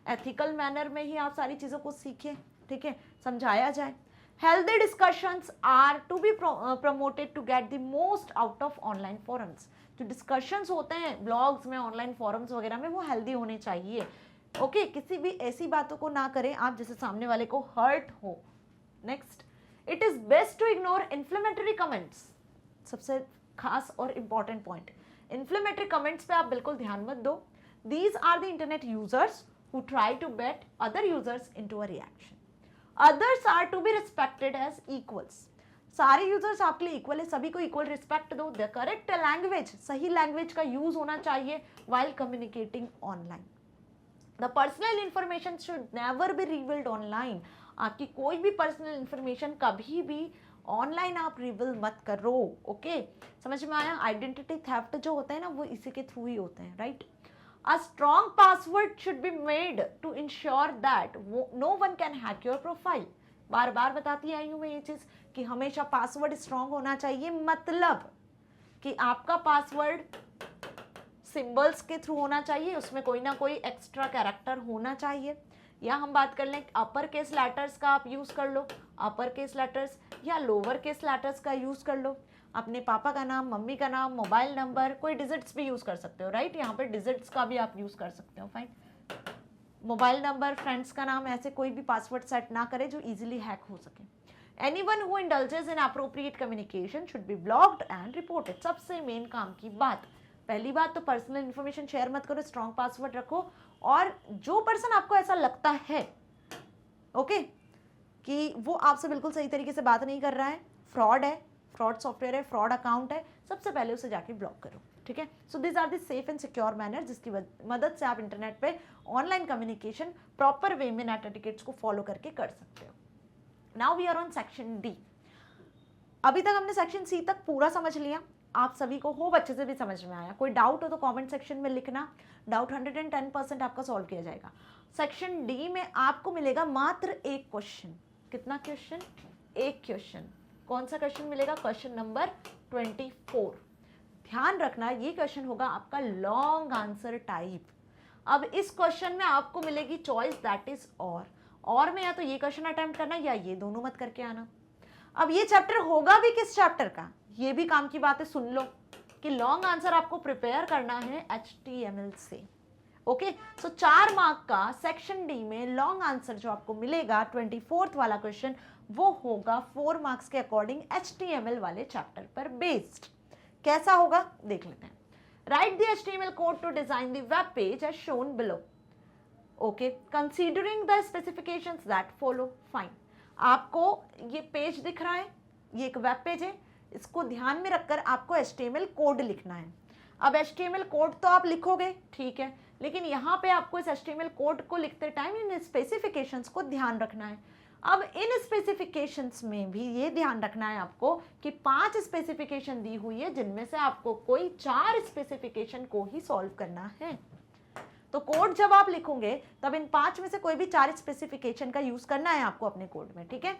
Ethical manner में ही आप सारी चीज़ों को सीखें, ठीक है, समझाया जाए। Healthy discussions are to be promoted to get the most out of online forums. जो डिस्कशंस होते हैं ब्लॉग्स में, ऑनलाइन फोरम्स वगैरह में, वो हेल्दी होने चाहिए। ओके, किसी भी ऐसी बातों को ना करें आप जिससे सामने वाले को हर्ट हो। Next, it is best to ignore inflammatory comments. सबसे खास और इंपॉर्टेंट पॉइंट, इन्फ्लेमेटरी कमेंट्स पे आप बिल्कुल ध्यान मत दो। These are the internet users who try to bet other users into a reaction. Others are to be respected as equals. सारे यूजर्स आपके लिए इक्वल है, सभी को इक्वल रिस्पेक्ट दो। द करेक्ट लैंग्वेज, सही लैंग्वेज का यूज होना चाहिए while communicating online. The personal information should never be revealed online. आपकी कोई भी पर्सनल इंफॉर्मेशन कभी भी ऑनलाइन आप रिवील मत करो। ओके, समझ में आया? आइडेंटिटी थेफ्ट जो होता है ना, वो इसी के थ्रू ही होते हैं, right? A strong password should be made to ensure that no one can hack your profile. बार बार बताती आई हूं मैं ये चीज कि हमेशा पासवर्ड स्ट्रांग होना चाहिए, मतलब कि आपका पासवर्ड सिंबल्स के थ्रू होना चाहिए, उसमें कोई ना कोई एक्स्ट्रा कैरेक्टर होना चाहिए। या हम बात कर लें अपर केस लेटर्स का आप यूज कर लो, अपर केस लेटर्स या लोअर केस लेटर्स का यूज कर लो। अपने पापा का नाम, मम्मी का नाम, मोबाइल नंबर, कोई डिजिट्स भी यूज कर सकते हो, राइट? यहाँ पे डिजिट्स का भी आप यूज कर सकते हो, फाइन। मोबाइल नंबर, फ्रेंड्स का नाम, ऐसे कोई भी पासवर्ड सेट ना करे जो इजीली हैक हो सके। Anyone who indulges in appropriate communication should be blocked and reported. सबसे मेन काम की बात, पहली बात तो पर्सनल इन्फॉर्मेशन शेयर मत करो, स्ट्रॉन्ग पासवर्ड रखो। और जो पर्सन आपको ऐसा लगता है ओके कि वो आपसे बिल्कुल सही तरीके से बात नहीं कर रहा है, फ्रॉड है, फ्रॉड सॉफ्टवेयर है, फ्रॉड अकाउंट है, सबसे पहले उसे जाके ब्लॉक करो, ठीक है? So this are the safe and secure manner जिसकी मदद से आप इंटरनेट पे ऑनलाइन कम्युनिकेशन प्रॉपर वे में नेट एटिकेट्स को फॉलो करके कर सकते हो। Now we are on section D. अभी तक हमने सेक्शन सी तक पूरा समझ लिया, आप सभी को होप अच्छे से भी समझ में आया। कोई डाउट हो तो कमेंट सेक्शन में लिखना, डाउट 110% आपका सॉल्व किया जाएगा। सेक्शन डी में आपको मिलेगा मात्र एक क्वेश्चन। कितना क्वेश्चन? एक क्वेश्चन। कौन सा क्वेश्चन मिलेगा? Question number 24। ध्यान रखना ये क्वेश्चन होगा आपका लॉन्ग आंसर टाइप। अब इस क्वेश्चन में आपको मिलेगी चॉइस, दैट इज और में या तो ये क्वेश्चन अटेम्प्ट करना या ये, दोनों मत करके आना। अब ये चैप्टर होगा भी किस चैप्टर का, ये भी काम की बात है, सुन लो कि लॉन्ग आंसर आपको प्रिपेयर करना है HTML से। ओके, सो 4 मार्क का सेक्शन डी में लॉन्ग आंसर जो आपको मिलेगा 24th वाला क्वेश्चन, वो होगा 4 मार्क्स के अकॉर्डिंग HTML वाले चैप्टर पर बेस्ड। कैसा होगा देख लेते हैं। Write the HTML code to design the web page as shown below. Okay, considering the specifications that follow. Fine, आपको ये पेज दिख रहा है, ये एक वेब पेज है, इसको ध्यान में रखकर आपको HTML कोड लिखना है। अब HTML कोड तो आप लिखोगे, ठीक है, लेकिन यहाँ पे आपको इस HTML कोड को लिखते टाइम इन स्पेसिफिकेशंस को ध्यान रखना है। अब इन स्पेसिफिकेशंस में भी ये ध्यान रखना है आपको कि 5 स्पेसिफिकेशन दी हुई है, जिनमें से आपको कोई 4 स्पेसिफिकेशन को ही सॉल्व करना है। तो कोड जब आप लिखोगे तब इन 5 में से कोई भी 4 स्पेसिफिकेशन का यूज करना है आपको अपने कोड में, ठीक है?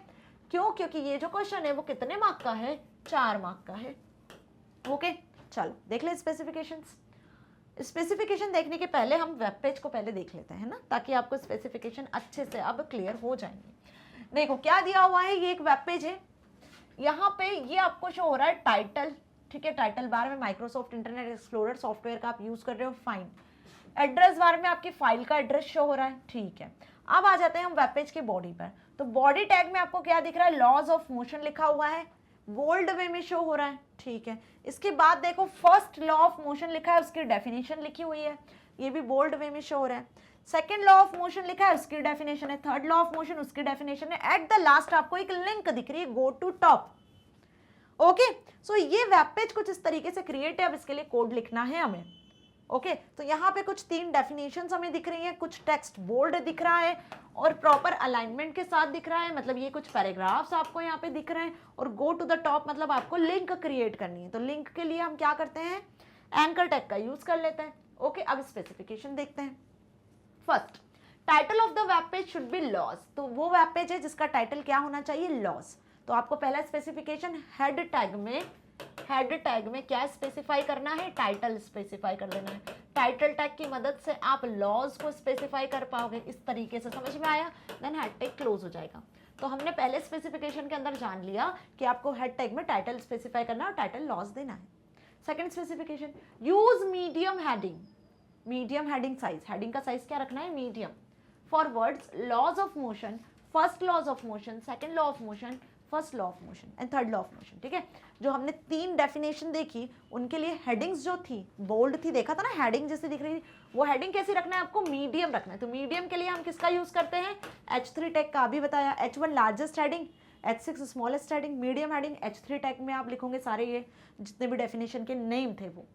क्यों? क्योंकि ये जो क्वेश्चन है वो कितने मार्क का है? 4 मार्क का है। ओके, चलो देख ले स्पेसिफिकेशंस। स्पेसिफिकेशन देखने के पहले हम वेब पेज को पहले देख लेते हैं ना, ताकि आपको स्पेसिफिकेशन अच्छे से अब क्लियर हो जाएंगे। देखो क्या दिया हुआ है, ये एक वेब पेज है। यहाँ पे ये आपको शो हो रहा है टाइटल, ठीक है? टाइटल बार में माइक्रोसॉफ्ट इंटरनेट एक्सप्लोरर सॉफ्टवेयर का आप यूज कर रहे हो, फाइन। एड्रेस बार में आपकी फाइल का एड्रेस शो हो रहा है, ठीक है। अब आ जाते हैं हम वेब पेज के बॉडी पर। तो बॉडी टैग में आपको क्या दिख रहा है? लॉज ऑफ मोशन लिखा हुआ है, बोल्ड वे में शो हो रहा है, ठीक है। इसके बाद देखो फर्स्ट लॉ ऑफ मोशन लिखा है, उसकी डेफिनेशन लिखी हुई है, ये भी बोल्ड वे में शो हो रहा है। सेकेंड लॉ ऑफ मोशन लिखा है, उसकी डेफिनेशन है। थर्ड लॉ ऑफ मोशन, उसकी डेफिनेशन है। एट द लास्ट आपको एक लिंक दिख रही है, गो टू टॉप। ओके, सो ये वेब पेज कुछ इस तरीके से क्रिएट है। अब इसके लिए कोड लिखना है हमें। ओके, तो यहाँ पे कुछ 3 डेफिनेशंस हमें दिख रही हैं, कुछ टेक्स्ट बोल्ड दिख रहा है और प्रॉपर अलाइनमेंट के साथ दिख रहा है, मतलब ये कुछ पैराग्राफ्स आपको यहाँ पे दिख रहे हैं। और गो टू द टॉप मतलब आपको लिंक क्रिएट करनी है। तो लिंक के लिए हम क्या करते हैं? एंकर टैग का यूज कर लेते हैं। ओके, अब स्पेसिफिकेशन देखते हैं। First, title of the web page should be laws. तो वो वेब पेज है जिसका टाइटल क्या होना चाहिए? लॉज। तो आपको पहला स्पेसिफिकेशन हेड टैग में क्या स्पेसिफाई करना है? टाइटल स्पेसिफाई कर देना है। टाइटल टैग की मदद से आप लॉज को स्पेसिफाई कर पाओगे। इस तरीके से समझ में आया? देन हेड टैग क्लोज हो जाएगा। तो हमने पहले स्पेसिफिकेशन के अंदर जान लिया कि आपको हेड टैग में टाइटल स्पेसिफाई करना है और टाइटल लॉज देना है। Second specification, use medium heading. Medium heading size, heading का साइज क्या रखना है? Medium. For words laws of motion, first laws of motion, second law of motion, first law of motion and third law of motion, ठीक है? जो हमने 3 definition देखी उनके लिए हेडिंग्स जो थी बोल्ड थी, देखा था ना हेडिंग जैसे दिख रही थी, वो हेडिंग कैसी रखना है? आपको मीडियम रखना है। तो मीडियम के लिए हम किसका यूज करते हैं? H3 टैग का अभी बताया। H1 largest heading, H6 smallest heading, medium heading. H3 tag में आप लिखोगे सारे ये जितने भी डेफिनेशन के नेम थे वो।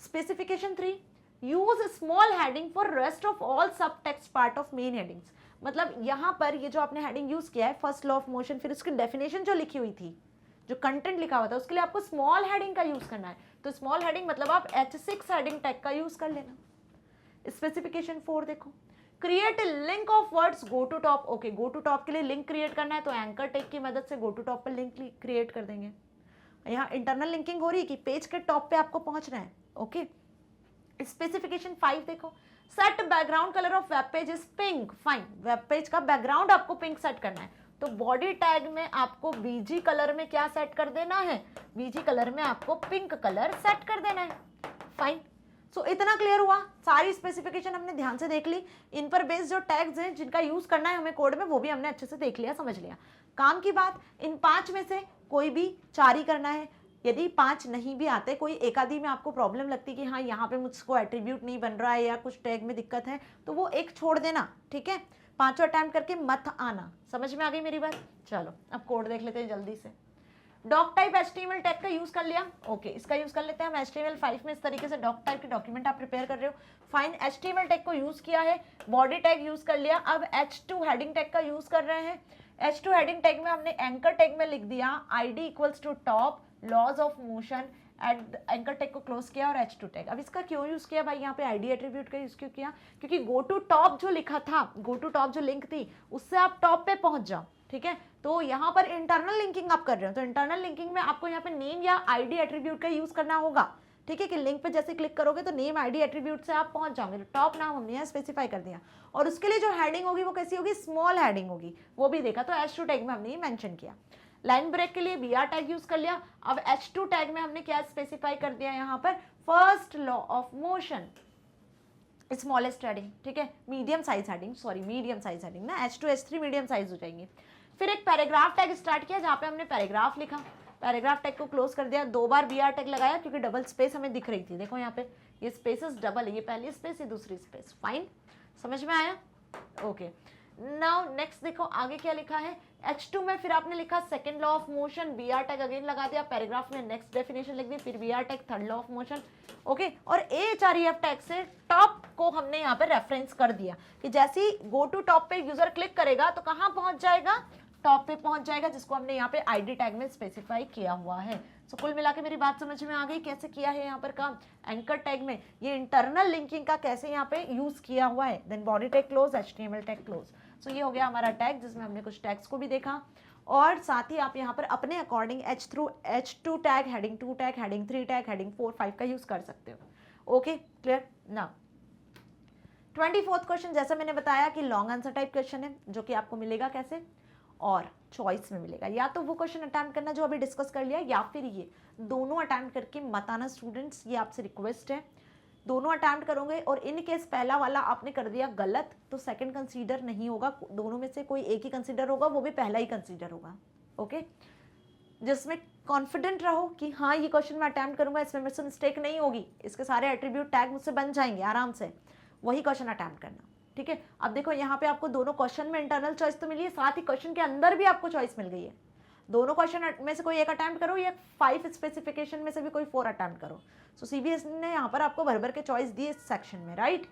Specification 3, use small heading for rest of all सब text part of main headings. मतलब यहाँ पर ये जो आपने हेडिंग यूज किया है, फर्स्ट लॉ ऑफ मोशन, फिर उसकी डेफिनेशन जो लिखी हुई थी, जो कंटेंट लिखा हुआ था, उसके लिए आपको स्मॉल हेडिंग का यूज करना है। तो स्मॉल हेडिंग मतलब आप H6 हेडिंग टैग का यूज कर लेना। स्पेसिफिकेशन 4 देखो, create link of words go to top. Okay, go to top के लिए लिंक क्रिएट करना है तो एंकर टैग की मदद से गो टू टॉप पर लिंक क्रिएट कर देंगे। यहाँ इंटरनल लिंकिंग हो रही है कि पेज के टॉप पे आपको पहुंचना है। ओके, स्पेसिफिकेशन 5 देखो, set background colour of web page is pink. Fine, web page का बैकग्राउंड आपको पिंक सेट करना है, तो बॉडी टैग में आपको बीजी कलर में क्या सेट कर देना है, बीजी कलर में आपको पिंक कलर सेट कर देना है। फाइन, सो इतना क्लियर हुआ, सारी स्पेसिफिकेशन हमने ध्यान से देख ली। इन पर बेस्ड जो टैग्स हैं जिनका यूज करना है हमें कोड में, वो भी हमने अच्छे से देख लिया, समझ लिया। काम की बात, इन 5 में से कोई भी 4 ही करना है। यदि 5 नहीं भी आते, कोई एक आधी में आपको प्रॉब्लम लगती कि हाँ यहाँ पे मुझको एट्रीब्यूट नहीं बन रहा है या कुछ टैग में दिक्कत है, तो वो एक छोड़ देना, ठीक है। 5 अटेम्प्ट करके मत आना। समझ में आ गई मेरी बात? चलो अब कोड देख लेते हैं जल्दी से। डॉक टाइप HTML टैग का यूज कर लिया। ओके, इसका यूज कर लेते हैं हम HTML 5 में। इस तरीके से डॉक टाइप के डॉक्यूमेंट आप प्रिपेयर कर रहे हो। फाइन, HTML टैग को यूज किया है, बॉडी टैग यूज कर लिया। अब H2 हेडिंग टैग का यूज कर रहे हैं। H2 हेडिंग टैग में हमने एंकर टैग में लिख दिया ID equals to top laws of motion, at anchor tag को क्लोज किया और H2 टैग। अब इसका क्यों यूज किया भाई, यहाँ पे ID एट्रीब्यूट का यूज क्यों किया? क्योंकि गो टू टॉप जो लिखा था, गो टू टॉप जो लिंक थी, उससे आप टॉप पे पहुंच जाओ, ठीक है। तो यहाँ पर इंटरनल लिंकिंग आप कर रहे हो, तो इंटरनल लिंकिंग में आपको यहाँ पे नेम या ID एट्रीब्यूट का यूज करना होगा, ठीक है। कि लिंक पे जैसे क्लिक करोगे तो नेम ID एट्रीब्यूट से आप पहुंच जाओगे। तो टॉप नाम हमने यहाँ स्पेसिफाई कर दिया, और उसके लिए जो हेडिंग होगी वो कैसी होगी, स्मॉल हेडिंग होगी, वो भी देखा। तो H2 टैग में हमने ये मेंशन किया। लाइन ब्रेक के लिए BR टैग यूज कर लिया। अब H2 टैग में हमने क्या स्पेसिफाई कर दिया यहाँ पर, first law of motion, smallest heading, ठीक है, medium size heading, sorry medium size heading ना, H2 H3 मीडियम साइज हो जाएंगे। फिर एक पैराग्राफ टैग स्टार्ट किया जहाँ पे हमने पैराग्राफ लिखा, पैराग्राफ टैग को क्लोज कर दिया। 2 बार BR टैग लगाया क्योंकि डबल स्पेस हमें दिख रही थी। देखो यहाँ पे ये स्पेसेस डबल है, ये पहली स्पेस, ये दूसरी स्पेस। फाइन, समझ में आया? ओके, नाउ नेक्स्ट देखो आगे क्या लिखा है। H2 में फिर आपने लिखा second law of motion, BR tag again लगा दिया, पैराग्राफ में नेक्स्ट डेफिनेशन लिख दी, फिर BR tag third law of motion. Okay, और AHREF टैग से टॉप को हमने यहाँ पे रेफरेंस कर दिया कि जैसे ही गो टू टॉप पे यूजर क्लिक करेगा तो कहाँ पहुंच जाएगा, टॉप पे पहुंच जाएगा, जिसको हमने यहाँ पे ID टैग में स्पेसिफाई किया हुआ है। सो कुल मिला के मेरी बात समझ में आ गई कैसे किया है यहाँ पर काम। एंकर टैग में ये इंटरनल लिंकिंग का कैसे यहाँ पे यूज किया हुआ है। Then body tag close, HTML tag close. So ये हो गया हमारा टैग, जिसमें हमने कुछ टैग्स को भी देखा, और साथ ही आप यहाँ पर अपने according H2 tag, heading 2 tag, heading 3 tag, heading 4 5 का यूज कर सकते हो। Okay, clear? ना 24th क्वेश्चन, जैसा मैंने बताया कि लॉन्ग आंसर टाइप क्वेश्चन है, जो कि आपको मिलेगा कैसे, और चॉइस में मिलेगा। या तो वो क्वेश्चन अटेम्प्ट करना जो अभी डिस्कस कर लिया, या फिर ये दोनों अटेम्प्ट करके मत आना स्टूडेंट्स, ये आपसे रिक्वेस्ट है। दोनों अटेम्प्ट करोगे और इन केस पहला वाला आपने कर दिया गलत तो सेकंड कंसीडर नहीं होगा, दोनों में से कोई एक ही कंसीडर होगा, वो भी पहला ही कंसीडर होगा। ओके, जिसमें कॉन्फिडेंट रहो कि हाँ ये क्वेश्चन मैं अटेम्प्ट करूंगा, इसमें मेरे से मिस्टेक नहीं होगी, इसके सारे एट्रीब्यूट टैग मुझसे बन जाएंगे आराम से, वही क्वेश्चन अटेम्प्ट करना, ठीक है। अब देखो यहाँ पे आपको दोनों क्वेश्चन में इंटरनल चॉइस तो मिली है, साथ ही क्वेश्चन के अंदर भी आपको चॉइस मिल गई है। दोनों क्वेश्चन में से कोई एक अटेम्प्ट करो या 5 स्पेसिफिकेशन में से भी कोई 4 अटेम्प्ट करो। सो CBSE ने यहाँ पर आपको भर भर के चॉइस दी इस सेक्शन में, राइट।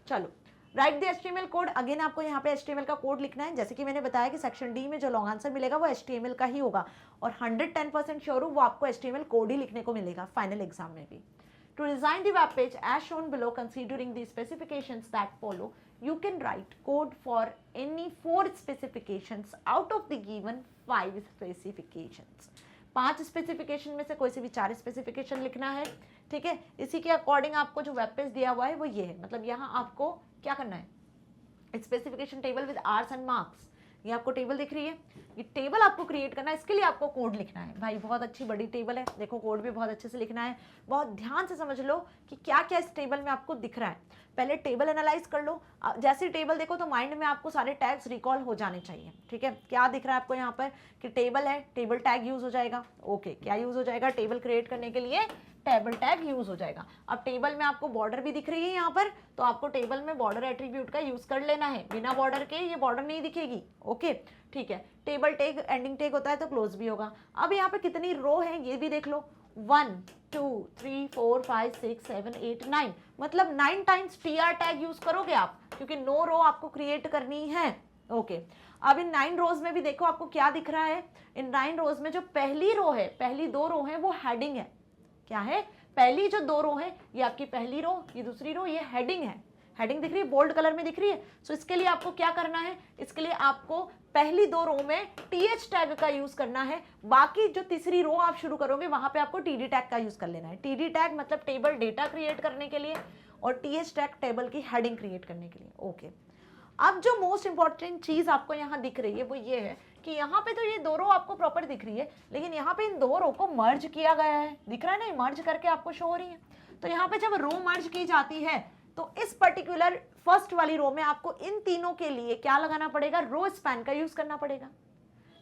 चलो, right the HTML code. Again आपको यहाँ पे HTML का कोड लिखना है। जैसे कि मैंने बताया कि सेक्शन D में जो लॉन्ग आंसर मिलेगा वो HTML का ही होगा, और 110% श्योर हूँ वो आपको HTML कोड ही लिखने को मिलेगा फाइनल एग्जाम में भी। To design the web page as shown below, considering the specifications that follow, you can write code for any 4 specifications out of the given 5 specifications. 5 specification में से कोई से भी 4 स्पेसिफिकेशन लिखना है, ठीक है। इसी के अकॉर्डिंग आपको जो वेब पेज दिया हुआ है वो ये है, मतलब यहाँ आपको क्या करना है, specification table with hours and marks, ये आपको टेबल दिख रही है, ये टेबल आपको क्रिएट करना है। इसके लिए आपको कोड लिखना है भाई, बहुत अच्छी बड़ी टेबल है, देखो कोड भी बहुत अच्छे से लिखना है। बहुत ध्यान से समझ लो कि क्या क्या इस टेबल में आपको दिख रहा है। पहले टेबल एनालाइज कर लो, जैसी टेबल देखो तो माइंड में आपको सारे टैग्स रिकॉल हो जाने चाहिए, ठीक है। क्या दिख रहा है आपको यहाँ पर कि टेबल है, टेबल टैग यूज हो जाएगा। ओके, क्या यूज हो जाएगा, टेबल क्रिएट करने के लिए टेबल टैग यूज हो जाएगा। अब टेबल में आपको बॉर्डर भी दिख रही है यहाँ पर, तो आपको टेबल में बॉर्डर एट्रीब्यूट का यूज कर लेना है, बिना बॉर्डर के ये बॉर्डर नहीं दिखेगी। ओके, ठीक है। टेबल टैग एंडिंग टैग होता है तो क्लोज भी होगा। अब यहाँ पे कितनी रो है ये भी देख लो, 1 2 3 4 5 6 7 8 9, मतलब 9 टाइम्स TR टैग यूज करोगे आप, क्योंकि 9 रो आपको क्रिएट करनी है। ओके, अब इन 9 रोज में भी देखो आपको क्या दिख रहा है। इन 9 रोज में जो पहली रो है, पहली 2 रो है वो हेडिंग है। क्या है, पहली जो 2 रो है ये आपकी पहली रो, ये दूसरी रो ये हेडिंग है। हेडिंग दिख रही है, बोल्ड कलर में दिख रही है। सो इसके लिए आपको क्या करना है, इसके लिए आपको पहली 2 रो में टीएच टैग का यूज करना है, बाकी जो तीसरी रो आप शुरू करोगे वहां पे आपको टीडी टैग का यूज कर लेना है। टीडी टैग मतलब टेबल डेटा क्रिएट करने के लिए, और टीएच टैग टेबल की हेडिंग क्रिएट करने के लिए। ओके, अब जो मोस्ट इंपॉर्टेंट चीज आपको यहाँ दिख रही है वो ये है कि यहाँ पे तो ये 2 रो आपको प्रॉपर दिख रही है, लेकिन यहाँ पे इन 2 रो को मर्ज किया गया है, दिख रहा है ना, मर्ज करके आपको शो हो रही है। तो यहाँ पे जब रो मर्ज की जाती है तो इस पर्टिकुलर फर्स्ट वाली रो में आपको इन तीनों के लिए क्या लगाना पड़ेगा, रो स्पैन का यूज करना पड़ेगा।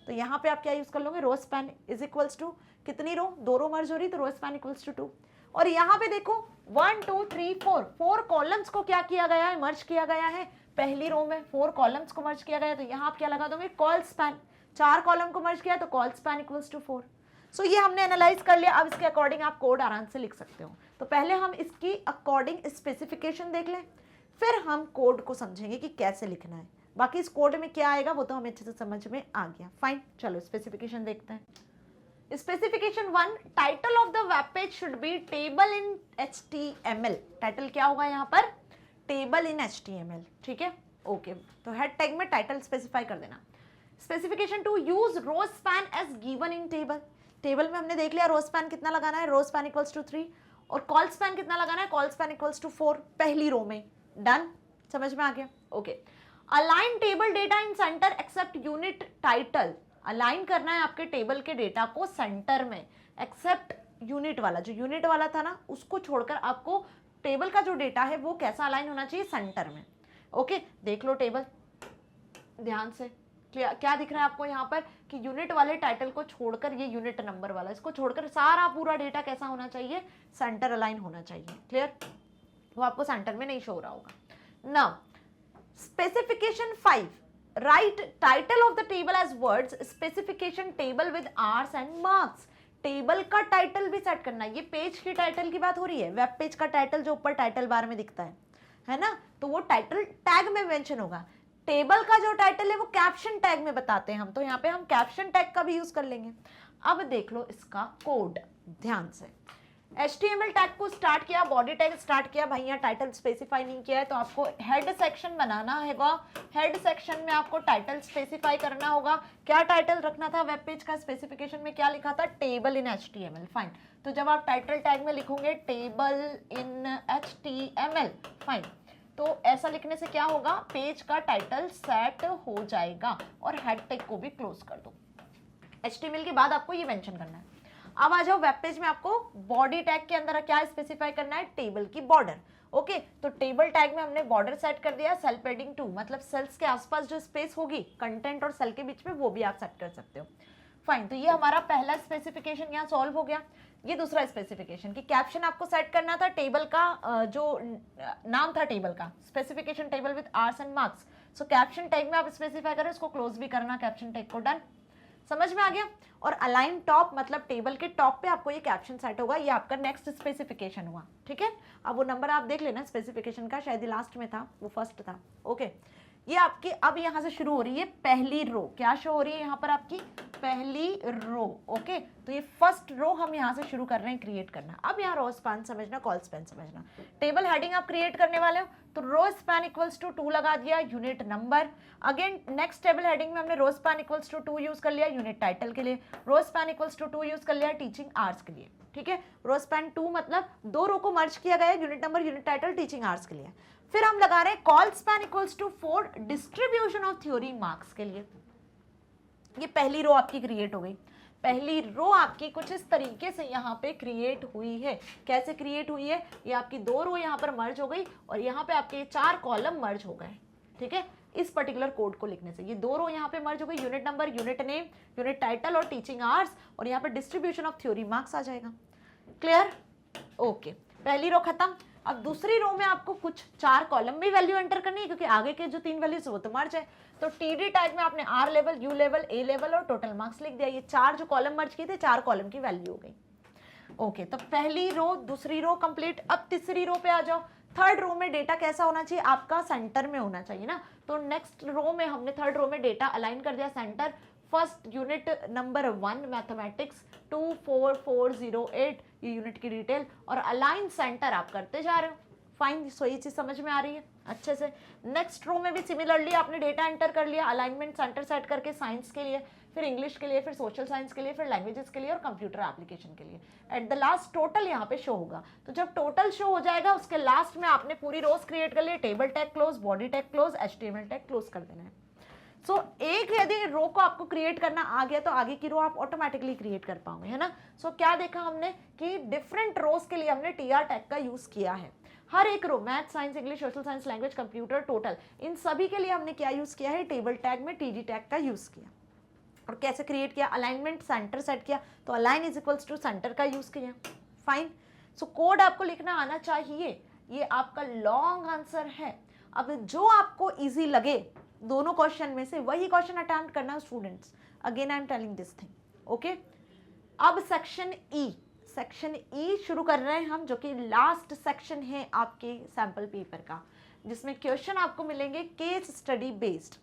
तो यहाँ पे आप क्या यूज कर लोगे, row span is equals to कितनी रो, 2 रो मर्ज हो रही तो रो स्पैन इक्वल्स टू 2। और यहाँ पे देखो 1 2 3 4 कॉलम्स को क्या किया गया है, मर्ज किया गया है। पहली रो में 4 कॉलम्स को मर्ज किया गया है, तो यहाँ आप क्या लगा दोगे, कॉल स्पैन। 4 कॉलम को मर्ज किया तो कॉल स्पैन इक्वल्स टू 4। सो ये हमने एनालाइज कर लिया। अब इसके अकॉर्डिंग आप कोड आराम से लिख सकते हो। तो पहले हम इसकी अकॉर्डिंग स्पेसिफिकेशन देख लें, फिर हम कोड को समझेंगे कि कैसे लिखना है। बाकी इस कोड में क्या आएगा वो तो हमें अच्छे से समझ में आ गया। फाइन, चलो स्पेसिफिकेशन देखते हैं। Specification 1, title of the web page should B table in HTML। Title क्या होगा यहाँ पर, टेबल इन HTML, ठीक है। ओके, तो हेड टैग में टाइटल स्पेसिफाई कर देना। Specification 2, use row span as given in table. Table में हमने देख लिया रो स्पैन कितना लगाना है, रो स्पैन इक्वल्स टू 3, और कॉल स्पैन कितना लगाना है, कॉल स्पैन इक्वल्स टू 4 पहली रो में। डन, समझ में आ गया। Okay, align table data in centre except unit title. Align करना है आपके टेबल के डेटा को सेंटर में, एक्सेप्ट यूनिट वाला, जो यूनिट वाला था ना उसको छोड़कर आपको टेबल का जो डेटा है वो कैसा अलाइन होना चाहिए, सेंटर में। ओके, देख लो टेबल ध्यान से, क्या दिख रहा है आपको यहाँ पर कि यूनिट वाले टाइटल को छोड़कर, ये यूनिट नंबर वाला, इसको छोड़कर सारा पूरा डेटा कैसा होना चाहिए, सेंटर अलाइन होना चाहिए। क्लियर, वो आपको सेंटर में नहीं शो हो रहा होगा। Now specification 5, write title of the table as words, specification table with hours and marks. Table का टाइटल भी सेट करना है। ये पेज की टाइटल की बात हो रही है, वेब पेज का टाइटल जो ऊपर टाइटल बार में दिखता है ना, तो वो टाइटल टैग में मेंशन होगा। टेबल का जो टाइटल है वो कैप्शन टैग में बताते हैं हम, तो यहाँ पे हम कैप्शन टैग का भी यूज कर लेंगे। अब देख लो इसका कोड ध्यान से। HTML टैग को स्टार्ट किया, बॉडी टैग स्टार्ट किया, भाई यहाँ टाइटल स्पेसिफाई नहीं किया है तो आपको हेड सेक्शन बनाना होगा। हेड सेक्शन में आपको टाइटल स्पेसिफाई करना होगा। क्या टाइटल रखना था वेब पेज का, स्पेसिफिकेशन में क्या लिखा था, टेबल इन HTML। फाइन, तो जब आप टाइटल टैग में लिखोगे टेबल इन HTML, फाइन, तो ऐसा लिखने से क्या होगा, पेज का टाइटल सेट हो जाएगा। और हेड टैग को भी क्लोज कर दो। HTML के बाद आपको ये मेंशन करना है। अब आ जाओ वेब पेज में, आपको बॉडी टैग के अंदर क्या स्पेसिफाई करना है, टेबल की बॉर्डर। ओके, तो टेबल टैग में हमने बॉर्डर सेट कर दिया, सेल पैडिंग 2, मतलब सेल्स के आसपास जो स्पेस होगी कंटेंट और सेल के बीच में वो भी आप सेट कर सकते हो। फाइन, तो ये हमारा पहला स्पेसिफिकेशन यहाँ सॉल्व हो गया। ये दूसरा स्पेसिफिकेशन कि कैप्शन आपको सेट करना था टेबल का, जो नाम था टेबल का, specification table with hours and marks. So caption tag में आप स्पेसिफाई करें, इसको क्लोज भी करना कैप्शन टैग को। डन, समझ में आ गया। और अलाइन टॉप मतलब टेबल के टॉप पे आपको ये कैप्शन सेट होगा, ये आपका नेक्स्ट स्पेसिफिकेशन हुआ। ठीक है, अब वो नंबर आप देख लेना स्पेसिफिकेशन का, शायद लास्ट में था, वो फर्स्ट था। ओके, ये आपकी अब यहाँ से शुरू हो रही है पहली रो। क्या शो हो रही है यहाँ पर, आपकी पहली रो। ओके, तो ये फर्स्ट रो हम यहाँ से शुरू कर रहे हैं क्रिएट करना। अब यहाँ रो स्पैन समझना, कॉल स्पैन समझना। टेबल हेडिंग आप क्रिएट करने वाले हो तो रो स्पैन इक्वल्स टू 2 लगा दिया, unit number. Again next table heading में हमने row span equals to 2 use कर लिया यूनिट टाइटल के लिए, row span equals to 2 use कर लिया टीचिंग आवर्स के लिए। ठीक है, रो स्पैन 2 मतलब 2 रो को मर्ज किया गया, unit number, unit title, teaching hours के लिए। फिर हम लगा रहे हैं col span equals to 4 distribution of theory marks के लिए। ये पहली रो आपकी क्रिएट हो गई। पहली रो आपकी कुछ इस तरीके से यहाँ पे क्रिएट हुई है। कैसे क्रिएट हुई है, ये आपकी 2 रो यहाँ पर मर्ज हो गई और यहाँ पे आपके 4 कॉलम मर्ज हो गए। ठीक है, इस पर्टिकुलर कोड को लिखने से ये 2 रो यहाँ पे मर्ज हो गई, unit number, unit name, unit title और टीचिंग आवर्स, और यहाँ पे डिस्ट्रीब्यूशन ऑफ थ्योरी मार्क्स आ जाएगा। क्लियर? ओके, पहली रो खत्म। अब दूसरी रो में आपको कुछ 4 कॉलम में वैल्यू एंटर करनी है, क्योंकि आगे के जो 3 वैल्यूज वो तो मर्ज है। तो टीडी टैग में आपने R level, U level, A level और टोटल मार्क्स लिख दिया। ये 4 जो कॉलम मर्ज किए थे, 4 कॉलम की वैल्यू हो गई। ओके, तो पहली रो, दूसरी रो कंप्लीट। अब तीसरी रो पे आ जाओ। थर्ड रो में डेटा कैसा होना चाहिए, आपका सेंटर में होना चाहिए ना। तो नेक्स्ट रो में हमने थर्ड रो में डेटा अलाइन कर दिया centre. First unit number 1 mathematics 24408, ये यूनिट की डिटेल, और अलाइन सेंटर आप करते जा रहे हो। फाइन, सो ये चीज समझ में आ रही है अच्छे से। नेक्स्ट रो में भी सिमिलरली आपने डेटा एंटर कर लिया, अलाइनमेंट सेंटर सेट करके साइंस के लिए, फिर इंग्लिश के लिए, फिर सोशल साइंस के लिए, फिर लैंग्वेजेस के लिए और कंप्यूटर एप्लीकेशन के लिए। एट द लास्ट टोटल यहाँ पे शो होगा। तो जब टोटल शो हो जाएगा उसके लास्ट में आपने पूरी रोज क्रिएट कर ली, table tag close, body tag close, HTML tag close कर देना है। सो एक यदि रो को आपको क्रिएट करना आ गया तो आगे की रो आप ऑटोमेटिकली क्रिएट कर पाओगे, है ना। सो क्या देखा हमने कि डिफरेंट रोज के लिए हमने TR टैग का यूज किया है। हर एक row, math, science, English, social science, language, computer, total, इन सभी के लिए हमने क्या यूज किया है, टेबल टैग में TG टैग का यूज किया। और कैसे क्रिएट किया, अलाइनमेंट सेंटर सेट किया, तो align is equals to centre का यूज किया। फाइन, सो कोड आपको लिखना आना चाहिए, ये आपका लॉन्ग आंसर है। अब जो आपको इजी लगे दोनों क्वेश्चन में से वही क्वेश्चन अटेम्प्ट करना students. Again I am telling this thing, okay. अब सेक्शन ई शुरू कर रहे हैं हम, जो कि लास्ट सेक्शन है आपके सैंपल पेपर का, जिसमें क्वेश्चन आपको मिलेंगे केस स्टडी बेस्ड।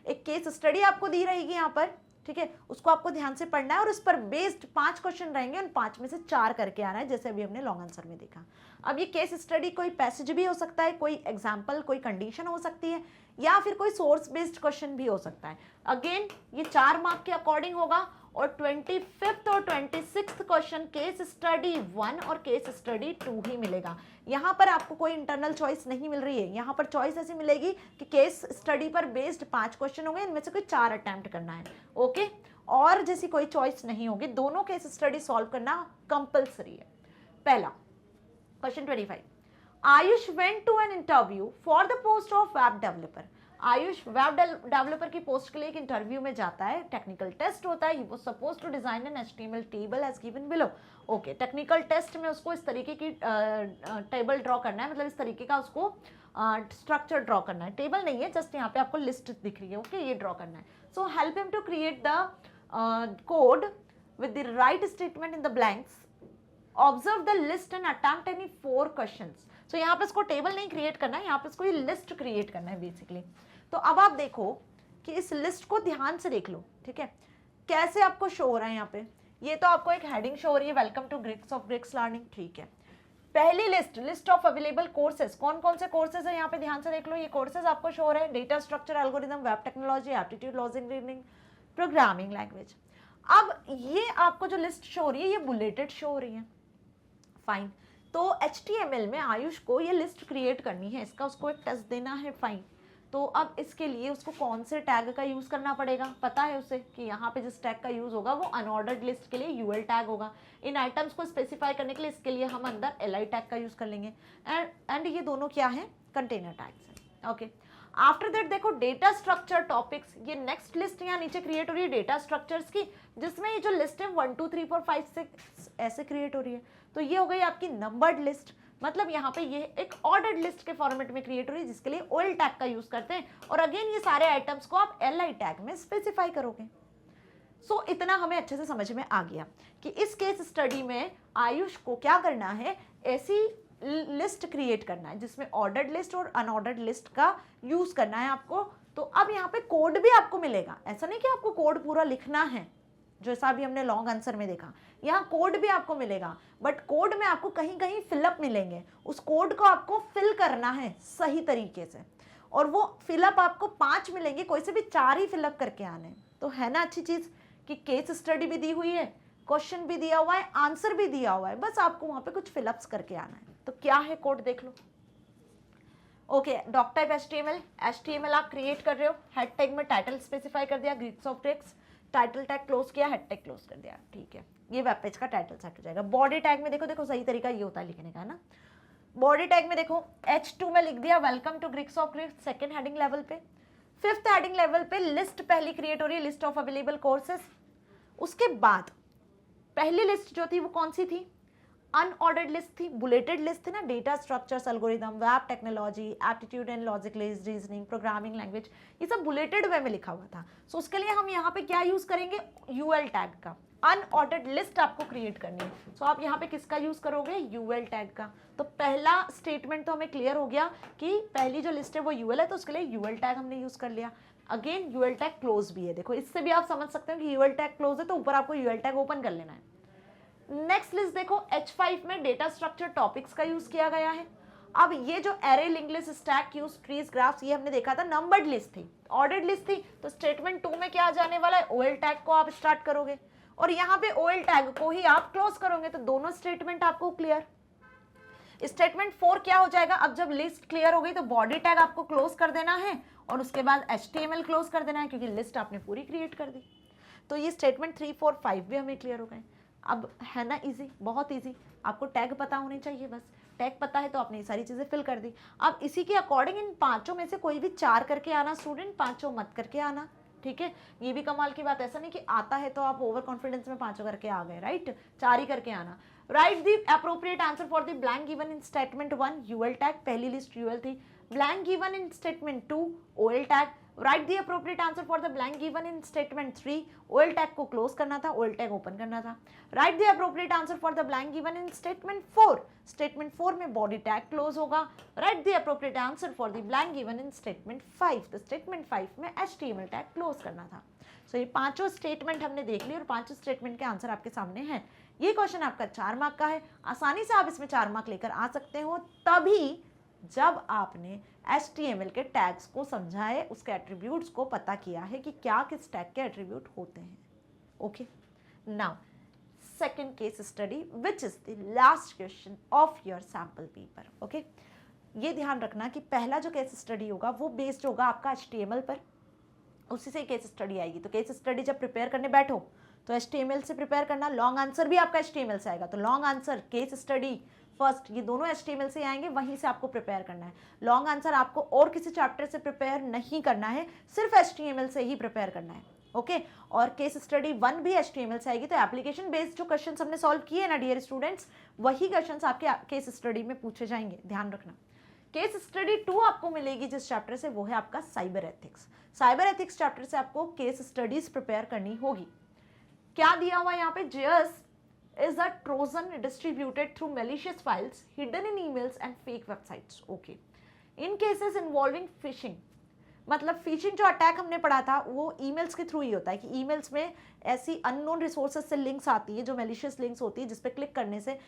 एक केस स्टडी आपको दी रहेगी यहाँ पर, ठीक है, उसको आपको ध्यान से पढ़ना है और उस पर बेस्ड 5 क्वेश्चन रहेंगे, उन 5 में से 4 करके आना है, जैसे अभी हमने लॉन्ग आंसर में देखा। अब ये केस स्टडी कोई पैसेज भी हो सकता है, कोई एग्जाम्पल, कोई कंडीशन हो सकती है, या फिर कोई सोर्स बेस्ड क्वेश्चन भी हो सकता है। अगेन ये 4 मार्क के अकॉर्डिंग होगा और 25th और 26th क्वेश्चन केस स्टडी 1 और केस स्टडी 2 ही मिलेगा। यहाँ पर आपको कोई इंटरनल चॉइस नहीं मिल रही है, यहाँ पर चॉइस ऐसी मिलेगी कि केस स्टडी पर बेस्ड 5 क्वेश्चन होंगे, इनमें से कोई 4 अटेम्प्ट करना है, ओके। और जैसी कोई चॉइस नहीं होगी, दोनों केस स्टडी सॉल्व करना कंपल्सरी है। पहला question 25, Ayush went to an interview for the post of web developer. Ayush web developer की पोस्ट के लिए एक इंटरव्यू में जाता है, टेक्निकल टेस्ट होता है, he was suppose to design an HTML table as given below. Okay, technical test में उसको इस तरीके की टेबल ड्रॉ करना है, मतलब इस तरीके का उसको स्ट्रक्चर ड्रॉ करना है, टेबल नहीं है, जस्ट यहाँ पे आपको लिस्ट दिख रही है, ओके, ये ड्रॉ करना है। So help him to create the code with the right statement in the blanks, observe the list and attempt any 4 questions. So यहाँ पे इसको टेबल नहीं क्रिएट करना है, यहाँ पे इसको ये लिस्ट क्रिएट करना है बेसिकली। तो अब आप देखो कि इस लिस्ट को ध्यान से देख लो, ठीक है, कैसे आपको शो हो रहा है। यहाँ पे ये तो आपको एक हेडिंग शो हो रही है, welcome to Geeks of ग्रिक्स learning, ठीक है। पहली लिस्ट ऑफ अवेलेबल कोर्सेज, कौन कौन से कोर्सेज है यहाँ पे ध्यान से देख लो। ये कोर्सेज आपको शो हो रहे हैं, data structure, algorithm, web technology, aptitude, logic reasoning, programming language. अब ये आपको जो लिस्ट शो हो रही है ये बुलेटेड शो हो रही है, फाइन। तो HTML में आयुष को ये लिस्ट क्रिएट करनी है, इसका उसको एक टेस्ट देना है, फाइन। तो अब इसके लिए उसको कौन से टैग का यूज करना पड़ेगा, पता है उसे कि यहाँ पे जिस टैग का यूज होगा वो अनऑर्डर्ड लिस्ट के लिए UL टैग होगा। इन आइटम्स को स्पेसिफाई करने के लिए इसके लिए हम अंदर LI टैग का यूज कर लेंगे, एंड ये दोनों क्या है, कंटेनर टैग्स हैं, ओके। आफ्टर दैट देखो डेटा स्ट्रक्चर टॉपिक्स, ये नेक्स्ट लिस्ट यहाँ नीचे क्रिएट हो रही है डेटा स्ट्रक्चर्स की, जिसमें ये जो लिस्ट है 1 2 3 4 5 6 ऐसे क्रिएट हो रही है। तो ये हो गई आपकी नंबर्ड लिस्ट, मतलब यहाँ पे ये एक ऑर्डर्ड लिस्ट के फॉर्मेट में क्रिएट हो रही है, जिसके लिए OL टैग का यूज करते हैं। और अगेन ये सारे आइटम्स को आप LI टैग में स्पेसिफाई करोगे। सो इतना हमें अच्छे से समझ में आ गया कि इस केस स्टडी में आयुष को क्या करना है, ऐसी लिस्ट क्रिएट करना है जिसमें ऑर्डर्ड लिस्ट और अनऑर्डर्ड लिस्ट का यूज करना है आपको। तो अब यहाँ पे कोड भी आपको मिलेगा, ऐसा नहीं कि आपको कोड पूरा लिखना है जैसा भी हमने लॉन्ग आंसर में देखा, यहाँ कोड भी आपको मिलेगा, बट कोड में आपको कहीं कहीं फिलअप मिलेंगे, उस कोड को आपको फिल करना है सही तरीके से, और वो फिलअप आपको 5 मिलेंगे, कोई से भी 4 ही फिलअप करके आने। तो है ना अच्छी चीज कि केस स्टडी भी दी हुई है, क्वेश्चन भी दिया हुआ है, आंसर भी दिया हुआ है, बस आपको वहां पे कुछ फिलअप्स करके आना है। तो क्या है कोड देख लो। ओके, डॉक टाइप HTML आप क्रिएट कर रहे हो, हेड टैग में टाइटल स्पेसिफाई कर दिया, Geeks of Geeks, title tag close किया, हेड टैग क्लोज कर दिया, ठीक है, ये वेब पेज का टाइटल सेट हो जाएगा। बॉडी टैग में देखो सही तरीका ये होता है लिखने का ना। बॉडी टैग में देखो H2 में लिख दिया welcome to Geeks of Geeks, second heading level पे। 5th हेडिंग लेवल पे लिस्ट पहली क्रिएट हो रही है, लिस्ट ऑफ अवेलेबल कोर्सेज। उसके बाद पहली लिस्ट जो थी वो कौन सी थी, अनऑर्डर्ड लिस्ट थी, बुलेटेड लिस्ट थी ना, data structures, algorithm, web technology, aptitude and logic reasoning, programming language, ये सब बुलेटेड वे में लिखा हुआ था। सो उसके लिए हम यहाँ पे क्या यूज करेंगे, UL टैग का। अनऑर्डर्ड लिस्ट आपको क्रिएट करनी है, सो आप यहाँ पे किसका यूज करोगे, UL टैग का। तो पहला स्टेटमेंट तो हमें क्लियर हो गया कि पहली जो लिस्ट है वो UL है, तो उसके लिए UL टैग हमने यूज कर लिया। अगेन UL टैग क्लोज भी है, देखो इससे भी आप समझ सकते हो कि UL टैग क्लोज है तो ऊपर आपको UL टैग ओपन कर लेना है। नेक्स्ट लिस्ट देखो H5 में डेटा स्ट्रक्चर टॉपिक्स का यूज किया गया है। अब ये जो array, link list, stack, queues, trees, graphs, ये हमने देखा था नंबर्ड लिस्ट थी, ऑर्डर्ड लिस्ट थी। तो स्टेटमेंट 2 में क्या आ जाने वाला है, ओएल टैग को आप स्टार्ट करोगे और यहाँ पे ओएल टैग को ही आप क्लोज करोगे, तो दोनों स्टेटमेंट आपको क्लियर। स्टेटमेंट 4 क्या हो जाएगा, अब जब लिस्ट क्लियर हो गई तो बॉडी टैग आपको क्लोज कर देना है और उसके बाद HTML क्लोज कर देना है, क्योंकि लिस्ट आपने पूरी क्रिएट कर दी। तो ये स्टेटमेंट 3, 4, 5 भी हमें क्लियर हो गए। अब है ना इजी, बहुत इजी, आपको टैग पता होने चाहिए, बस टैग पता है तो आपने ये सारी चीजें फिल कर दी। अब इसी के अकॉर्डिंग इन पांचों में से कोई भी 4 करके आना स्टूडेंट, 5 मत करके आना, ठीक है। ये भी कमाल की बात, ऐसा नहीं कि आता है तो आप ओवर कॉन्फिडेंस में 5 करके आ गए, राइट, 4 ही करके आना। Write the appropriate answer for the blank given in statement 1, UL tag, पहली लिस्ट यूएल थी। Blank given in statement 2, OL tag. Write the appropriate answer for the blank given in statement 3, OL tag को close करना था, OL tag open करना था। Write the appropriate answer for the blank given in statement 4, statement 4 में body tag close होगा। Write the appropriate answer for the blank given in statement 5, तो statement 5 में HTML tag close करना था। सो ये पांचों स्टेटमेंट हमने देख ली और पांचों स्टेटमेंट के आंसर आपके सामने हैं। ये क्वेश्चन आपका 4 मार्क का है, आसानी से आप इसमें 4 मार्क लेकर आ सकते हो तभी जब आपने HTML के टैग्स को समझा है, उसके एट्रीब्यूट्स को पता किया है कि क्या किस टैग के एट्रीब्यूट होते हैं। Okay, now second case study which is the last question of your sample paper. Okay, ये ध्यान रखना कि पहला जो केस स्टडी होगा वो बेस्ड होगा आपका HTML पर, उसी से केस स्टडी आएगी। तो केस स्टडी जब प्रिपेयर करने बैठो तो HTML से प्रिपेयर करना, लॉन्ग आंसर भी आपका HTML से आएगा, तो long answer, case study, first, ये दोनों HTML से आएंगे, वहीं से आपको प्रिपेयर करना है। लॉन्ग आंसर आपको और किसी चैप्टर से प्रिपेयर नहीं करना है, सिर्फ HTML से ही प्रिपेयर करना है। ओके, और केस स्टडी 1 भी HTML से आएगी। तो एप्लीकेशन बेस्ड जो क्वेश्चन हमने सॉल्व किए ना डियर स्टूडेंट्स, वही क्वेश्चन आपके केस स्टडी में पूछे जाएंगे, ध्यान रखना। केस स्टडी 2 आपको मिलेगी जिस चैप्टर से, वो है आपका cyber ethics. Cyber ethics chapter से आपको केस स्टडीज प्रिपेयर करनी होगी। क्या दिया हुआ यहाँ पे, JS is a Trojan distributed through malicious files hidden in emails and fake websites. Okay. In cases involving phishing, मतलब फिशिंग जो अटैक हमने पढ़ा था वो ईमेल्स के थ्रू ही होता है कि ईमेल्स में ऐसी अननोन रिसोर्सेज से लिंक्स आती है जो मैलिशियस लिंक्स होती है, जिस पे क्लिक करने से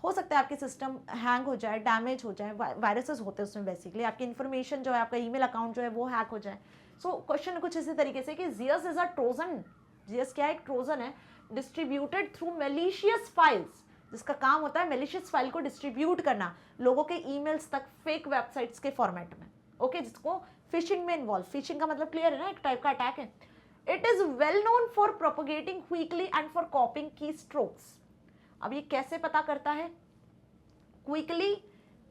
हो सकता है आपके सिस्टम हैंग हो जाए, डैमेज हो जाए, वायरसेस होते हैं उसमें, बेसिकली आपकी इन्फॉर्मेशन जो है, आपका ईमेल अकाउंट जो है वो हैक हो जाए। सो क्वेश्चन कुछ इसी तरीके से कि Jesus is a Trojan, Jesus क्या है, एक ट्रोजन है, डिस्ट्रीब्यूटेड थ्रू मैलिशियस फाइल्स, जिसका काम होता है मैलिशियस फाइल को डिस्ट्रीब्यूट करना लोगों के ईमेल्स तक फेक वेबसाइट्स के फॉर्मेट में। ओके, जिसको फिशिंग में इन्वॉल्व, फिशिंग का मतलब क्लियर है ना, एक टाइप का अटैक है। It is well known for propagating quickly and for कॉपिंग की स्ट्रोक्स। अब ये कैसे पता करता है, क्विकली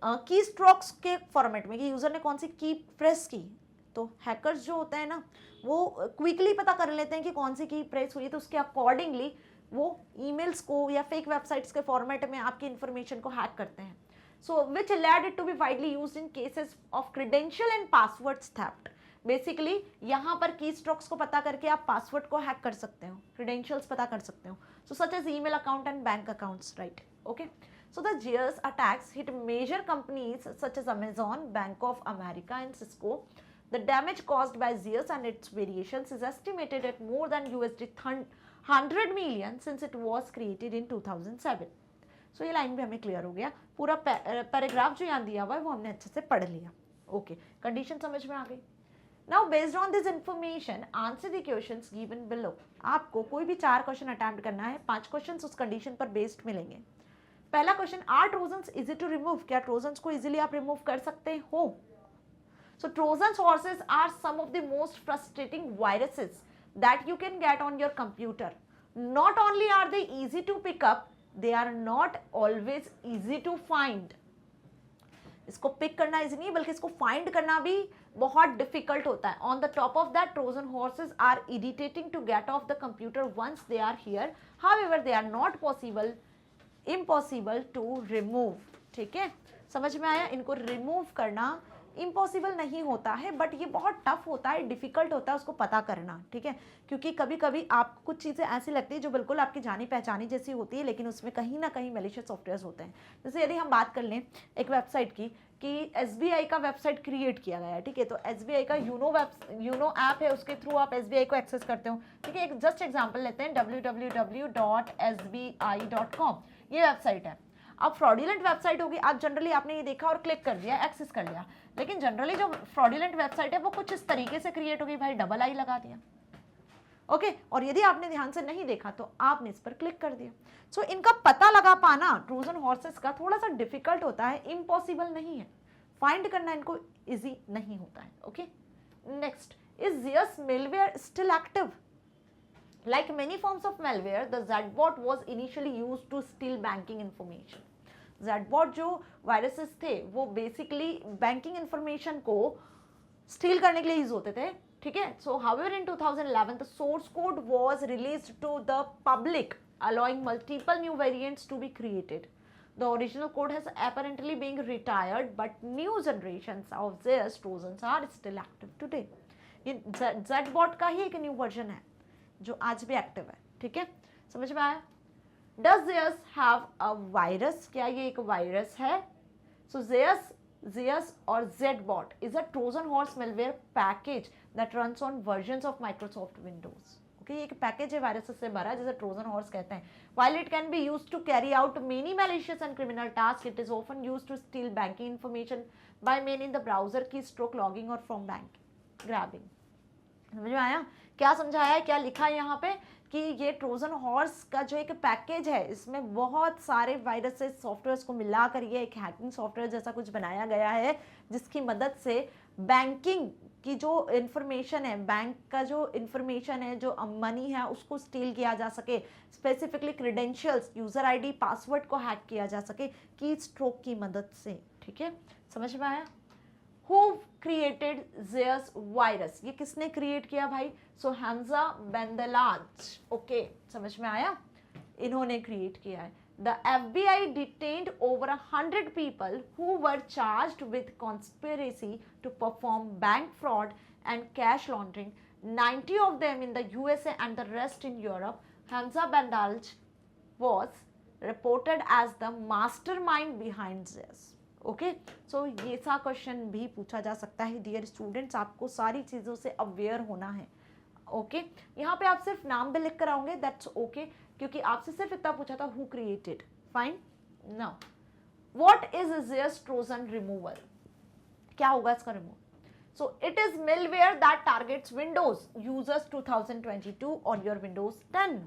की स्ट्रोक्स के फॉर्मेट में कि यूजर ने कौन सी की प्रेस की, तो हैकर्स जो होते हैं ना वो क्विकली पता कर लेते हैं कि कौन सी की प्रेस हुई है, तो उसके अकॉर्डिंगली वो ईमेल्स को या फेक वेबसाइट्स के फॉर्मेट में आपकी इन्फॉर्मेशन को हैक करते हैं। So which led it to be widely used in cases of credential and passwords theft. Basically यहाँ पर की स्ट्रोक्स को पता करके आप पासवर्ड को हैक कर सकते हो, क्रेडेंशियल्स पता कर सकते हो, so such as email account and bank accounts, right. Okay, so the JS attacks hit major companies such as Amazon, Bank of America and Cisco. The damage caused by ZIOS and its variations is estimated at more than $100 million since it was created in 2007. So ये line भी हमें clear हो गया, पूरा paragraph जो यहाँ दिया हुआ है वो हमने अच्छे से पढ़ लिया। ओके, कंडीशन समझ में आ गई। Now based on this information, answer the questions given below. आपको कोई भी 4 क्वेश्चन अटेम्प्ट करना है, 5 क्वेश्चन उस कंडीशन पर बेस्ड मिलेंगे। पहला question, are Trojans easy to remove, क्या ट्रोजन्स को इजीली आप रिमूव कर सकते हो? So Trojans horses are some of the most frustrating viruses that you can get on your computer. Not only are they easy to pick up, they are not always easy to find. इसको pick करना easy नहीं बल्कि इसको find करना भी बहुत difficult होता है। On the top of that, Trojan horses are irritating to get off the computer once they are here, however they are not possible, impossible to remove. ठीक है, समझ में आया? इनको रिमूव करना इम्पॉसिबल नहीं होता है, बट ये बहुत टफ होता है, डिफिकल्ट होता है उसको पता करना। ठीक है, क्योंकि कभी कभी आप कुछ चीज़ें ऐसी लगती है जो बिल्कुल आपकी जानी पहचानी जैसी होती है, लेकिन उसमें कहीं ना कहीं मैलिशियस सॉफ्टवेयर होते हैं। जैसे यदि हम बात कर लें एक वेबसाइट की कि SBI का वेबसाइट क्रिएट किया गया है, ठीक है, तो SBI का यूनो ऐप है, उसके थ्रू आप SBI को एक्सेस करते हो। ठीक है, एक जस्ट एग्जाम्पल लेते हैं, www.sbi.com, ये वेबसाइट है। अब फ्रॉडुलेंट वेबसाइट होगी, आज जनरली आपने ये देखा और क्लिक कर दिया, एक्सेस कर लिया, लेकिन जनरली जो फ्रॉडुलेंट वेबसाइट है वो कुछ इस तरीके से क्रिएट होगी, भाई डबल आई लगा दिया, ओके और यदि आपने ध्यान से नहीं देखा तो आपने इस पर क्लिक कर दिया। सो इनका पता लगा पाना ट्रोजन हॉर्सेस का थोड़ा सा डिफिकल्ट होता है, इम्पॉसिबल नहीं है, फाइंड करना इनको इजी नहीं होता है, okay. Next, is Zeus malware still active? Like many forms of malware, the Zbot was initially used to steal banking information. Zbot जो वायरसेस थे वो बेसिकली बैंकिंग इंफॉर्मेशन को स्टील करने के लिए यूज होते थे, ठीक है। सो however in 2011 the source code was released to the public, allowing multiple new variants to be created. The original code has apparently been retired, but new generations of Zeus trojans are still active today. ये Zbot का ही एक new version है जो आज भी active है, ठीक है, समझ में आया। Does Zeus have a virus? क्या ये एक वायरस है? So Zeus or Zbot is a Trojan horse malware package that runs on versions of Microsoft Windows. Okay, एक पैकेज है वायरस से भरा जिसे ट्रोजन हॉर्स कहते हैं। While it can be used to carry out many malicious and criminal tasks, it is often used to steal banking information by main in the browser keystroke logging or from bank grabbing. समझ में आया क्या समझाया है, क्या लिखा है यहाँ पे कि ये ट्रोजन हॉर्स का जो एक पैकेज है इसमें बहुत सारे वायरसेस सॉफ्टवेयर्स को मिलाकर ये एक हैकिंग सॉफ्टवेयर जैसा कुछ बनाया गया है जिसकी मदद से बैंकिंग की जो इंफॉर्मेशन है, बैंक का जो इंफॉर्मेशन है, जो मनी है उसको स्टील किया जा सके, specifically credentials, user ID, password को हैक किया जा सके की स्ट्रोक की मदद से, ठीक है, समझ में आया। Who created Zeus virus? ये किसने क्रिएट किया भाई? सो हैंजा बेंदलाज, ओके समझ में आया, इन्होंने क्रिएट किया है। The FBI detained over 100 people who were charged with conspiracy to perform bank fraud and cash laundering, 90 of them in the USA and the rest in Europe. Hamza Bendalj was reported as the mastermind behind Zeus. Okay so ये सा question भी पूछा जा सकता है। Dear students, आपको सारी चीज़ों से अवेयर होना है, ओके यहाँ पे आप सिर्फ नाम भी लिख कर आओगे, दैट्स ओके, क्योंकि आपसे सिर्फ इतना पूछा था who created, fine. Now what is Zeus Trojan removal, क्या होगा इसका remove? So it is malware that targets Windows users 2022 on your Windows 10।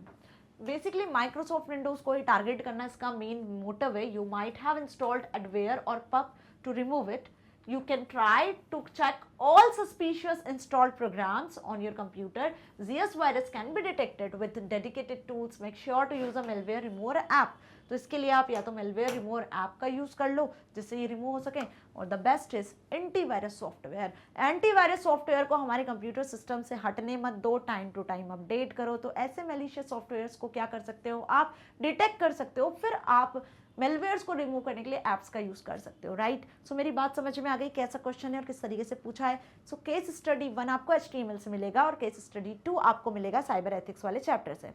Basically Microsoft Windows को ही टारगेट करना इसका मेन मोटिव है। You might have installed adware और पब to remove it. You can try to check all suspicious installed programs on your computer. Zeus virus can be detected with dedicated tools. Make sure to use a malware remover app. तो इसके लिए आप या तो malware remover app का use कर लो जिससे ये रिमूव हो सके, और the best is antivirus software. Antivirus software को हमारे कंप्यूटर सिस्टम से हटने मत दो, टाइम टू टाइम अपडेट करो। तो ऐसे मैलिशियस सॉफ्टवेयर्स को क्या कर सकते हो, आप डिटेक्ट कर सकते हो, फिर आप मेलवेयर्स को रिमूव करने के लिए एप्स का यूज कर सकते हो, राइट। सो मेरी बात समझ में आ गई कैसा क्वेश्चन है और किस तरीके से पूछा है। सो केस स्टडी 1 आपको HTML से मिलेगा और केस स्टडी 2 आपको मिलेगा साइबर एथिक्स वाले चैप्टर से।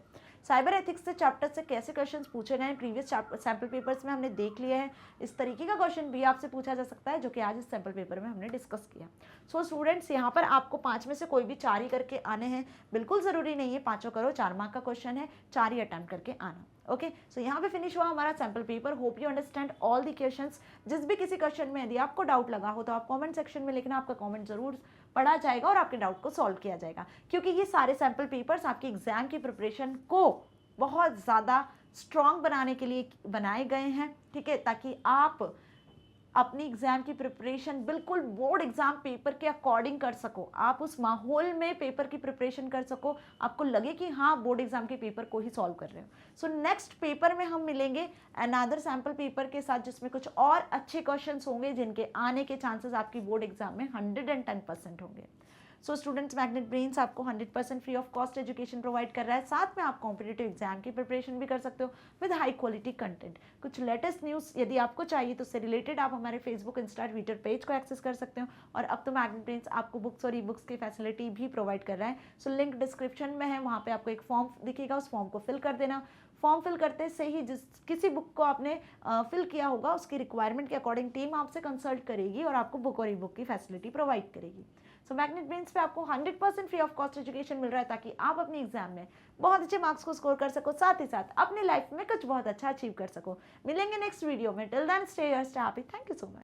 साइबर एथिक्स से चैप्टर से कैसे क्वेश्चंस पूछे गए हैं प्रीवियस सैम्पल पेपर्स में हमने देख लिए हैं। इस तरीके का क्वेश्चन भी आपसे पूछा जा सकता है जो कि आज इस सैम्पल पेपर में हमने डिस्कस किया। सो स्टूडेंट्स, यहाँ पर आपको 5 में से कोई भी 4 ही करके आने हैं, बिल्कुल ज़रूरी नहीं है 5 करो, 4 मार्क का क्वेश्चन है, 4 ही अटेम्प्ट करके आना। ओके सो यहाँ पे फिनिश हुआ हमारा sample paper. Hope you understand all the questions. जिस भी किसी क्वेश्चन में यदि आपको डाउट लगा हो तो आप कमेंट सेक्शन में लिखना, आपका कमेंट जरूर पढ़ा जाएगा और आपके डाउट को सॉल्व किया जाएगा, क्योंकि ये सारे सैम्पल पेपर्स आपके एग्जाम की प्रिपरेशन को बहुत ज़्यादा स्ट्रॉन्ग बनाने के लिए बनाए गए हैं, ठीक है, ताकि आप अपनी एग्जाम की प्रिपरेशन बिल्कुल बोर्ड एग्जाम पेपर के अकॉर्डिंग कर सको, आप उस माहौल में पेपर की प्रिपरेशन कर सको, आपको लगे कि हाँ बोर्ड एग्जाम के पेपर को ही सॉल्व कर रहे हो। सो नेक्स्ट पेपर में हम मिलेंगे अनदर सैम्पल पेपर के साथ जिसमें कुछ और अच्छे क्वेश्चंस होंगे जिनके आने के चांसेस आपकी बोर्ड एग्जाम में 110% होंगे। सो स्टूडेंट्स, मैग्नेट ब्रेन्स आपको 100% free of cost education provide कर रहा है। साथ में आप कॉम्पिटिटिव एग्जाम की प्रिपरेशन भी कर सकते हो विद हाई क्वालिटी कंटेंट। कुछ लेटेस्ट न्यूज़ यदि आपको चाहिए तो उससे रिलेटेड आप हमारे फेसबुक, इंस्टा, ट्विटर पेज को एक्सेस कर सकते हो। और अब तो मैग्नेट ब्रेन्स आपको बुक्स और ई बुक्स की फैसिलिटी भी प्रोवाइड कर रहा है। सो लिंक डिस्क्रिप्शन में है, वहाँ पर आपको एक फॉर्म दिखेगा, उस फॉर्म को फिल कर देना। फॉर्म फिल करते से ही जिस किसी बुक को आपने फिल किया होगा उसकी रिक्वायरमेंट के अकॉर्डिंग टीम आपसे कंसल्ट करेगी और आपको बुक और ई बुक की फैसिलिटी प्रोवाइड करेगी। सो मैग्नेट ब्रेन्स पे आपको 100% फ्री ऑफ कॉस्ट एजुकेशन मिल रहा है ताकि आप अपने एग्जाम में बहुत अच्छे मार्क्स को स्कोर कर सको, साथ ही साथ अपनी लाइफ में कुछ बहुत अच्छा अचीव कर सको। मिलेंगे नेक्स्ट वीडियो में, till then stay here, stay happy, thank you so much.